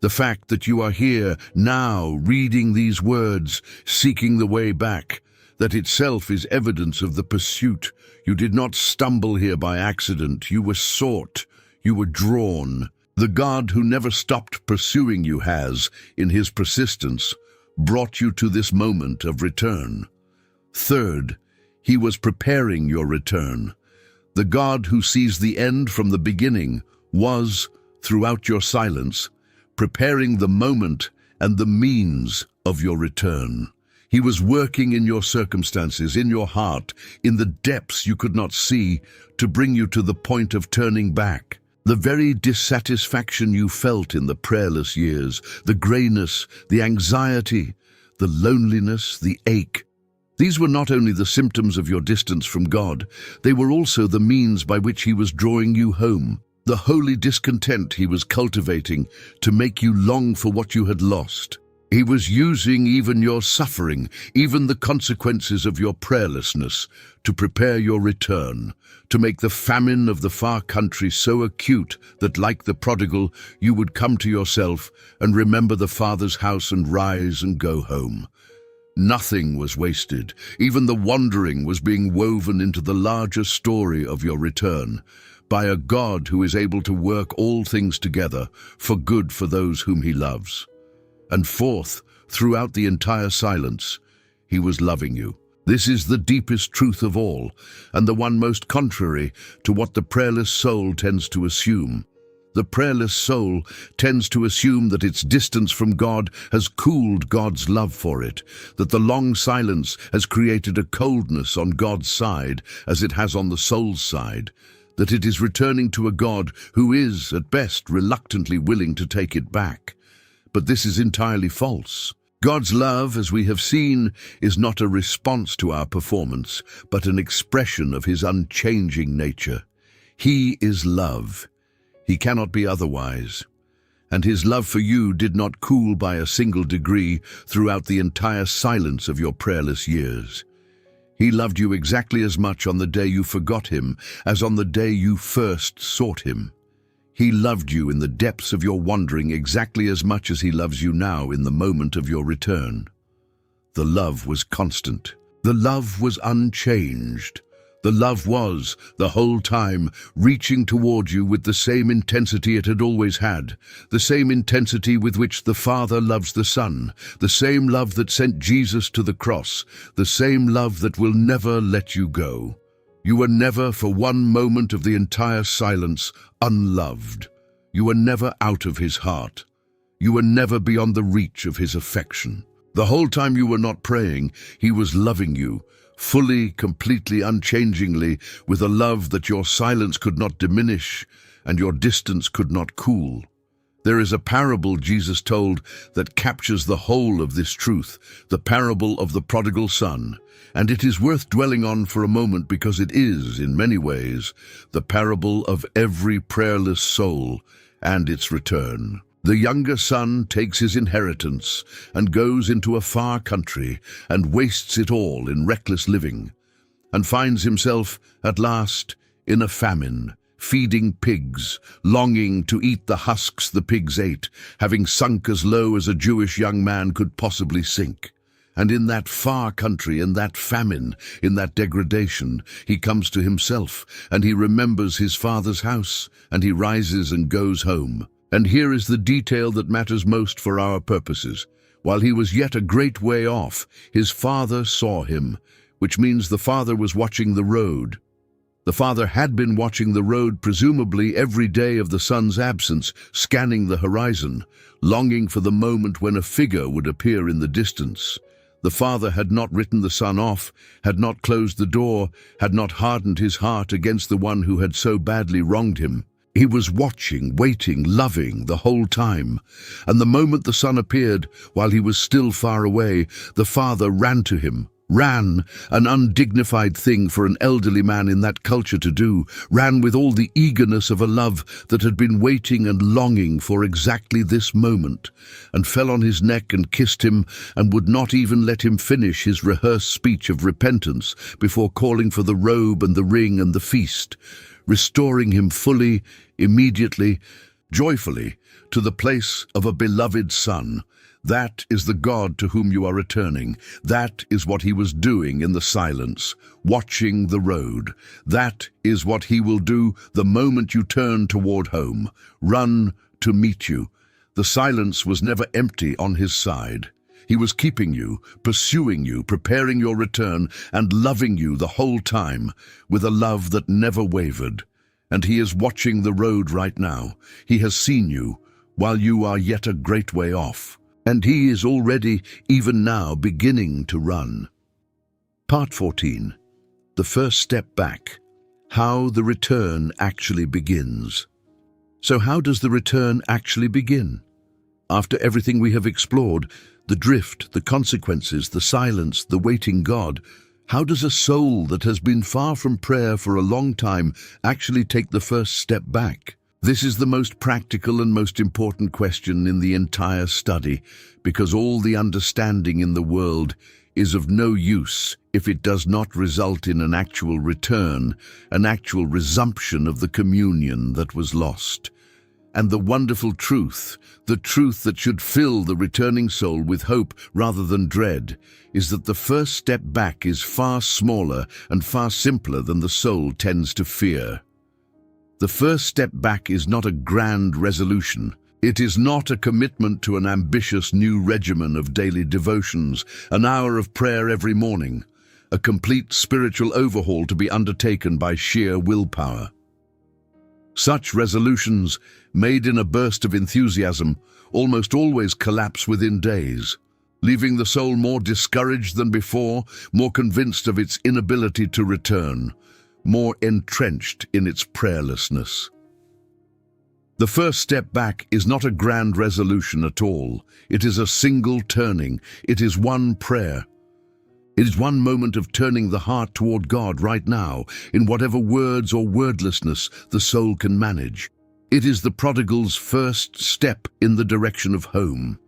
S1: The fact that you are here now reading these words, seeking the way back, that itself is evidence of the pursuit. You did not stumble here by accident. You were sought. You were drawn. The God who never stopped pursuing you has, in his persistence, brought you to this moment of return. Third, he was preparing your return. The God who sees the end from the beginning was, throughout your silence, preparing the moment and the means of your return. He was working in your circumstances, in your heart, in the depths you could not see, to bring you to the point of turning back. The very dissatisfaction you felt in the prayerless years, the grayness, the anxiety, the loneliness, the ache, these were not only the symptoms of your distance from God, they were also the means by which He was drawing you home, the holy discontent He was cultivating to make you long for what you had lost. He was using even your suffering, even the consequences of your prayerlessness, to prepare your return, to make the famine of the far country so acute that, like the prodigal, you would come to yourself and remember the Father's house and rise and go home. Nothing was wasted. Even the wandering was being woven into the larger story of your return, by a God who is able to work all things together for good for those whom He loves. And fourth, throughout the entire silence, He was loving you. This is the deepest truth of all, and the one most contrary to what the prayerless soul tends to assume. The prayerless soul tends to assume that its distance from God has cooled God's love for it, that the long silence has created a coldness on God's side as it has on the soul's side, that it is returning to a God who is, at best, reluctantly willing to take it back. But this is entirely false. God's love, as we have seen, is not a response to our performance, but an expression of His unchanging nature. He is love. He cannot be otherwise. And His love for you did not cool by a single degree throughout the entire silence of your prayerless years. He loved you exactly as much on the day you forgot Him as on the day you first sought Him. He loved you in the depths of your wandering exactly as much as He loves you now in the moment of your return. The love was constant. The love was unchanged. The love was, the whole time, reaching toward you with the same intensity it had always had, the same intensity with which the Father loves the Son, the same love that sent Jesus to the cross, the same love that will never let you go. You were never, for one moment of the entire silence, unloved. You were never out of His heart. You were never beyond the reach of His affection. The whole time you were not praying, He was loving you, fully, completely, unchangingly, with a love that your silence could not diminish and your distance could not cool. There is a parable Jesus told that captures the whole of this truth, the parable of the prodigal son, and it is worth dwelling on for a moment because it is, in many ways, the parable of every prayerless soul and its return. The younger son takes his inheritance and goes into a far country and wastes it all in reckless living, and finds himself, at last, in a famine, feeding pigs, longing to eat the husks the pigs ate, having sunk as low as a Jewish young man could possibly sink. And in that far country, in that famine, in that degradation, he comes to himself, and he remembers his father's house, and he rises and goes home. And here is the detail that matters most for our purposes. While he was yet a great way off, his father saw him, which means the father was watching the road. The father had been watching the road presumably every day of the son's absence, scanning the horizon, longing for the moment when a figure would appear in the distance. The father had not written the son off, had not closed the door, had not hardened his heart against the one who had so badly wronged him. He was watching, waiting, loving the whole time. And the moment the son appeared, while he was still far away, the father ran to him. Ran, an undignified thing for an elderly man in that culture to do, ran with all the eagerness of a love that had been waiting and longing for exactly this moment, and fell on his neck and kissed him, and would not even let him finish his rehearsed speech of repentance before calling for the robe and the ring and the feast, restoring him fully, immediately, joyfully, to the place of a beloved son. That is the God to whom you are returning. That is what He was doing in the silence, watching the road. That is what He will do the moment you turn toward home, run to meet you. The silence was never empty on His side. He was keeping you, pursuing you, preparing your return, and loving you the whole time, with a love that never wavered. And He is watching the road right now. He has seen you, while you are yet a great way off. And He is already, even now, beginning to run. Part 14. The first step back. How the return actually begins. So how does the return actually begin? After everything we have explored, the drift, the consequences, the silence, the waiting God, how does a soul that has been far from prayer for a long time actually take the first step back? This is the most practical and most important question in the entire study, because all the understanding in the world is of no use if it does not result in an actual return, an actual resumption of the communion that was lost. And the wonderful truth, the truth that should fill the returning soul with hope rather than dread, is that the first step back is far smaller and far simpler than the soul tends to fear. The first step back is not a grand resolution. It is not a commitment to an ambitious new regimen of daily devotions, an hour of prayer every morning, a complete spiritual overhaul to be undertaken by sheer willpower. Such resolutions, made in a burst of enthusiasm, almost always collapse within days, leaving the soul more discouraged than before, more convinced of its inability to return, more entrenched in its prayerlessness. The first step back is not a grand resolution at all. It is a single turning. It is one prayer. It is one moment of turning the heart toward God right now, in whatever words or wordlessness the soul can manage. It is the prodigal's first step in the direction of home.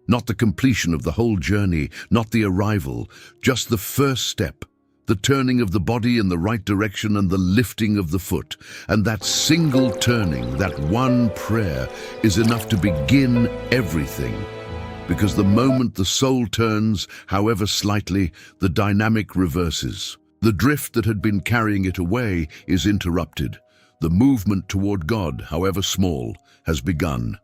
S1: Not the completion of the whole journey, not the arrival, just the first step, the turning of the body in the right direction and the lifting of the foot. And that single turning, that one prayer, is enough to begin everything. Because the moment the soul turns, however slightly, the dynamic reverses. The drift that had been carrying it away is interrupted. The movement toward God, however small, has begun.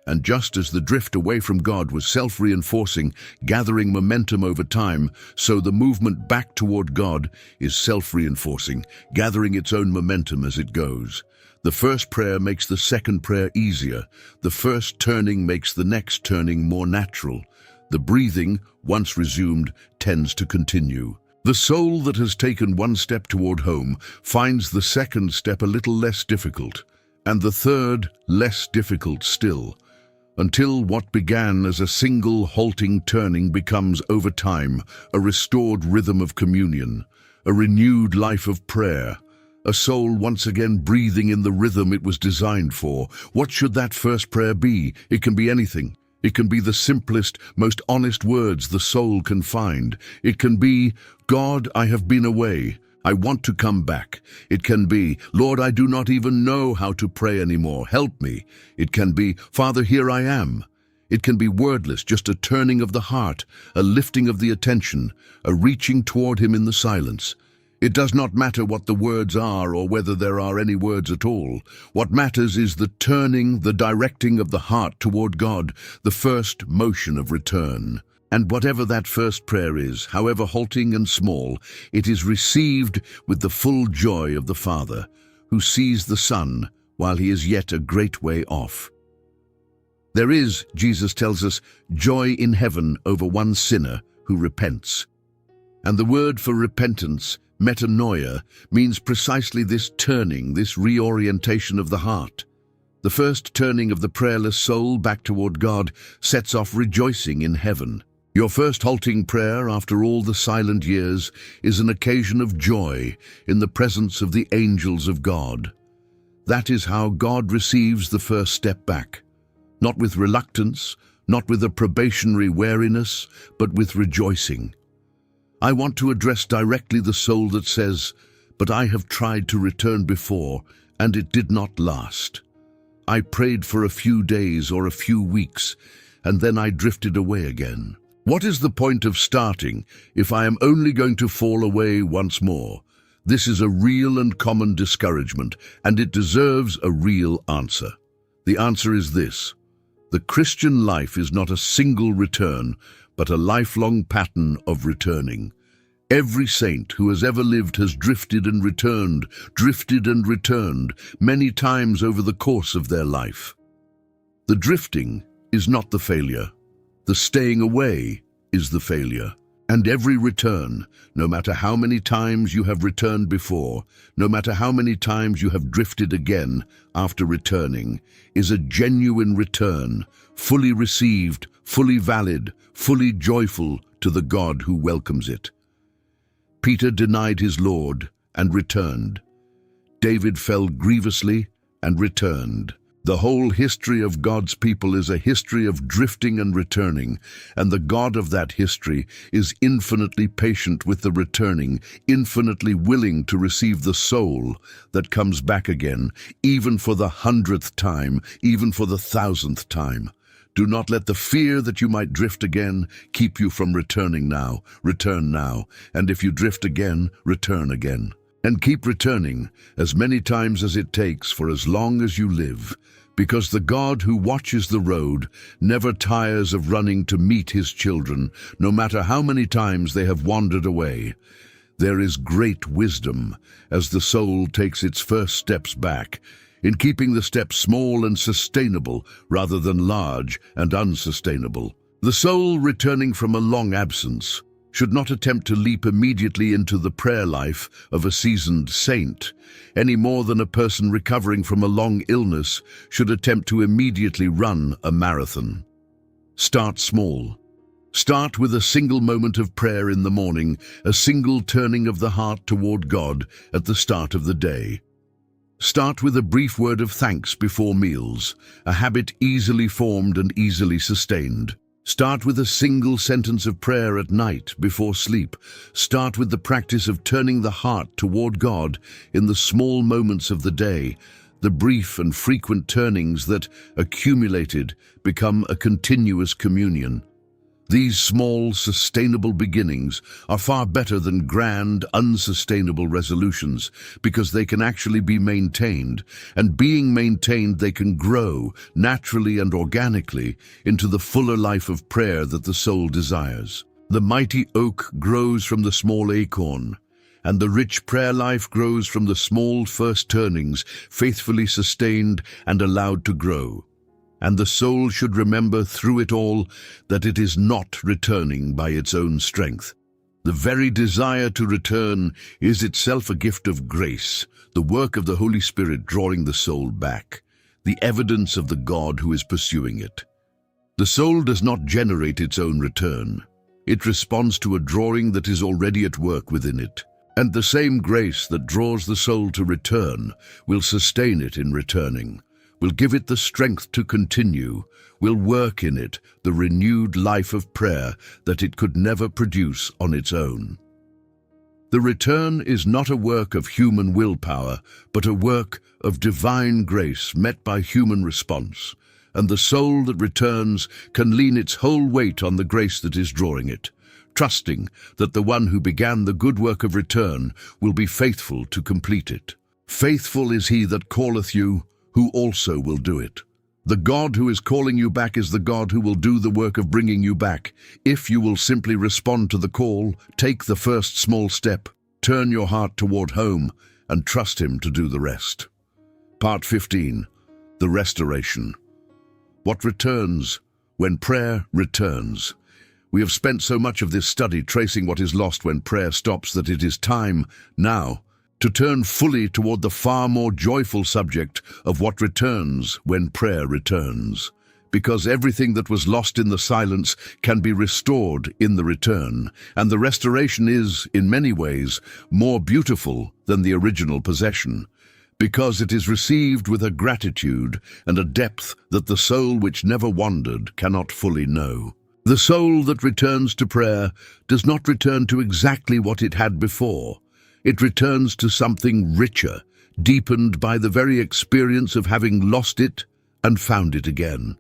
S1: And just as the drift away from God was self-reinforcing, gathering momentum over time, so the movement back toward God is self-reinforcing, gathering its own momentum as it goes. The first prayer makes the second prayer easier. The first turning makes the next turning more natural. The breathing, once resumed, tends to continue. The soul that has taken one step toward home finds the second step a little less difficult, and the third less difficult still, until what began as a single halting turning becomes, over time, a restored rhythm of communion, a renewed life of prayer, a soul once again breathing in the rhythm it was designed for. What should that first prayer be? It can be anything. It can be the simplest, most honest words the soul can find. It can be, God, I have been away. I want to come back. It can be, Lord, I do not even know how to pray anymore. Help me. It can be, Father, here I am. It can be wordless, just a turning of the heart, a lifting of the attention, a reaching toward Him in the silence. It does not matter what the words are or whether there are any words at all. What matters is the turning, the directing of the heart toward God, the first motion of return. And whatever that first prayer is, however halting and small, it is received with the full joy of the Father, who sees the Son while He is yet a great way off. There is, Jesus tells us, joy in heaven over one sinner who repents. And the word for repentance, metanoia, means precisely this turning, this reorientation of the heart. The first turning of the prayerless soul back toward God sets off rejoicing in heaven. Your first halting prayer after all the silent years is an occasion of joy in the presence of the angels of God. That is how God receives the first step back. Not with reluctance, not with a probationary wariness, but with rejoicing. I want to address directly the soul that says, but I have tried to return before, and it did not last. I prayed for a few days or a few weeks, and then I drifted away again. What is the point of starting if I am only going to fall away once more? This is a real and common discouragement, and it deserves a real answer. The answer is this: the Christian life is not a single return, but a lifelong pattern of returning. Every saint who has ever lived has drifted and returned, many times over the course of their life. The drifting is not the failure. The staying away is the failure. And every return, no matter how many times you have returned before, no matter how many times you have drifted again after returning, is a genuine return, fully received, fully valid, fully joyful to the God who welcomes it. Peter denied his Lord and returned. David fell grievously and returned. The whole history of God's people is a history of drifting and returning, and the God of that history is infinitely patient with the returning, infinitely willing to receive the soul that comes back again, even for the 100th time, even for the 1,000th time. Do not let the fear that you might drift again keep you from returning now. Return now, and if you drift again, return again. And keep returning as many times as it takes for as long as you live, because the God who watches the road never tires of running to meet his children, no matter how many times they have wandered away. There is great wisdom as the soul takes its first steps back, in keeping the steps small and sustainable rather than large and unsustainable. The soul returning from a long absence should not attempt to leap immediately into the prayer life of a seasoned saint, any more than a person recovering from a long illness should attempt to immediately run a marathon. Start small. Start with a single moment of prayer in the morning, a single turning of the heart toward God at the start of the day. Start with a brief word of thanks before meals, a habit easily formed and easily sustained. Start with a single sentence of prayer at night before sleep. Start with the practice of turning the heart toward God in the small moments of the day. The brief and frequent turnings that, accumulated, become a continuous communion. These small, sustainable beginnings are far better than grand, unsustainable resolutions because they can actually be maintained, and being maintained they can grow naturally and organically into the fuller life of prayer that the soul desires. The mighty oak grows from the small acorn, and the rich prayer life grows from the small first turnings, faithfully sustained and allowed to grow. And the soul should remember through it all that it is not returning by its own strength. The very desire to return is itself a gift of grace, the work of the Holy Spirit drawing the soul back, the evidence of the God who is pursuing it. The soul does not generate its own return. It responds to a drawing that is already at work within it. And the same grace that draws the soul to return will sustain it in returning, will give it the strength to continue, will work in it the renewed life of prayer that it could never produce on its own. The return is not a work of human willpower, but a work of divine grace met by human response, and the soul that returns can lean its whole weight on the grace that is drawing it, trusting that the one who began the good work of return will be faithful to complete it. Faithful is he that calleth you, who also will do it. The God who is calling you back is the God who will do the work of bringing you back, if you will simply respond to the call, take the first small step, turn your heart toward home, and trust him to do the rest. Part 15. The Restoration. What returns when prayer returns? We have spent so much of this study tracing what is lost when prayer stops that it is time, now, to turn fully toward the far more joyful subject of what returns when prayer returns. Because everything that was lost in the silence can be restored in the return, and the restoration is, in many ways, more beautiful than the original possession, because it is received with a gratitude and a depth that the soul which never wandered cannot fully know. The soul that returns to prayer does not return to exactly what it had before. It returns to something richer, deepened by the very experience of having lost it and found it again.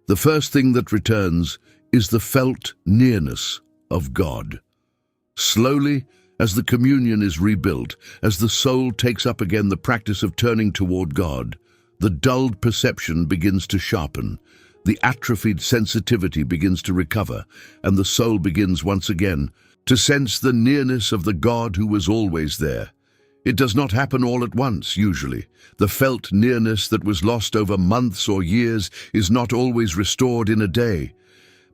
S1: The first thing that returns is the felt nearness of God. Slowly, as the communion is rebuilt, as the soul takes up again the practice of turning toward God, the dulled perception begins to sharpen, the atrophied sensitivity begins to recover, and the soul begins once again to sense the nearness of the God who was always there. It does not happen all at once, usually. The felt nearness that was lost over months or years is not always restored in a day.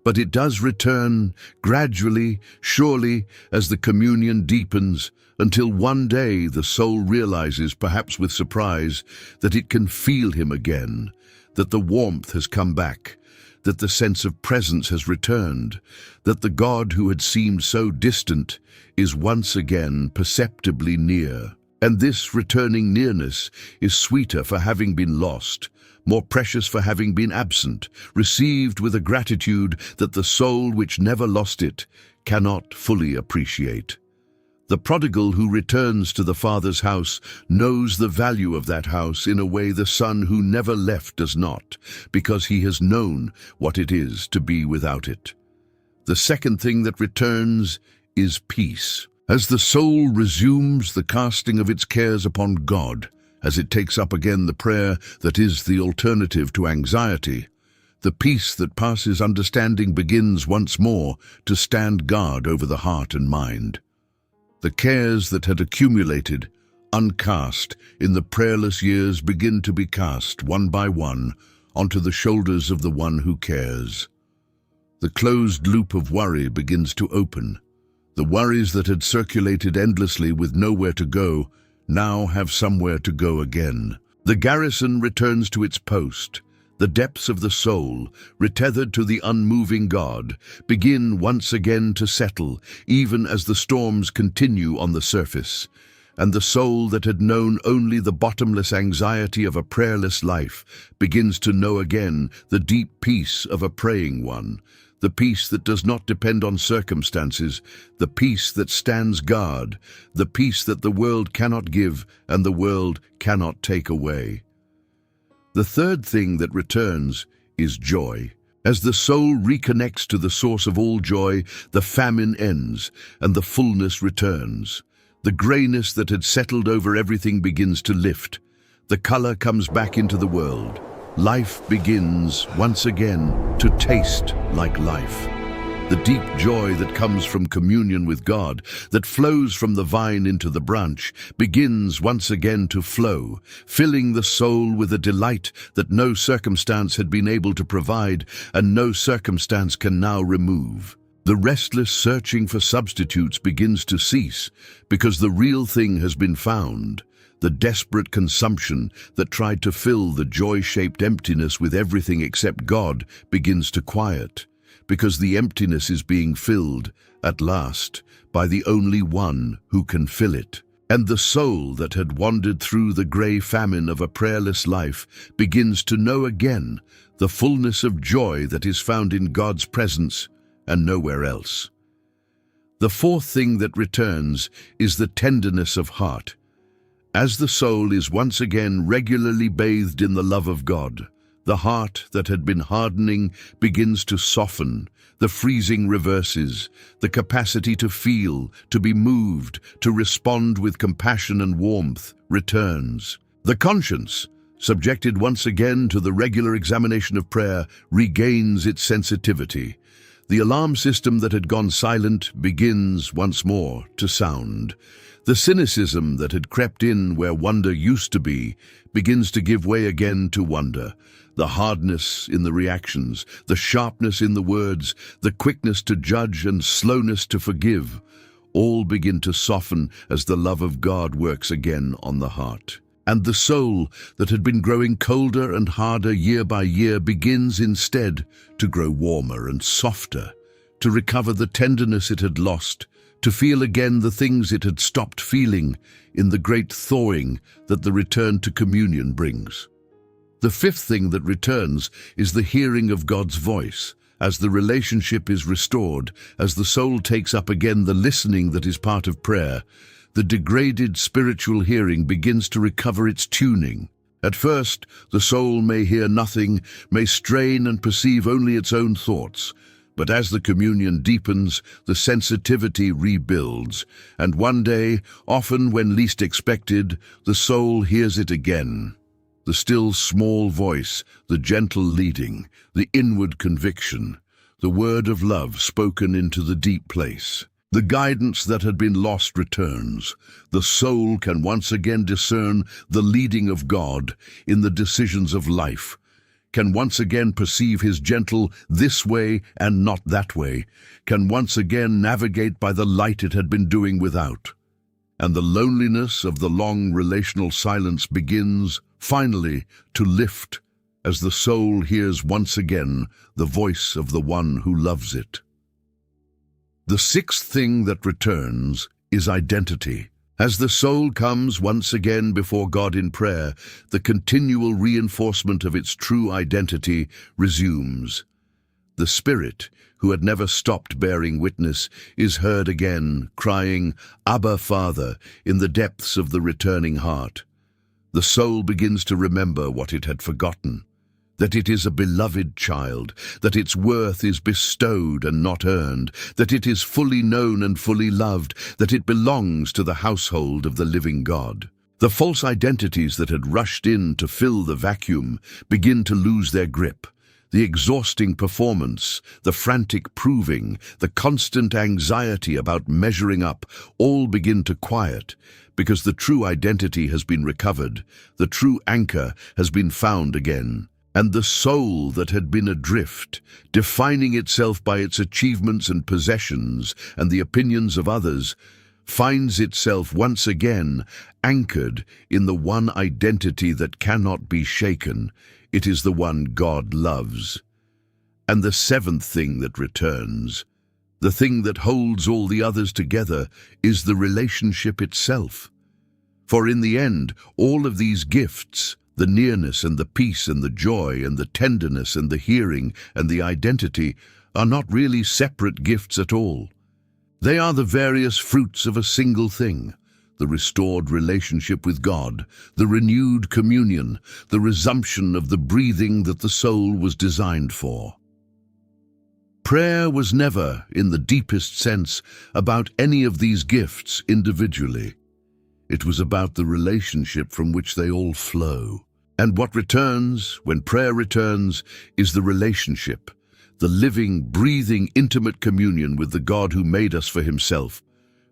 S1: But it does return, gradually, surely, as the communion deepens, until one day the soul realizes, perhaps with surprise, that it can feel him again, that the warmth has come back, that the sense of presence has returned, that the God who had seemed so distant is once again perceptibly near. And this returning nearness is sweeter for having been lost, more precious for having been absent, received with a gratitude that the soul which never lost it cannot fully appreciate. The prodigal who returns to the Father's house knows the value of that house in a way the son who never left does not, because he has known what it is to be without it. The second thing that returns is peace. As the soul resumes the casting of its cares upon God, as it takes up again the prayer that is the alternative to anxiety, the peace that passes understanding begins once more to stand guard over the heart and mind. The cares that had accumulated, uncast, in the prayerless years begin to be cast, one by one, onto the shoulders of the one who cares. The closed loop of worry begins to open. The worries that had circulated endlessly with nowhere to go now have somewhere to go again. The garrison returns to its post. The depths of the soul, retethered to the unmoving God, begin once again to settle, even as the storms continue on the surface. And the soul that had known only the bottomless anxiety of a prayerless life begins to know again the deep peace of a praying one, the peace that does not depend on circumstances, the peace that stands guard, the peace that the world cannot give and the world cannot take away. The third thing that returns is joy. As the soul reconnects to the source of all joy, the famine ends and the fullness returns. The grayness that had settled over everything begins to lift. The color comes back into the world. Life begins once again to taste like life. The deep joy that comes from communion with God, that flows from the vine into the branch, begins once again to flow, filling the soul with a delight that no circumstance had been able to provide and no circumstance can now remove. The restless searching for substitutes begins to cease because the real thing has been found. The desperate consumption that tried to fill the joy-shaped emptiness with everything except God begins to quiet, because the emptiness is being filled, at last, by the only one who can fill it. And the soul that had wandered through the grey famine of a prayerless life begins to know again the fullness of joy that is found in God's presence and nowhere else. The fourth thing that returns is the tenderness of heart. As the soul is once again regularly bathed in the love of God, the heart that had been hardening begins to soften, the freezing reverses, the capacity to feel, to be moved, to respond with compassion and warmth returns. The conscience, subjected once again to the regular examination of prayer, regains its sensitivity. The alarm system that had gone silent begins once more to sound. The cynicism that had crept in where wonder used to be begins to give way again to wonder. The hardness in the reactions, the sharpness in the words, the quickness to judge and slowness to forgive, all begin to soften as the love of God works again on the heart. And the soul that had been growing colder and harder year by year begins instead to grow warmer and softer, to recover the tenderness it had lost, to feel again the things it had stopped feeling in the great thawing that the return to communion brings. The fifth thing that returns is the hearing of God's voice. As the relationship is restored, as the soul takes up again the listening that is part of prayer, the degraded spiritual hearing begins to recover its tuning. At first, the soul may hear nothing, may strain and perceive only its own thoughts. But as the communion deepens, the sensitivity rebuilds, and one day, often when least expected, the soul hears it again. The still small voice, the gentle leading, the inward conviction, the word of love spoken into the deep place. The guidance that had been lost returns. The soul can once again discern the leading of God in the decisions of life, can once again perceive his gentle this way and not that way, can once again navigate by the light it had been doing without. And the loneliness of the long relational silence begins, finally, to lift as the soul hears once again the voice of the one who loves it. The sixth thing that returns is identity. As the soul comes once again before God in prayer, the continual reinforcement of its true identity resumes. The Spirit, who had never stopped bearing witness, is heard again, crying, "Abba, Father," in the depths of the returning heart. The soul begins to remember what it had forgotten, that it is a beloved child, that its worth is bestowed and not earned, that it is fully known and fully loved, that it belongs to the household of the living God. The false identities that had rushed in to fill the vacuum begin to lose their grip. The exhausting performance, the frantic proving, the constant anxiety about measuring up, all begin to quiet, because the true identity has been recovered, the true anchor has been found again. And the soul that had been adrift, defining itself by its achievements and possessions and the opinions of others, finds itself once again anchored in the one identity that cannot be shaken. It is the one God loves. And the seventh thing that returns, the thing that holds all the others together, is the relationship itself. For in the end, all of these gifts, the nearness and the peace and the joy and the tenderness and the hearing and the identity, are not really separate gifts at all. They are the various fruits of a single thing: the restored relationship with God, the renewed communion, the resumption of the breathing that the soul was designed for. Prayer was never, in the deepest sense, about any of these gifts individually. It was about the relationship from which they all flow. And what returns, when prayer returns, is the relationship, the living, breathing, intimate communion with the God who made us for himself,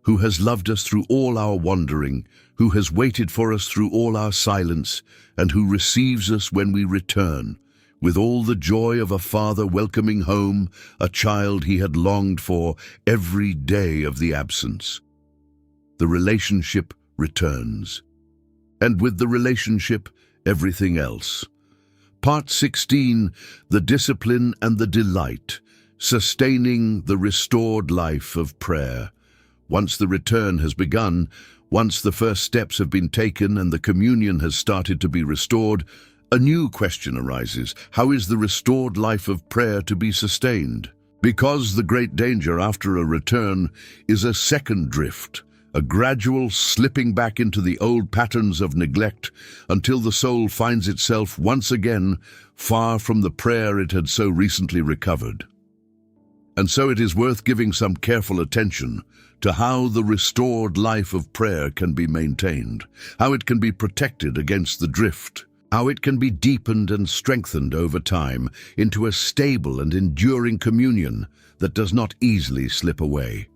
S1: who has loved us through all our wandering, who has waited for us through all our silence, and who receives us when we return, with all the joy of a father welcoming home a child he had longed for every day of the absence. The relationship returns. And with the relationship, everything else. Part 16, the discipline and the delight, sustaining the restored life of prayer. Once the return has begun, once the first steps have been taken and the communion has started to be restored, a new question arises: how is the restored life of prayer to be sustained? Because the great danger after a return is a second drift, a gradual slipping back into the old patterns of neglect until the soul finds itself once again far from the prayer it had so recently recovered. And so it is worth giving some careful attention to how the restored life of prayer can be maintained, how it can be protected against the drift, how it can be deepened and strengthened over time into a stable and enduring communion that does not easily slip away.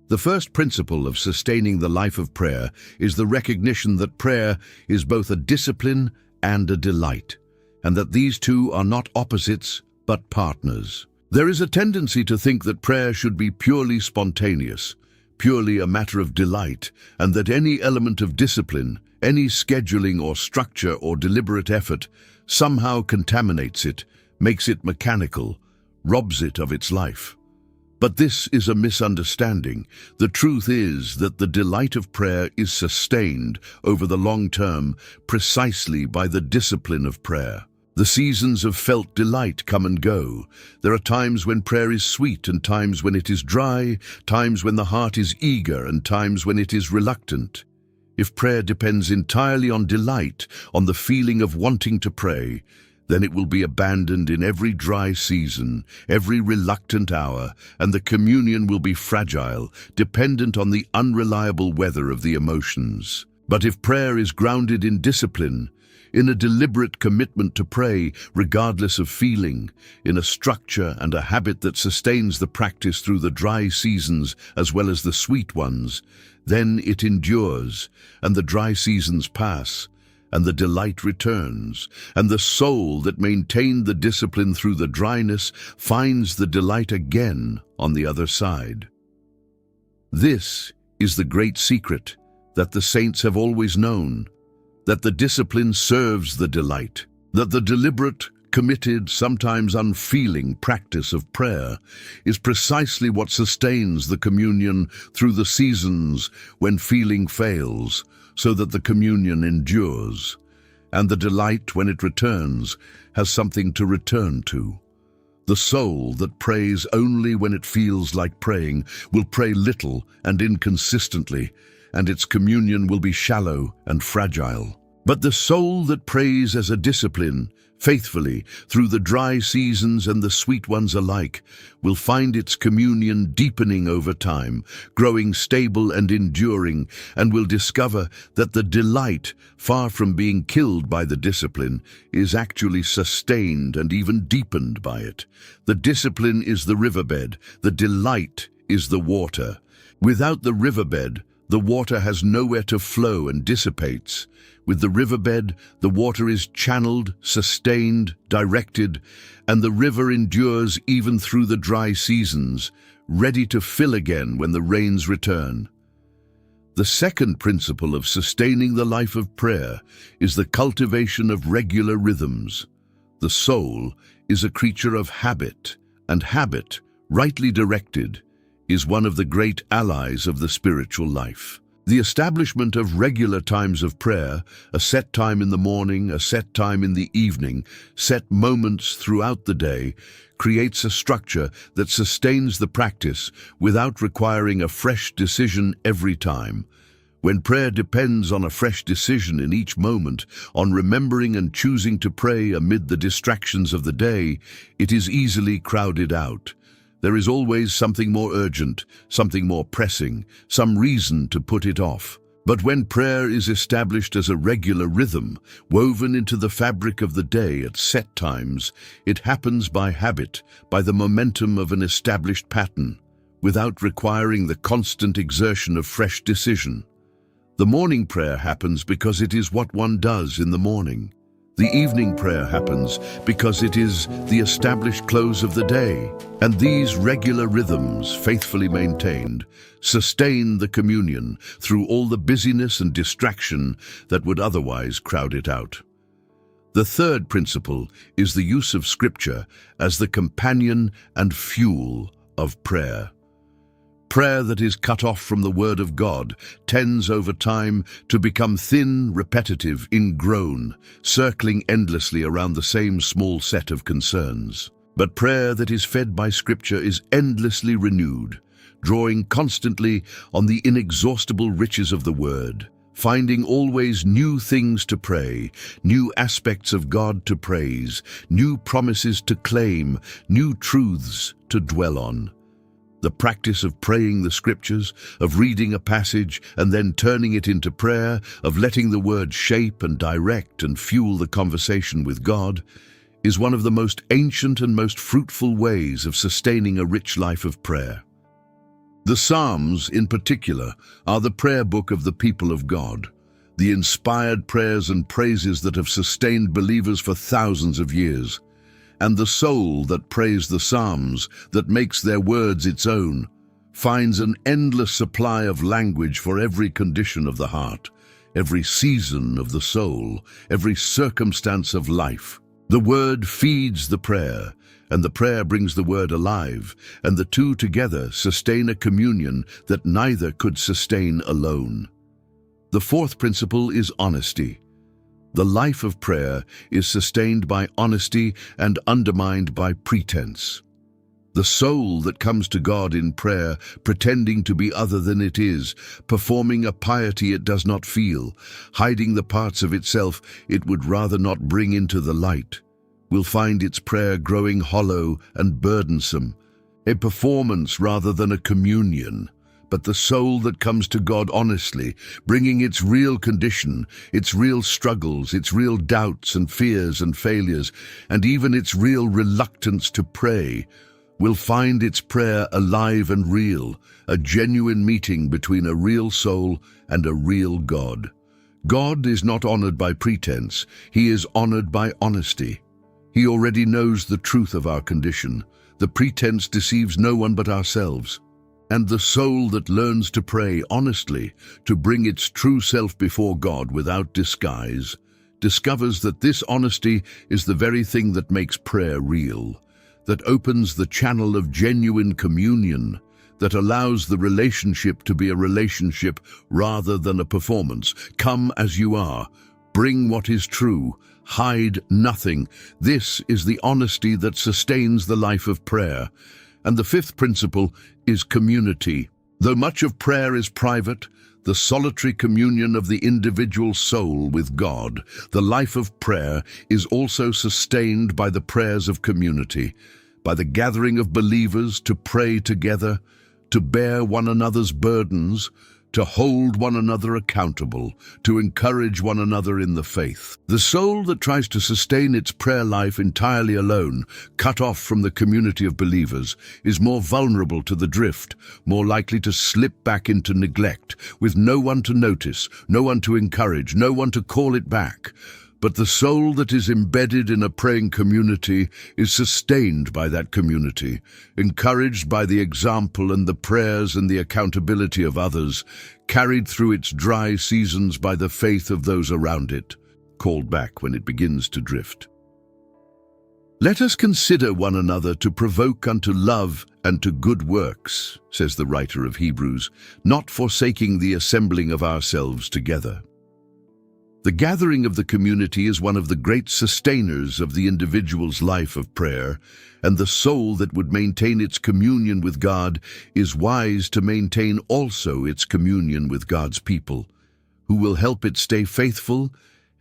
S1: The first principle of sustaining the life of prayer is the recognition that prayer is both a discipline and a delight, and that these two are not opposites but partners. There is a tendency to think that prayer should be purely spontaneous, purely a matter of delight, and that any element of discipline, any scheduling or structure or deliberate effort, somehow contaminates it, makes it mechanical, robs it of its life. But this is a misunderstanding. The truth is that the delight of prayer is sustained over the long term precisely by the discipline of prayer. The seasons of felt delight come and go. There are times when prayer is sweet and times when it is dry, times when the heart is eager and times when it is reluctant. If prayer depends entirely on delight, on the feeling of wanting to pray, then it will be abandoned in every dry season, every reluctant hour, and the communion will be fragile, dependent on the unreliable weather of the emotions. But if prayer is grounded in discipline, in a deliberate commitment to pray regardless of feeling, in a structure and a habit that sustains the practice through the dry seasons as well as the sweet ones, then it endures, and the dry seasons pass, and the delight returns, and the soul that maintained the discipline through the dryness finds the delight again on the other side. This is the great secret that the saints have always known, that the discipline serves the delight, that the deliberate, committed, sometimes unfeeling practice of prayer is precisely what sustains the communion through the seasons when feeling fails, so that the communion endures, and the delight, when it returns, has something to return to. The soul that prays only when it feels like praying will pray little and inconsistently, and its communion will be shallow and fragile. But the soul that prays as a discipline, faithfully, through the dry seasons and the sweet ones alike, will find its communion deepening over time, growing stable and enduring, and will discover that the delight, far from being killed by the discipline, is actually sustained and even deepened by it. The discipline is the riverbed, the delight is the water. Without the riverbed, the water has nowhere to flow and dissipates. With the riverbed, the water is channeled, sustained, directed, and the river endures even through the dry seasons, ready to fill again when the rains return. The second principle of sustaining the life of prayer is the cultivation of regular rhythms. The soul is a creature of habit, and habit, rightly directed, is one of the great allies of the spiritual life. The establishment of regular times of prayer, a set time in the morning, a set time in the evening, set moments throughout the day, creates a structure that sustains the practice without requiring a fresh decision every time. When prayer depends on a fresh decision in each moment, on remembering and choosing to pray amid the distractions of the day, it is easily crowded out. There is always something more urgent, something more pressing, some reason to put it off. But when prayer is established as a regular rhythm, woven into the fabric of the day at set times, it happens by habit, by the momentum of an established pattern, without requiring the constant exertion of fresh decision. The morning prayer happens because it is what one does in the morning. The evening prayer happens because it is the established close of the day, and these regular rhythms, faithfully maintained, sustain the communion through all the busyness and distraction that would otherwise crowd it out. The third principle is the use of Scripture as the companion and fuel of prayer. Prayer that is cut off from the Word of God tends over time to become thin, repetitive, ingrown, circling endlessly around the same small set of concerns. But prayer that is fed by Scripture is endlessly renewed, drawing constantly on the inexhaustible riches of the Word, finding always new things to pray, new aspects of God to praise, new promises to claim, new truths to dwell on. The practice of praying the Scriptures, of reading a passage and then turning it into prayer, of letting the Word shape and direct and fuel the conversation with God, is one of the most ancient and most fruitful ways of sustaining a rich life of prayer. The Psalms, in particular, are the prayer book of the people of God, the inspired prayers and praises that have sustained believers for thousands of years. And the soul that prays the Psalms, that makes their words its own, finds an endless supply of language for every condition of the heart, every season of the soul, every circumstance of life. The Word feeds the prayer, and the prayer brings the Word alive, and the two together sustain a communion that neither could sustain alone. The fourth principle is honesty. The life of prayer is sustained by honesty and undermined by pretense. The soul that comes to God in prayer, pretending to be other than it is, performing a piety it does not feel, hiding the parts of itself it would rather not bring into the light, will find its prayer growing hollow and burdensome, a performance rather than a communion. But the soul that comes to God honestly, bringing its real condition, its real struggles, its real doubts and fears and failures, and even its real reluctance to pray, will find its prayer alive and real, a genuine meeting between a real soul and a real God. God is not honored by pretense. He is honored by honesty. He already knows the truth of our condition. The pretense deceives no one but ourselves. And the soul that learns to pray honestly, to bring its true self before God without disguise, discovers that this honesty is the very thing that makes prayer real, that opens the channel of genuine communion, that allows the relationship to be a relationship rather than a performance. Come as you are, bring what is true, hide nothing. This is the honesty that sustains the life of prayer. And the fifth principle is community. Though much of prayer is private, the solitary communion of the individual soul with God, the life of prayer is also sustained by the prayers of community, by the gathering of believers to pray together, to bear one another's burdens, to hold one another accountable, to encourage one another in the faith. The soul that tries to sustain its prayer life entirely alone, cut off from the community of believers, is more vulnerable to the drift, more likely to slip back into neglect, with no one to notice, no one to encourage, no one to call it back. But the soul that is embedded in a praying community is sustained by that community, encouraged by the example and the prayers and the accountability of others, carried through its dry seasons by the faith of those around it, called back when it begins to drift. Let us consider one another to provoke unto love and to good works, says the writer of Hebrews, not forsaking the assembling of ourselves together. The gathering of the community is one of the great sustainers of the individual's life of prayer, and the soul that would maintain its communion with God is wise to maintain also its communion with God's people, who will help it stay faithful,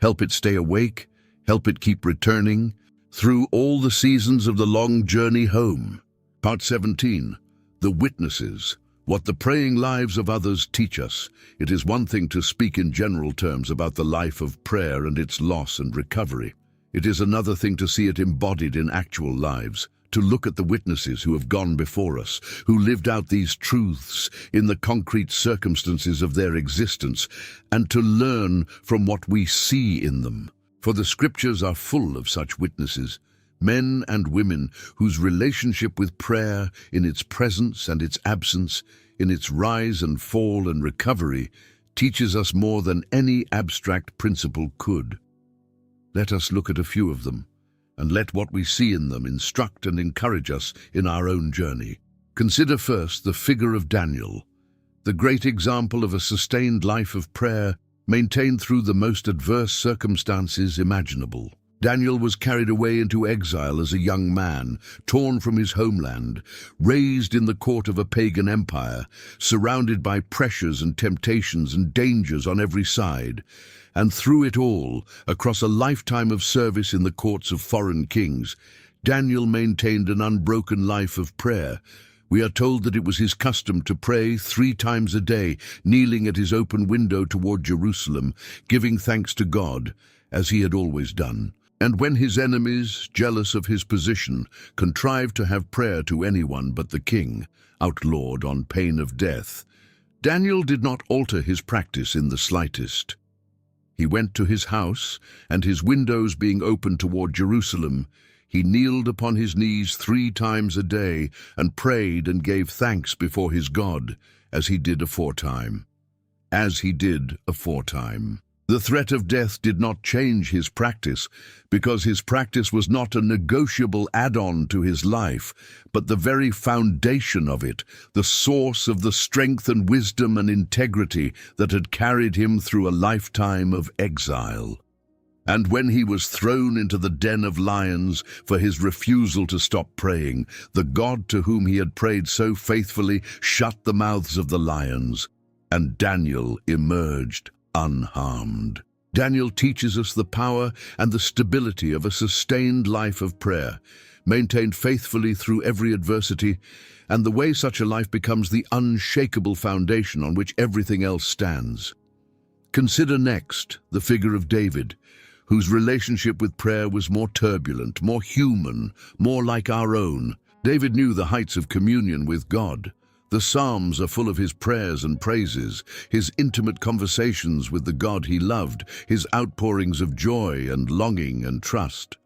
S1: help it stay awake, help it keep returning, through all the seasons of the long journey home. Part 17. The Witnesses. What the praying lives of others teach us. It is one thing to speak in general terms about the life of prayer and its loss and recovery. It is another thing to see it embodied in actual lives, to look at the witnesses who have gone before us, who lived out these truths in the concrete circumstances of their existence, and to learn from what we see in them. For the scriptures are full of such witnesses, men and women whose relationship with prayer, in its presence and its absence, in its rise and fall and recovery, teaches us more than any abstract principle could. Let us look at a few of them, and let what we see in them instruct and encourage us in our own journey. Consider first the figure of Daniel, the great example of a sustained life of prayer maintained through the most adverse circumstances imaginable. Daniel was carried away into exile as a young man, torn from his homeland, raised in the court of a pagan empire, surrounded by pressures and temptations and dangers on every side. And through it all, across a lifetime of service in the courts of foreign kings, Daniel maintained an unbroken life of prayer. We are told that it was his custom to pray 3 times a day, kneeling at his open window toward Jerusalem, giving thanks to God, as he had always done. And when his enemies, jealous of his position, contrived to have prayer to anyone but the king, outlawed on pain of death, Daniel did not alter his practice in the slightest. He went to his house, and his windows being open toward Jerusalem, he kneeled upon his knees 3 times a day, and prayed and gave thanks before his God, as he did aforetime. The threat of death did not change his practice, because his practice was not a negotiable add-on to his life, but the very foundation of it, the source of the strength and wisdom and integrity that had carried him through a lifetime of exile. And when he was thrown into the den of lions for his refusal to stop praying, the God to whom he had prayed so faithfully shut the mouths of the lions, and Daniel emerged unharmed. Daniel teaches us the power and the stability of a sustained life of prayer, maintained faithfully through every adversity, and the way such a life becomes the unshakable foundation on which everything else stands. Consider next the figure of David, whose relationship with prayer was more turbulent, more human, more like our own. David knew the heights of communion with God, The Psalms are full of his prayers and praises, his intimate conversations with the God he loved, his outpourings of joy and longing and trust.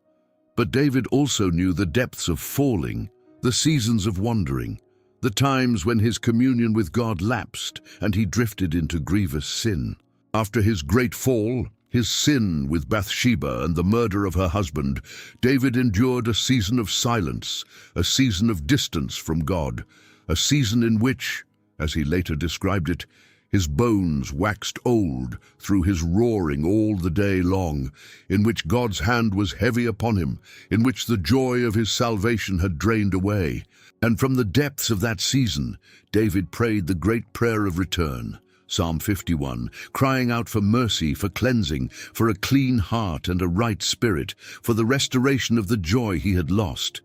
S1: But David also knew the depths of falling, the seasons of wandering, the times when his communion with God lapsed and he drifted into grievous sin. After his great fall, his sin with Bathsheba and the murder of her husband, David endured a season of silence, a season of distance from God, a season in which, as he later described it, his bones waxed old through his roaring all the day long, in which God's hand was heavy upon him, in which the joy of his salvation had drained away. And from the depths of that season, David prayed the great prayer of return, Psalm 51, crying out for mercy, for cleansing, for a clean heart and a right spirit, for the restoration of the joy he had lost.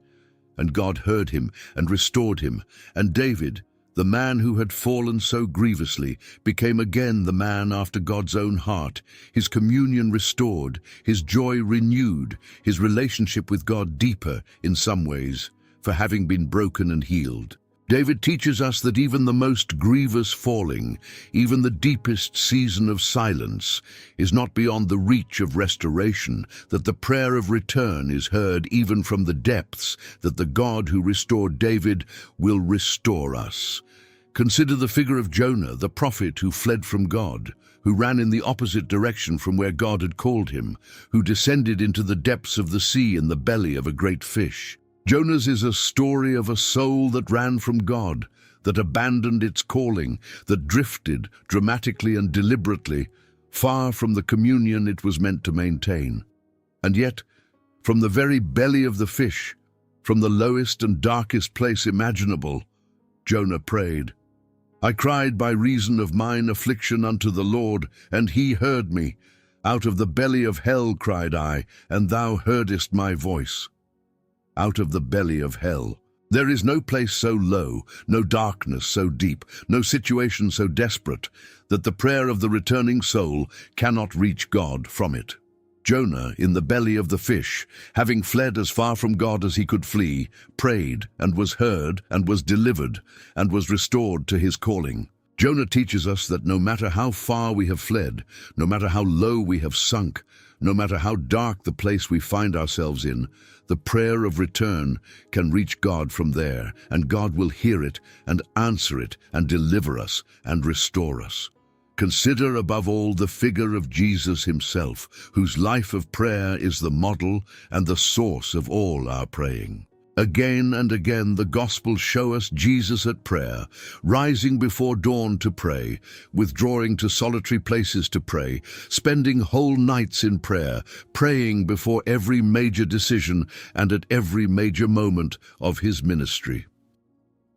S1: And God heard him and restored him, and David, the man who had fallen so grievously, became again the man after God's own heart, his communion restored, his joy renewed, his relationship with God deeper in some ways, for having been broken and healed. David teaches us that even the most grievous falling, even the deepest season of silence, is not beyond the reach of restoration, that the prayer of return is heard even from the depths, that the God who restored David will restore us. Consider the figure of Jonah, the prophet who fled from God, who ran in the opposite direction from where God had called him, who descended into the depths of the sea in the belly of a great fish. Jonah's is a story of a soul that ran from God, that abandoned its calling, that drifted dramatically and deliberately, far from the communion it was meant to maintain. And yet, from the very belly of the fish, from the lowest and darkest place imaginable, Jonah prayed. I cried by reason of mine affliction unto the Lord, and he heard me. Out of the belly of hell cried I, and thou heardest my voice. Out of the belly of hell. There is no place so low, no darkness so deep, no situation so desperate, that the prayer of the returning soul cannot reach God from it. Jonah, in the belly of the fish, having fled as far from God as he could flee, prayed and was heard and was delivered and was restored to his calling. Jonah teaches us that no matter how far we have fled, no matter how low we have sunk, no matter how dark the place we find ourselves in, the prayer of return can reach God from there, and God will hear it and answer it and deliver us and restore us. Consider above all the figure of Jesus himself, whose life of prayer is the model and the source of all our praying. Again and again the Gospels show us Jesus at prayer, rising before dawn to pray, withdrawing to solitary places to pray, spending whole nights in prayer, praying before every major decision and at every major moment of his ministry.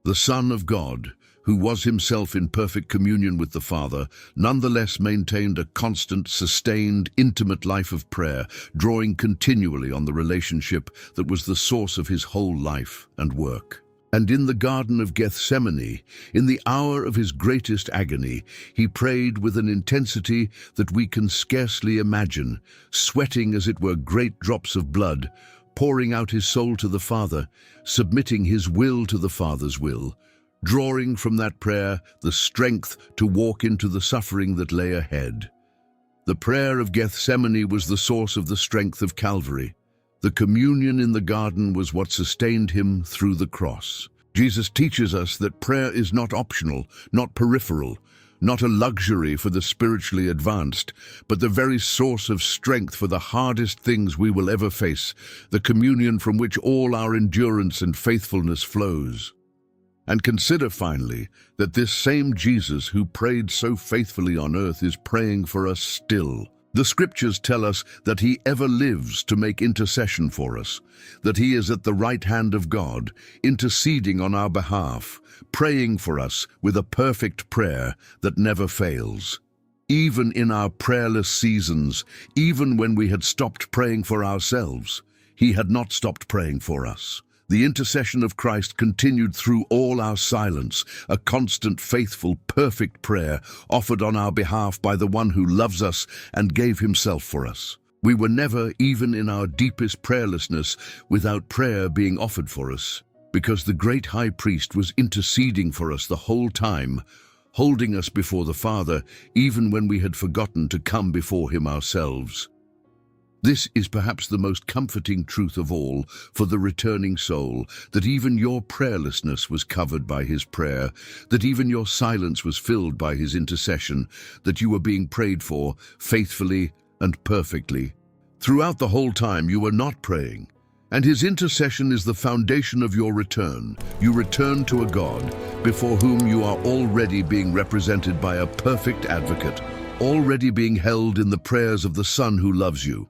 S1: The Son of God, who was himself in perfect communion with the Father, nonetheless maintained a constant, sustained, intimate life of prayer, drawing continually on the relationship that was the source of his whole life and work. And in the Garden of Gethsemane, in the hour of his greatest agony, he prayed with an intensity that we can scarcely imagine, sweating as it were great drops of blood, pouring out his soul to the Father, submitting his will to the Father's will, drawing from that prayer the strength to walk into the suffering that lay ahead. The prayer of Gethsemane was the source of the strength of Calvary. The communion in the garden was what sustained him through the cross. Jesus teaches us that prayer is not optional, not peripheral, not a luxury for the spiritually advanced, but the very source of strength for the hardest things we will ever face, the communion from which all our endurance and faithfulness flows. And consider finally that this same Jesus who prayed so faithfully on earth is praying for us still. The scriptures tell us that he ever lives to make intercession for us, that he is at the right hand of God, interceding on our behalf, praying for us with a perfect prayer that never fails. Even in our prayerless seasons, even when we had stopped praying for ourselves, he had not stopped praying for us. The intercession of Christ continued through all our silence, a constant, faithful, perfect prayer offered on our behalf by the one who loves us and gave himself for us. We were never, even in our deepest prayerlessness, without prayer being offered for us, because the great high priest was interceding for us the whole time, holding us before the Father, even when we had forgotten to come before him ourselves. This is perhaps the most comforting truth of all for the returning soul, that even your prayerlessness was covered by his prayer, that even your silence was filled by his intercession, that you were being prayed for faithfully and perfectly. Throughout the whole time you were not praying, and his intercession is the foundation of your return. You return to a God before whom you are already being represented by a perfect advocate, already being held in the prayers of the Son who loves you.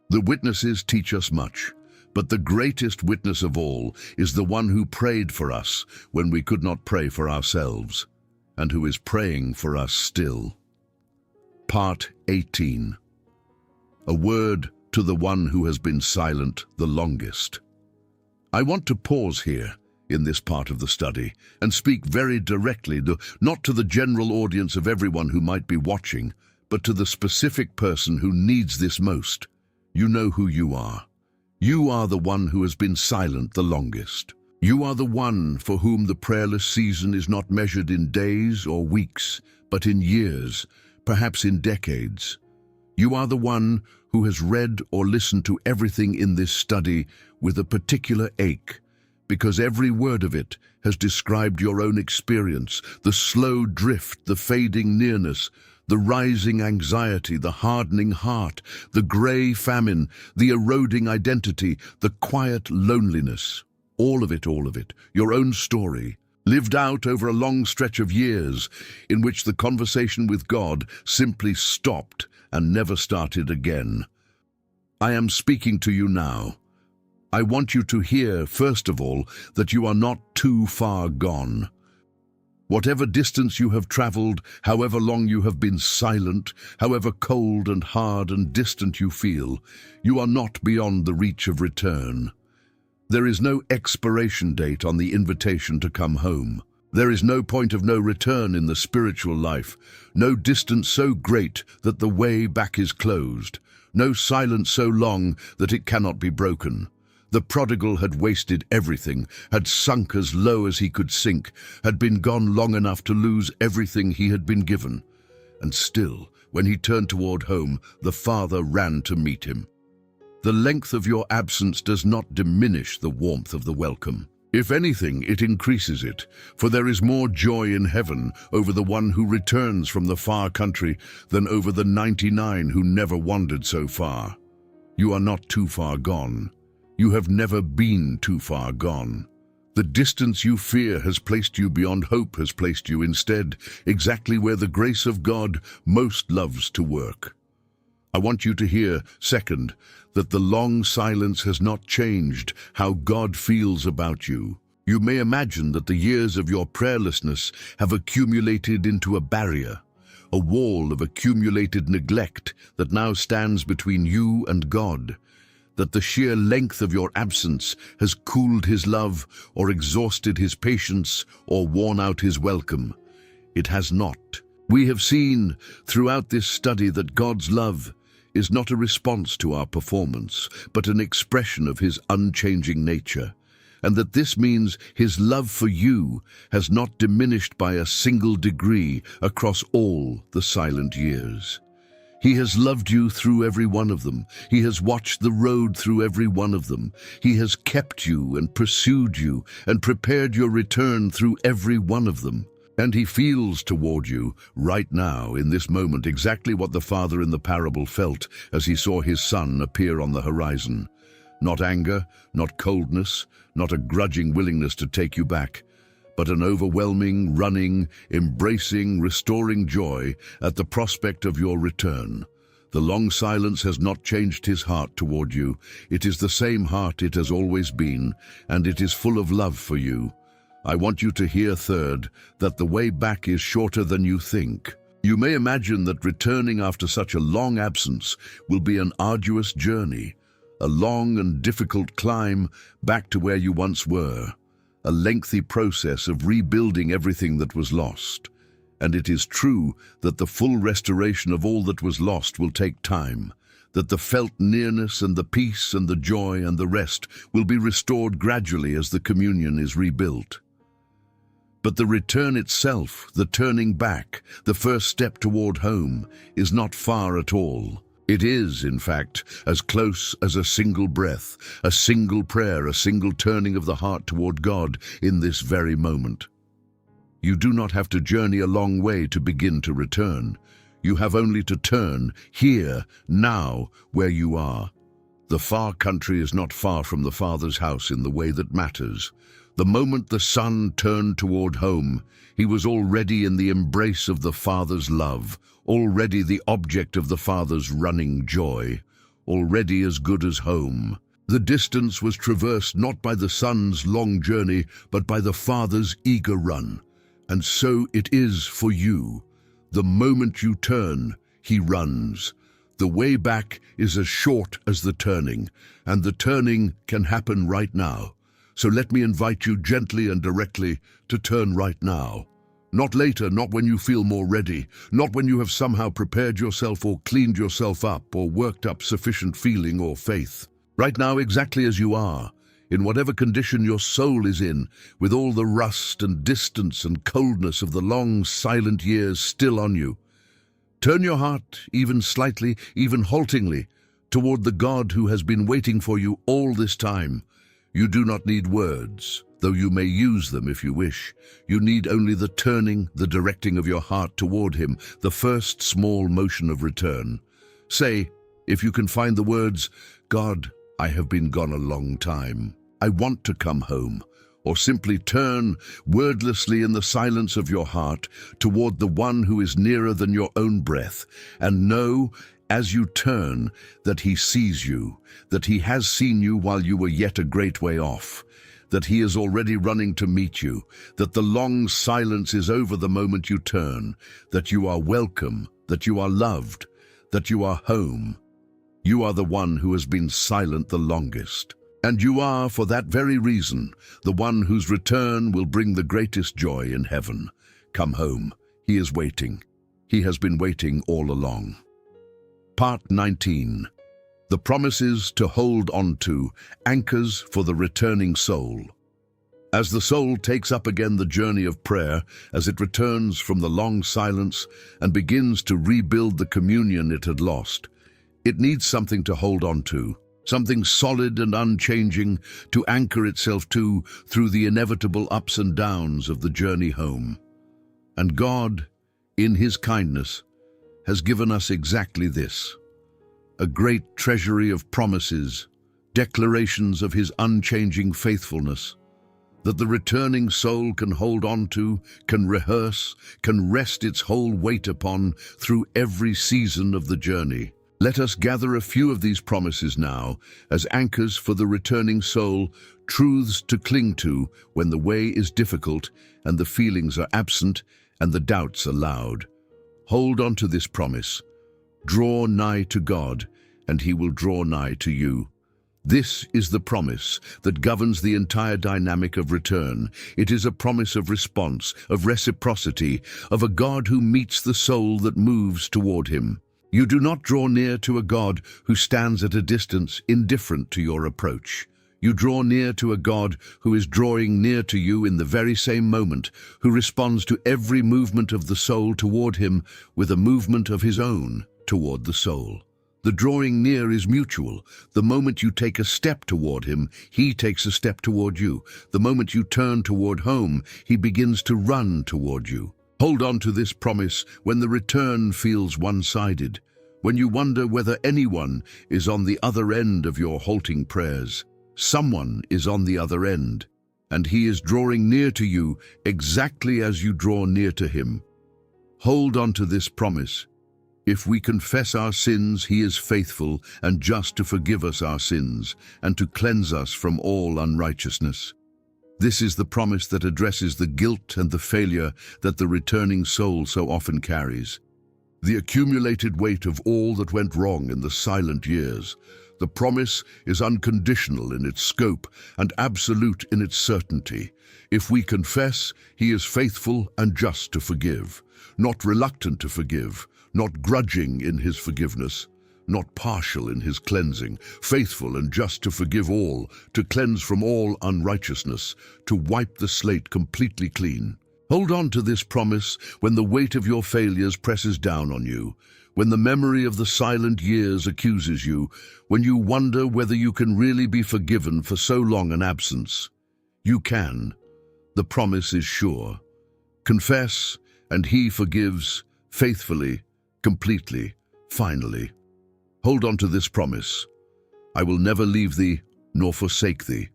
S1: The witnesses teach us much, but the greatest witness of all is the one who prayed for us when we could not pray for ourselves, and who is praying for us still. Part 18. A word to the one who has been silent the longest. I want to pause here in this part of the study and speak very directly, not to the general audience of everyone who might be watching, but to the specific person who needs this most. You know who you are. You are the one who has been silent the longest. You are the one for whom the prayerless season is not measured in days or weeks, but in years, perhaps in decades. You are the one who has read or listened to everything in this study with a particular ache, because every word of it has described your own experience, the slow drift, the fading nearness, the rising anxiety, the hardening heart, the grey famine, the eroding identity, the quiet loneliness. All of it, your own story, lived out over a long stretch of years in which the conversation with God simply stopped and never started again. I am speaking to you now. I want you to hear, first of all, that you are not too far gone. Whatever distance you have traveled, however long you have been silent, however cold and hard and distant you feel, you are not beyond the reach of return. There is no expiration date on the invitation to come home. There is no point of no return in the spiritual life, no distance so great that the way back is closed, no silence so long that it cannot be broken. The prodigal had wasted everything, had sunk as low as he could sink, had been gone long enough to lose everything he had been given. And still, when he turned toward home, the Father ran to meet him. The length of your absence does not diminish the warmth of the welcome. If anything, it increases it, for there is more joy in heaven over the one who returns from the far country than over the 99 who never wandered so far. You are not too far gone. You have never been too far gone. The distance you fear has placed you beyond hope, has placed you instead exactly where the grace of God most loves to work. I want you to hear, second, that the long silence has not changed how God feels about you. You may imagine that the years of your prayerlessness have accumulated into a barrier, a wall of accumulated neglect that now stands between you and God, that the sheer length of your absence has cooled his love or exhausted his patience or worn out his welcome. It has not. We have seen throughout this study that God's love is not a response to our performance, but an expression of his unchanging nature, and that this means his love for you has not diminished by a single degree across all the silent years. He has loved you through every one of them. He has watched the road through every one of them. He has kept you and pursued you and prepared your return through every one of them. And he feels toward you right now, in this moment, exactly what the father in the parable felt as he saw his son appear on the horizon. Not anger, not coldness, not a grudging willingness to take you back, but an overwhelming, running, embracing, restoring joy at the prospect of your return. The long silence has not changed his heart toward you. It is the same heart it has always been, and it is full of love for you. I want you to hear, third, that the way back is shorter than you think. You may imagine that returning after such a long absence will be an arduous journey, a long and difficult climb back to where you once were, a lengthy process of rebuilding everything that was lost. And it is true that the full restoration of all that was lost will take time. that the felt nearness and the peace and the joy and the rest will be restored gradually as the communion is rebuilt. But the return itself, the turning back, the first step toward home, is not far at all. It is, in fact, as close as a single breath, a single prayer, a single turning of the heart toward God in this very moment. You do not have to journey a long way to begin to return. You have only to turn, here, now, where you are. The far country is not far from the Father's house in the way that matters. The moment the son turned toward home, he was already in the embrace of the Father's love, already the object of the Father's running joy, already as good as home. The distance was traversed not by the son's long journey, but by the Father's eager run. And so it is for you. The moment you turn, he runs. The way back is as short as the turning, and the turning can happen right now. So let me invite you gently and directly to turn right now. Not later, not when you feel more ready, not when you have somehow prepared yourself or cleaned yourself up or worked up sufficient feeling or faith. Right now, exactly as you are, in whatever condition your soul is in, with all the rust and distance and coldness of the long, silent years still on you. Turn your heart, even slightly, even haltingly, toward the God who has been waiting for you all this time. You do not need words, though you may use them if you wish. You need only the turning, the directing of your heart toward him, the first small motion of return. Say, if you can find the words, God, I have been gone a long time. I want to come home. Or simply turn wordlessly in the silence of your heart toward the one who is nearer than your own breath, and know, as you turn, that he sees you, that he has seen you while you were yet a great way off, that he is already running to meet you, that the long silence is over the moment you turn, that you are welcome, that you are loved, that you are home. You are the one who has been silent the longest. And you are, for that very reason, the one whose return will bring the greatest joy in heaven. Come home. He is waiting. He has been waiting all along. Part 19. The promises to hold on to, anchors for the returning soul. As the soul takes up again the journey of prayer, as it returns from the long silence and begins to rebuild the communion it had lost, it needs something to hold on to. Something solid and unchanging to anchor itself to through the inevitable ups and downs of the journey home. And God, in his kindness, has given us exactly this: a great treasury of promises, declarations of his unchanging faithfulness, that the returning soul can hold on to, can rehearse, can rest its whole weight upon through every season of the journey. Let us gather a few of these promises now as anchors for the returning soul, truths to cling to when the way is difficult and the feelings are absent and the doubts are loud. Hold on to this promise. Draw nigh to God, and he will draw nigh to you. This is the promise that governs the entire dynamic of return. It is a promise of response, of reciprocity, of a God who meets the soul that moves toward him. You do not draw near to a God who stands at a distance, indifferent to your approach. You draw near to a God who is drawing near to you in the very same moment, who responds to every movement of the soul toward him with a movement of his own toward the soul. The drawing near is mutual. The moment you take a step toward him, he takes a step toward you. The moment you turn toward home, he begins to run toward you. Hold on to this promise when the return feels one-sided, when you wonder whether anyone is on the other end of your halting prayers. Someone is on the other end, and he is drawing near to you exactly as you draw near to him. Hold on to this promise. If we confess our sins, he is faithful and just to forgive us our sins and to cleanse us from all unrighteousness. This is the promise that addresses the guilt and the failure that the returning soul so often carries. The accumulated weight of all that went wrong in the silent years. The promise is unconditional in its scope and absolute in its certainty. If we confess, he is faithful and just to forgive, not reluctant to forgive, not grudging in his forgiveness, not partial in his cleansing, faithful and just to forgive all, to cleanse from all unrighteousness, to wipe the slate completely clean. Hold on to this promise when the weight of your failures presses down on you, when the memory of the silent years accuses you, when you wonder whether you can really be forgiven for so long an absence. You can. The promise is sure. Confess, and he forgives, faithfully, completely, finally. Hold on to this promise. I will never leave thee, nor forsake thee.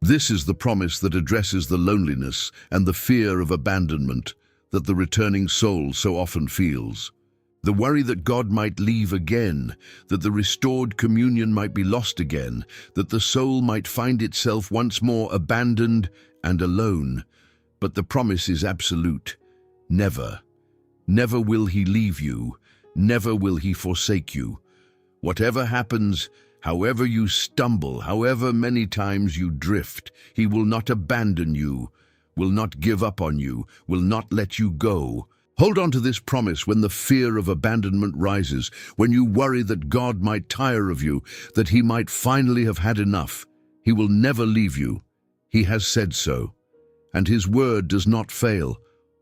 S1: This is the promise that addresses the loneliness and the fear of abandonment that the returning soul so often feels. The worry that God might leave again, that the restored communion might be lost again, that the soul might find itself once more abandoned and alone. But the promise is absolute. Never. Never will he leave you. Never will he forsake you. Whatever happens, however you stumble, however many times you drift, he will not abandon you, will not give up on you, will not let you go. Hold on to this promise when the fear of abandonment rises, when you worry that God might tire of you, that he might finally have had enough. He will never leave you. He has said so, and his word does not fail.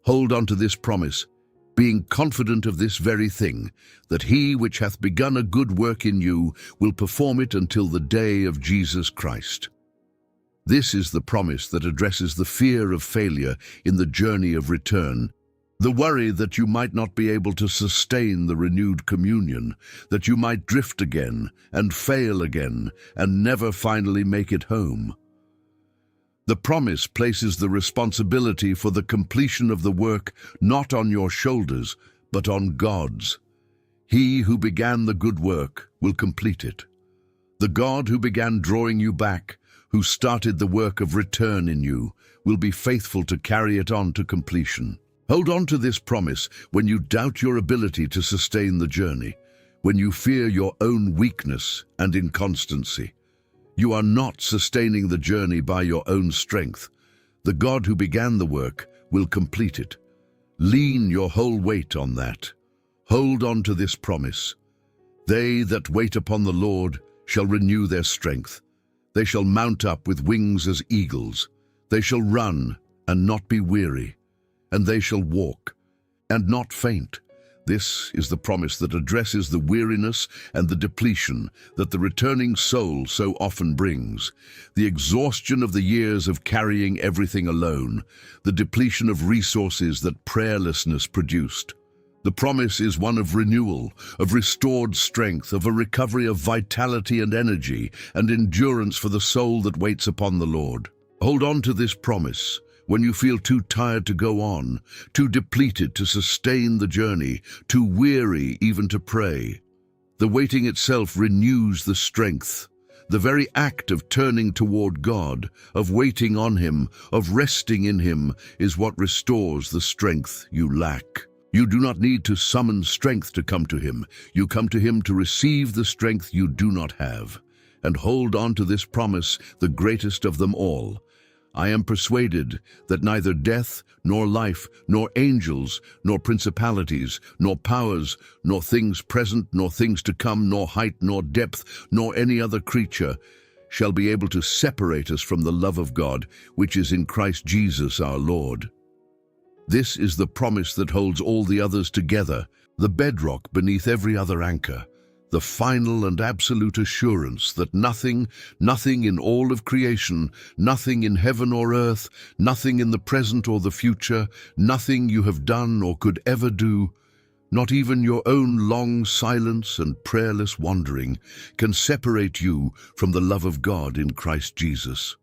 S1: Hold on to this promise, being confident of this very thing, that he which hath begun a good work in you will perform it until the day of Jesus Christ. This is the promise that addresses the fear of failure in the journey of return, the worry that you might not be able to sustain the renewed communion, that you might drift again and fail again and never finally make it home. The promise places the responsibility for the completion of the work not on your shoulders, but on God's. He who began the good work will complete it. The God who began drawing you back, who started the work of return in you, will be faithful to carry it on to completion. Hold on to this promise when you doubt your ability to sustain the journey, when you fear your own weakness and inconstancy. You are not sustaining the journey by your own strength. The God who began the work will complete it. Lean your whole weight on that. Hold on to this promise. They that wait upon the Lord shall renew their strength. They shall mount up with wings as eagles. They shall run and not be weary, and they shall walk and not faint. This is the promise that addresses the weariness and the depletion that the returning soul so often brings, the exhaustion of the years of carrying everything alone, the depletion of resources that prayerlessness produced. The promise is one of renewal, of restored strength, of a recovery of vitality and energy and endurance for the soul that waits upon the Lord. Hold on to this promise when you feel too tired to go on, too depleted to sustain the journey, too weary even to pray. The waiting itself renews the strength. The very act of turning toward God, of waiting on him, of resting in him, is what restores the strength you lack. You do not need to summon strength to come to him. You come to him to receive the strength you do not have. And hold on to this promise, the greatest of them all. I am persuaded that neither death, nor life, nor angels, nor principalities, nor powers, nor things present, nor things to come, nor height, nor depth, nor any other creature shall be able to separate us from the love of God, which is in Christ Jesus our Lord. This is the promise that holds all the others together, the bedrock beneath every other anchor, the final and absolute assurance that nothing in all of creation, nothing in heaven or earth, nothing in the present or the future, nothing you have done or could ever do, not even your own long silence and prayerless wandering, can separate you from the love of God in Christ Jesus.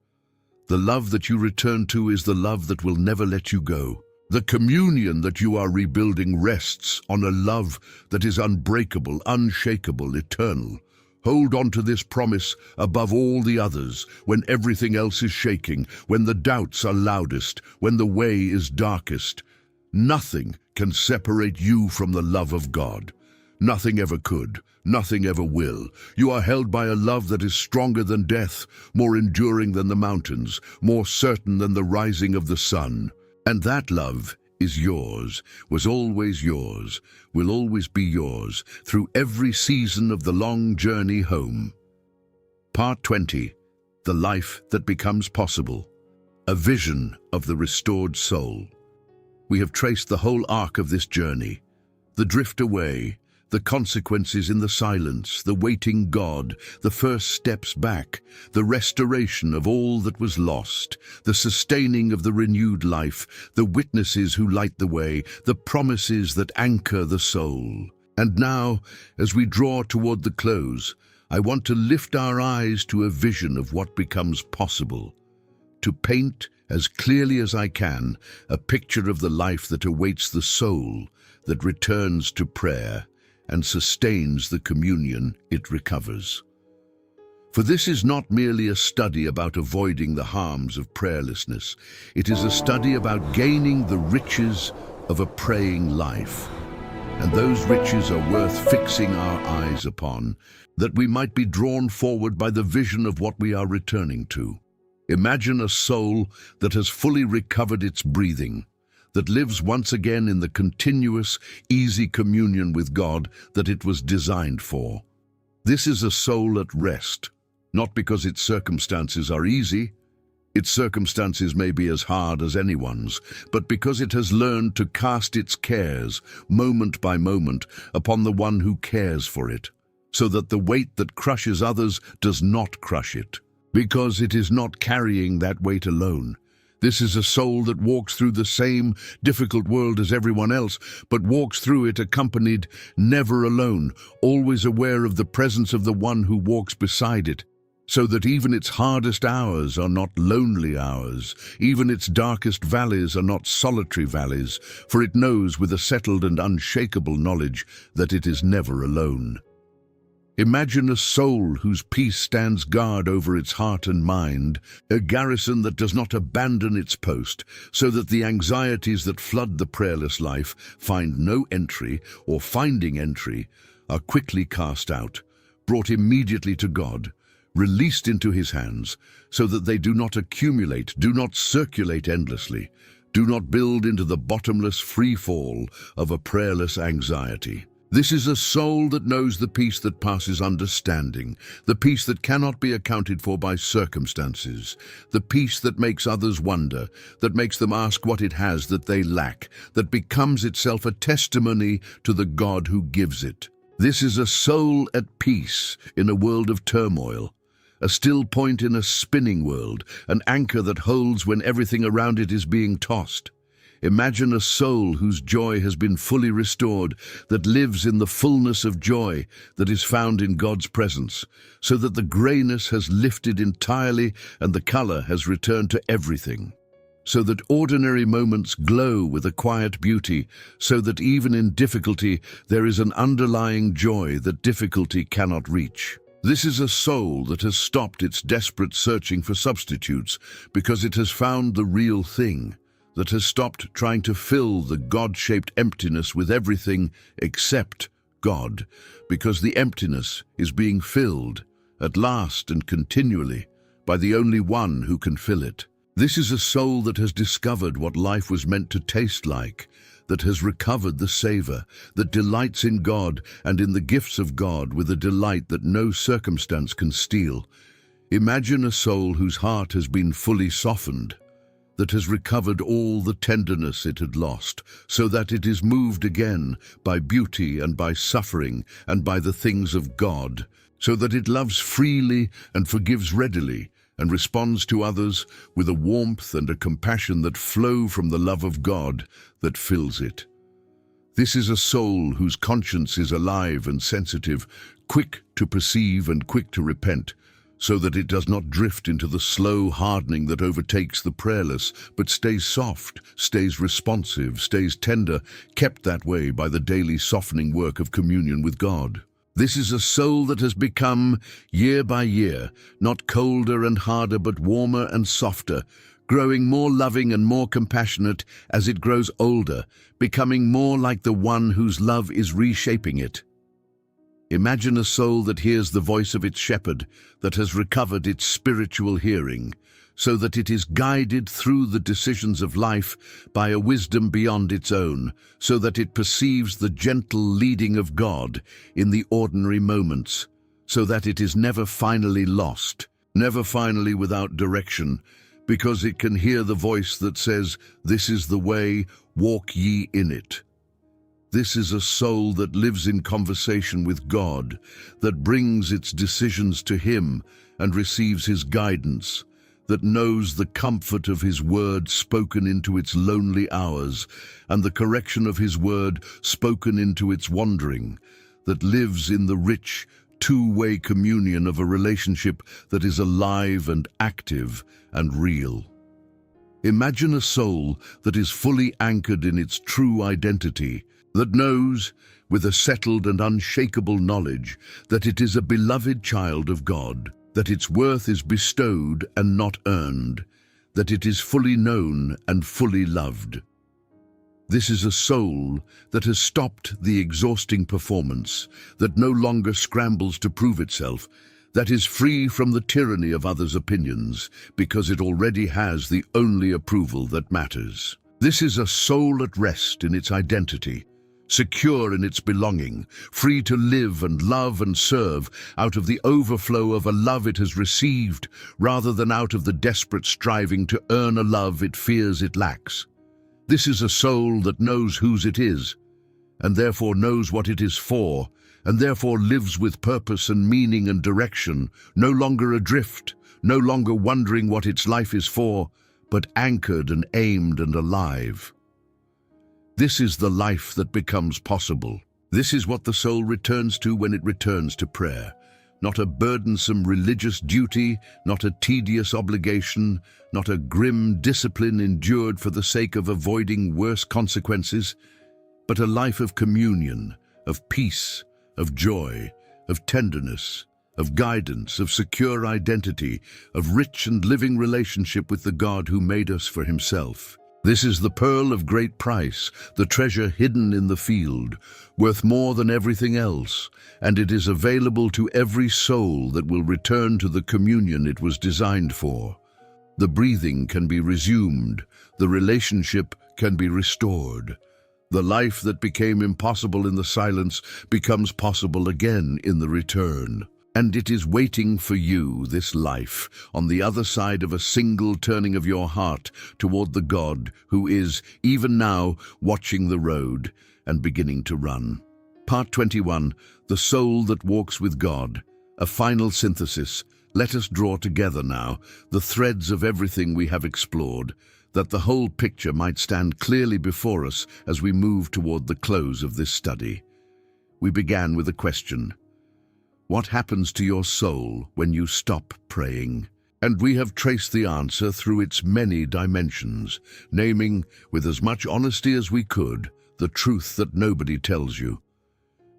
S1: The love that you return to is the love that will never let you go. The communion that you are rebuilding rests on a love that is unbreakable, unshakable, eternal. Hold on to this promise above all the others, when everything else is shaking, when the doubts are loudest, when the way is darkest. Nothing can separate you from the love of God. Nothing ever could, nothing ever will. You are held by a love that is stronger than death, more enduring than the mountains, more certain than the rising of the sun. And that love is yours, was always yours, will always be yours, through every season of the long journey home. Part 20. The Life That Becomes Possible. A Vision of the Restored Soul. We have traced the whole arc of this journey. The drift away, the consequences in the silence, the waiting God, the first steps back, the restoration of all that was lost, the sustaining of the renewed life, the witnesses who light the way, the promises that anchor the soul. And now, as we draw toward the close, I want to lift our eyes to a vision of what becomes possible, to paint, as clearly as I can, a picture of the life that awaits the soul, that returns to prayer, and sustains the communion it recovers. For this is not merely a study about avoiding the harms of prayerlessness. It is a study about gaining the riches of a praying life. And those riches are worth fixing our eyes upon, that we might be drawn forward by the vision of what we are returning to. Imagine a soul that has fully recovered its breathing, that lives once again in the continuous, easy communion with God that it was designed for. This is a soul at rest, not because its circumstances are easy. Its circumstances may be as hard as anyone's, but because it has learned to cast its cares, moment by moment, upon the one who cares for it, so that the weight that crushes others does not crush it, because it is not carrying that weight alone. This is a soul that walks through the same difficult world as everyone else, but walks through it accompanied, never alone, always aware of the presence of the one who walks beside it, so that even its hardest hours are not lonely hours, even its darkest valleys are not solitary valleys, for it knows with a settled and unshakable knowledge that it is never alone. Imagine a soul whose peace stands guard over its heart and mind, a garrison that does not abandon its post, so that the anxieties that flood the prayerless life find no entry, or finding entry, are quickly cast out, brought immediately to God, released into His hands, so that they do not accumulate, do not circulate endlessly, do not build into the bottomless free fall of a prayerless anxiety. This is a soul that knows the peace that passes understanding, the peace that cannot be accounted for by circumstances, the peace that makes others wonder, that makes them ask what it has that they lack, that becomes itself a testimony to the God who gives it. This is a soul at peace in a world of turmoil, a still point in a spinning world, an anchor that holds when everything around it is being tossed. Imagine a soul whose joy has been fully restored, that lives in the fullness of joy that is found in God's presence, so that the grayness has lifted entirely and the color has returned to everything, so that ordinary moments glow with a quiet beauty, so that even in difficulty there is an underlying joy that difficulty cannot reach. This is a soul that has stopped its desperate searching for substitutes because it has found the real thing, that has stopped trying to fill the God-shaped emptiness with everything except God, because the emptiness is being filled, at last and continually, by the only one who can fill it. This is a soul that has discovered what life was meant to taste like, that has recovered the savor, that delights in God and in the gifts of God with a delight that no circumstance can steal. Imagine a soul whose heart has been fully softened, that has recovered all the tenderness it had lost, so that it is moved again by beauty and by suffering and by the things of God, so that it loves freely and forgives readily and responds to others with a warmth and a compassion that flow from the love of God that fills it. This is a soul whose conscience is alive and sensitive, quick to perceive and quick to repent, so that it does not drift into the slow hardening that overtakes the prayerless, but stays soft, stays responsive, stays tender, kept that way by the daily softening work of communion with God. This is a soul that has become, year by year, not colder and harder but warmer and softer, growing more loving and more compassionate as it grows older, becoming more like the one whose love is reshaping it. Imagine a soul that hears the voice of its shepherd, that has recovered its spiritual hearing, so that it is guided through the decisions of life by a wisdom beyond its own, so that it perceives the gentle leading of God in the ordinary moments, so that it is never finally lost, never finally without direction, because it can hear the voice that says, "This is the way, walk ye in it." This is a soul that lives in conversation with God, that brings its decisions to Him and receives His guidance, that knows the comfort of His word spoken into its lonely hours and the correction of His word spoken into its wandering, that lives in the rich, two-way communion of a relationship that is alive and active and real. Imagine a soul that is fully anchored in its true identity, that knows, with a settled and unshakable knowledge, that it is a beloved child of God, that its worth is bestowed and not earned, that it is fully known and fully loved. This is a soul that has stopped the exhausting performance, that no longer scrambles to prove itself, that is free from the tyranny of others' opinions, because it already has the only approval that matters. This is a soul at rest in its identity, secure in its belonging, free to live and love and serve out of the overflow of a love it has received, rather than out of the desperate striving to earn a love it fears it lacks. This is a soul that knows whose it is, and therefore knows what it is for, and therefore lives with purpose and meaning and direction, no longer adrift, no longer wondering what its life is for, but anchored and aimed and alive. This is the life that becomes possible. This is what the soul returns to when it returns to prayer. Not a burdensome religious duty, not a tedious obligation, not a grim discipline endured for the sake of avoiding worse consequences, but a life of communion, of peace, of joy, of tenderness, of guidance, of secure identity, of rich and living relationship with the God who made us for Himself. This is the pearl of great price, the treasure hidden in the field, worth more than everything else, and it is available to every soul that will return to the communion it was designed for. The breathing can be resumed, the relationship can be restored. The life that became impossible in the silence becomes possible again in the return. And it is waiting for you, this life, on the other side of a single turning of your heart toward the God who is, even now, watching the road and beginning to run. Part 21, The Soul That Walks with God. A final synthesis. Let us draw together now the threads of everything we have explored, that the whole picture might stand clearly before us as we move toward the close of this study. We began with a question. What happens to your soul when you stop praying? And we have traced the answer through its many dimensions, naming, with as much honesty as we could, the truth that nobody tells you.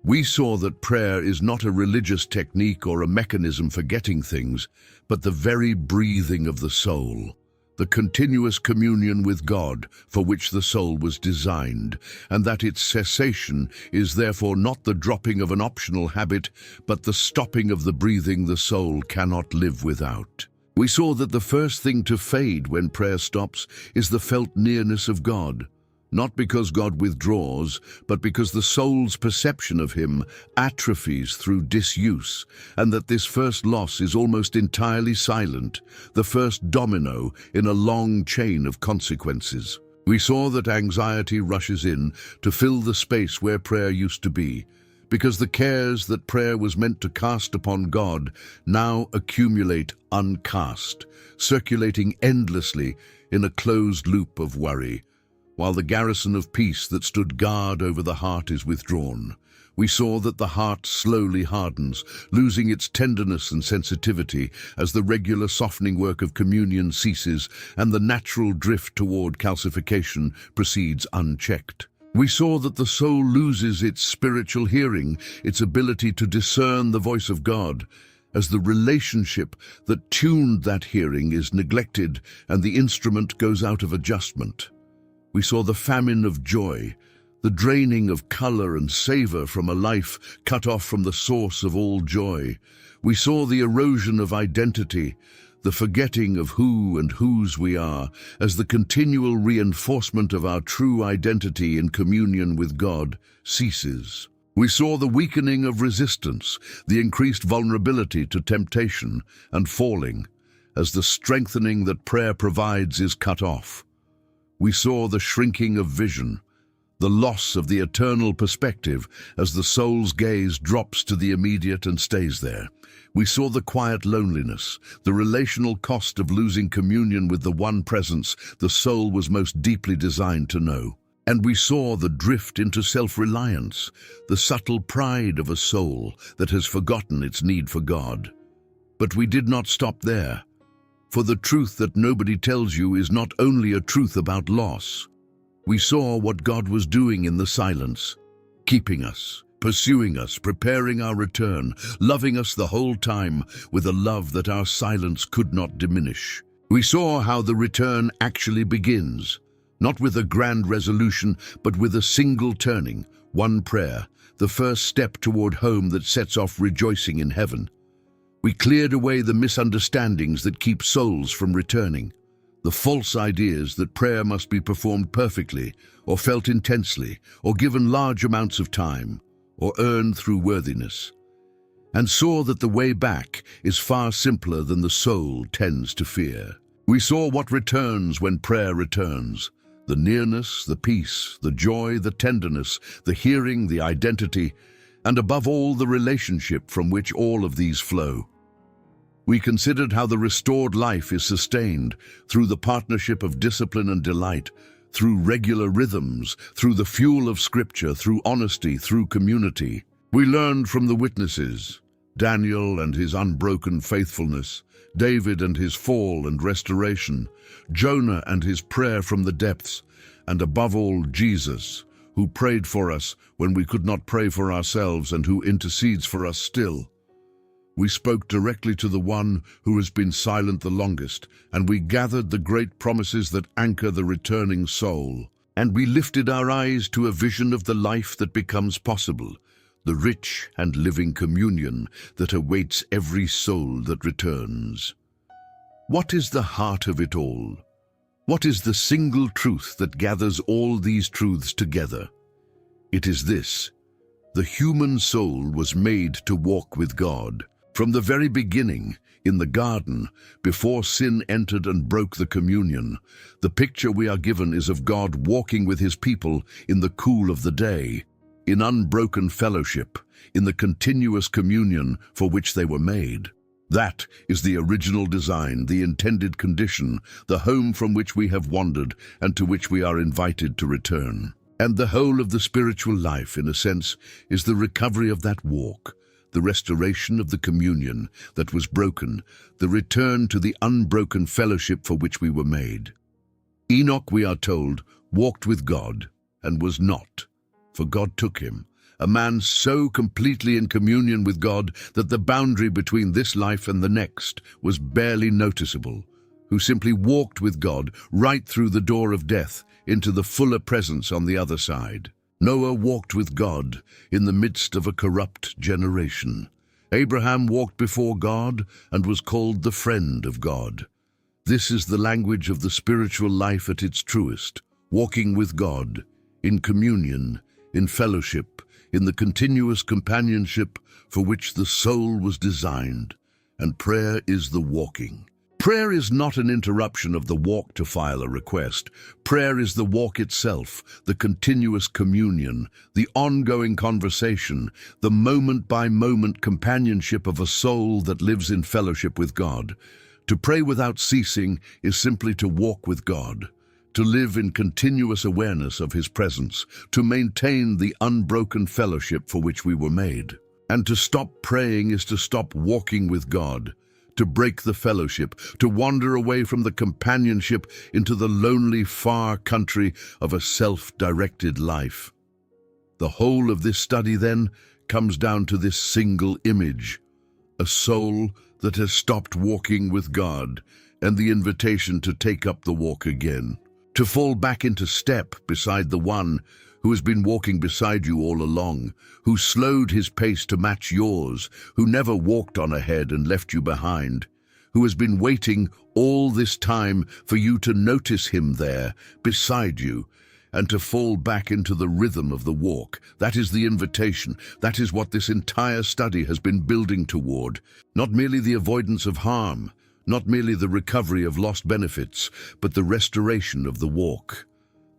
S1: We saw that prayer is not a religious technique or a mechanism for getting things, but the very breathing of the soul, the continuous communion with God for which the soul was designed, and that its cessation is therefore not the dropping of an optional habit, but the stopping of the breathing the soul cannot live without. We saw that the first thing to fade when prayer stops is the felt nearness of God, not because God withdraws, but because the soul's perception of Him atrophies through disuse, and that this first loss is almost entirely silent, the first domino in a long chain of consequences. We saw that anxiety rushes in to fill the space where prayer used to be, because the cares that prayer was meant to cast upon God now accumulate uncast, circulating endlessly in a closed loop of worry, while the garrison of peace that stood guard over the heart is withdrawn. We saw that the heart slowly hardens, losing its tenderness and sensitivity as the regular softening work of communion ceases and the natural drift toward calcification proceeds unchecked. We saw that the soul loses its spiritual hearing, its ability to discern the voice of God, as the relationship that tuned that hearing is neglected and the instrument goes out of adjustment. We saw the famine of joy, the draining of color and savor from a life cut off from the source of all joy. We saw the erosion of identity, the forgetting of who and whose we are, as the continual reinforcement of our true identity in communion with God ceases. We saw the weakening of resistance, the increased vulnerability to temptation and falling, as the strengthening that prayer provides is cut off. We saw the shrinking of vision, the loss of the eternal perspective as the soul's gaze drops to the immediate and stays there. We saw the quiet loneliness, the relational cost of losing communion with the one presence the soul was most deeply designed to know. And we saw the drift into self-reliance, the subtle pride of a soul that has forgotten its need for God. But we did not stop there, for the truth that nobody tells you is not only a truth about loss. We saw what God was doing in the silence, keeping us, pursuing us, preparing our return, loving us the whole time with a love that our silence could not diminish. We saw how the return actually begins, not with a grand resolution, but with a single turning, one prayer, the first step toward home that sets off rejoicing in heaven. We cleared away the misunderstandings that keep souls from returning, the false ideas that prayer must be performed perfectly, or felt intensely, or given large amounts of time, or earned through worthiness, and saw that the way back is far simpler than the soul tends to fear. We saw what returns when prayer returns, the nearness, the peace, the joy, the tenderness, the hearing, the identity, and above all the relationship from which all of these flow. We considered how the restored life is sustained through the partnership of discipline and delight, through regular rhythms, through the fuel of Scripture, through honesty, through community. We learned from the witnesses, Daniel and his unbroken faithfulness, David and his fall and restoration, Jonah and his prayer from the depths, and above all, Jesus, who prayed for us when we could not pray for ourselves and who intercedes for us still. We spoke directly to the one who has been silent the longest, and we gathered the great promises that anchor the returning soul. And we lifted our eyes to a vision of the life that becomes possible, the rich and living communion that awaits every soul that returns. What is the heart of it all? What is the single truth that gathers all these truths together? It is this: the human soul was made to walk with God. From the very beginning, in the garden, before sin entered and broke the communion, the picture we are given is of God walking with his people in the cool of the day, in unbroken fellowship, in the continuous communion for which they were made. That is the original design, the intended condition, the home from which we have wandered and to which we are invited to return. And the whole of the spiritual life, in a sense, is the recovery of that walk, the restoration of the communion that was broken, the return to the unbroken fellowship for which we were made. Enoch, we are told, walked with God and was not, for God took him, a man so completely in communion with God that the boundary between this life and the next was barely noticeable, who simply walked with God right through the door of death into the fuller presence on the other side. Noah walked with God in the midst of a corrupt generation. Abraham walked before God and was called the friend of God. This is the language of the spiritual life at its truest, walking with God, in communion, in fellowship, in the continuous companionship for which the soul was designed, and prayer is the walking. Prayer is not an interruption of the walk to file a request. Prayer is the walk itself, the continuous communion, the ongoing conversation, the moment-by-moment companionship of a soul that lives in fellowship with God. To pray without ceasing is simply to walk with God, to live in continuous awareness of His presence, to maintain the unbroken fellowship for which we were made. And to stop praying is to stop walking with God, to break the fellowship, to wander away from the companionship into the lonely, far country of a self-directed life. The whole of this study, then, comes down to this single image, a soul that has stopped walking with God, and the invitation to take up the walk again, to fall back into step beside the one who has been walking beside you all along, who slowed his pace to match yours, who never walked on ahead and left you behind, who has been waiting all this time for you to notice him there beside you and to fall back into the rhythm of the walk. That is the invitation. That is what this entire study has been building toward. Not merely the avoidance of harm, not merely the recovery of lost benefits, but the restoration of the walk.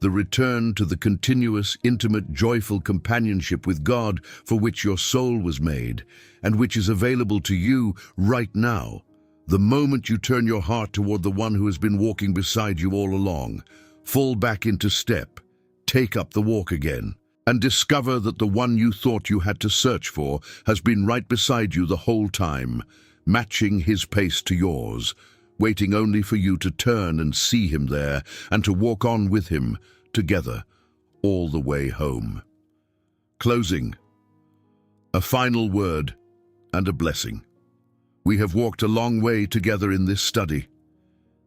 S1: The return to the continuous, intimate, joyful companionship with God for which your soul was made, and which is available to you right now. The moment you turn your heart toward the one who has been walking beside you all along, fall back into step, take up the walk again, and discover that the one you thought you had to search for has been right beside you the whole time, matching his pace to yours, waiting only for you to turn and see him there and to walk on with him together all the way home. Closing. A final word and a blessing. We have walked a long way together in this study,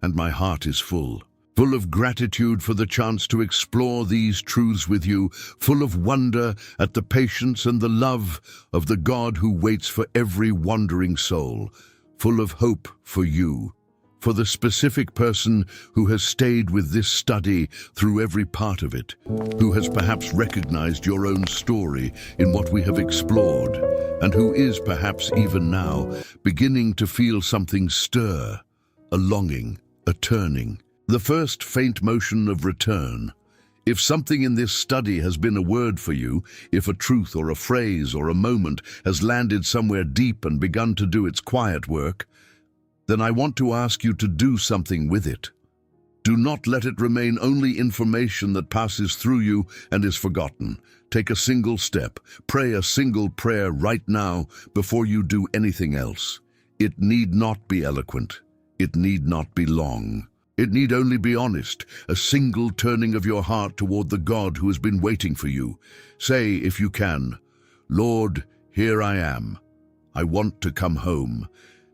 S1: and my heart is full of gratitude for the chance to explore these truths with you, full of wonder at the patience and the love of the God who waits for every wandering soul, full of hope for you, for the specific person who has stayed with this study through every part of it, who has perhaps recognized your own story in what we have explored, and who is perhaps even now beginning to feel something stir, a longing, a turning, the first faint motion of return. If something in this study has been a word for you, if a truth or a phrase or a moment has landed somewhere deep and begun to do its quiet work, then I want to ask you to do something with it. Do not let it remain only information that passes through you and is forgotten. Take a single step, pray a single prayer right now before you do anything else. It need not be eloquent. It need not be long. It need only be honest, a single turning of your heart toward the God who has been waiting for you. Say, if you can, Lord, here I am. I want to come home.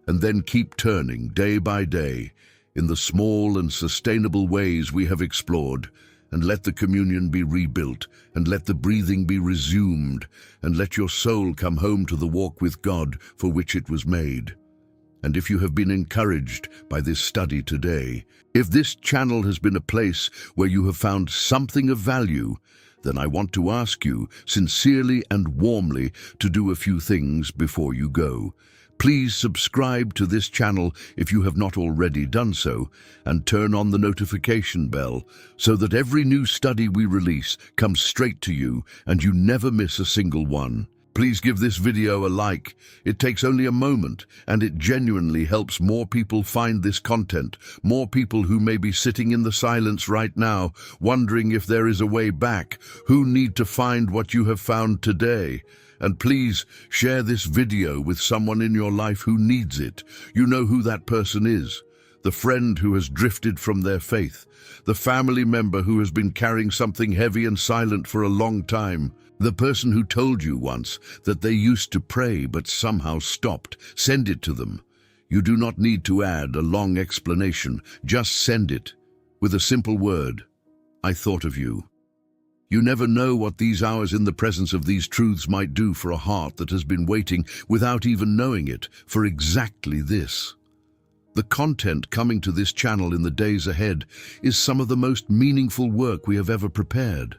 S1: And then keep turning day by day in the small and sustainable ways we have explored, and let the communion be rebuilt, and let the breathing be resumed, and let your soul come home to the walk with God for which it was made. And if you have been encouraged by this study today, if this channel has been a place where you have found something of value, then I want to ask you sincerely and warmly to do a few things before you go. Please subscribe to this channel if you have not already done so, and turn on the notification bell so that every new study we release comes straight to you and you never miss a single one. Please give this video a like. It takes only a moment, and it genuinely helps more people find this content, more people who may be sitting in the silence right now, wondering if there is a way back, who need to find what you have found today. And please share this video with someone in your life who needs it. You know who that person is. The friend who has drifted from their faith. The family member who has been carrying something heavy and silent for a long time. The person who told you once that they used to pray but somehow stopped. Send it to them. You do not need to add a long explanation. Just send it with a simple word. I thought of you. You never know what these hours in the presence of these truths might do for a heart that has been waiting without even knowing it for exactly this. The content coming to this channel in the days ahead is some of the most meaningful work we have ever prepared.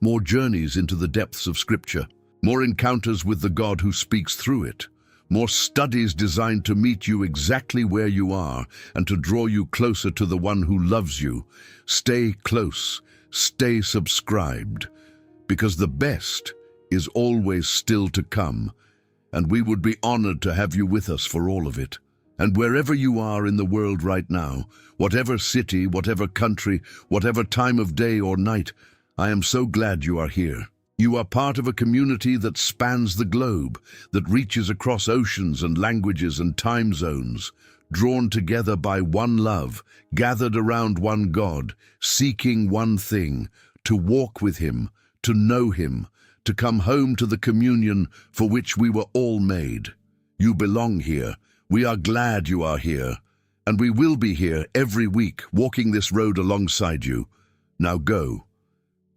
S1: More journeys into the depths of Scripture, more encounters with the God who speaks through it, more studies designed to meet you exactly where you are and to draw you closer to the one who loves you. Stay close, stay subscribed, because the best is always still to come, and we would be honored to have you with us for all of it. And wherever you are in the world right now, whatever city, whatever country, whatever time of day or night, I am so glad you are here. You are part of a community that spans the globe, that reaches across oceans and languages and time zones, drawn together by one love, gathered around one God, seeking one thing, to walk with Him, to know Him, to come home to the communion for which we were all made. You belong here. We are glad you are here, and we will be here every week, walking this road alongside you. Now go.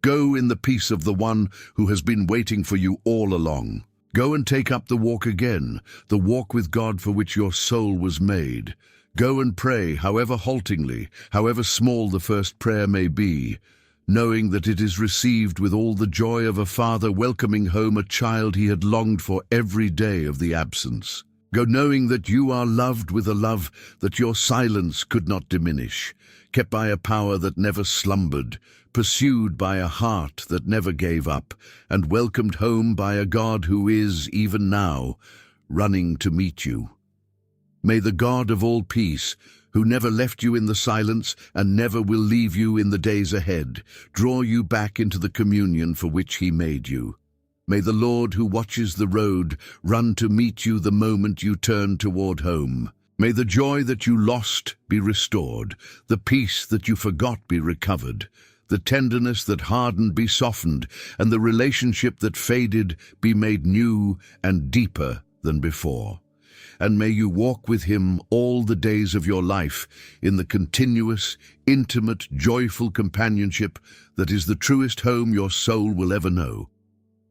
S1: Go in the peace of the one who has been waiting for you all along. Go and take up the walk again, the walk with God for which your soul was made. Go and pray, however haltingly, however small the first prayer may be, knowing that it is received with all the joy of a father welcoming home a child he had longed for every day of the absence. Go knowing that you are loved with a love that your silence could not diminish, kept by a power that never slumbered, pursued by a heart that never gave up, and welcomed home by a God who is, even now, running to meet you. May the God of all peace, who never left you in the silence and never will leave you in the days ahead, draw you back into the communion for which he made you. May the Lord who watches the road run to meet you the moment you turn toward home. May the joy that you lost be restored, the peace that you forgot be recovered, the tenderness that hardened be softened, and the relationship that faded be made new and deeper than before. And may you walk with him all the days of your life in the continuous, intimate, joyful companionship that is the truest home your soul will ever know,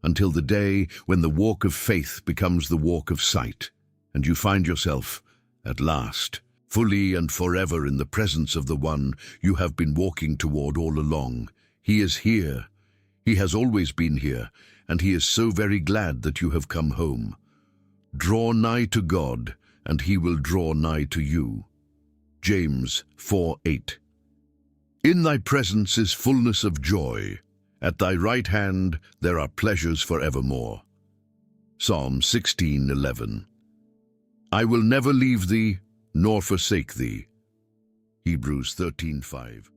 S1: until the day when the walk of faith becomes the walk of sight, and you find yourself, at last, fully and forever in the presence of the one you have been walking toward all along. He is here. He has always been here, and he is so very glad that you have come home. Draw nigh to God, and he will draw nigh to you. James 4:8. In thy presence is fullness of joy. At thy right hand there are pleasures forevermore. Psalm 16:11. I will never leave thee, nor forsake thee. Hebrews 13:5.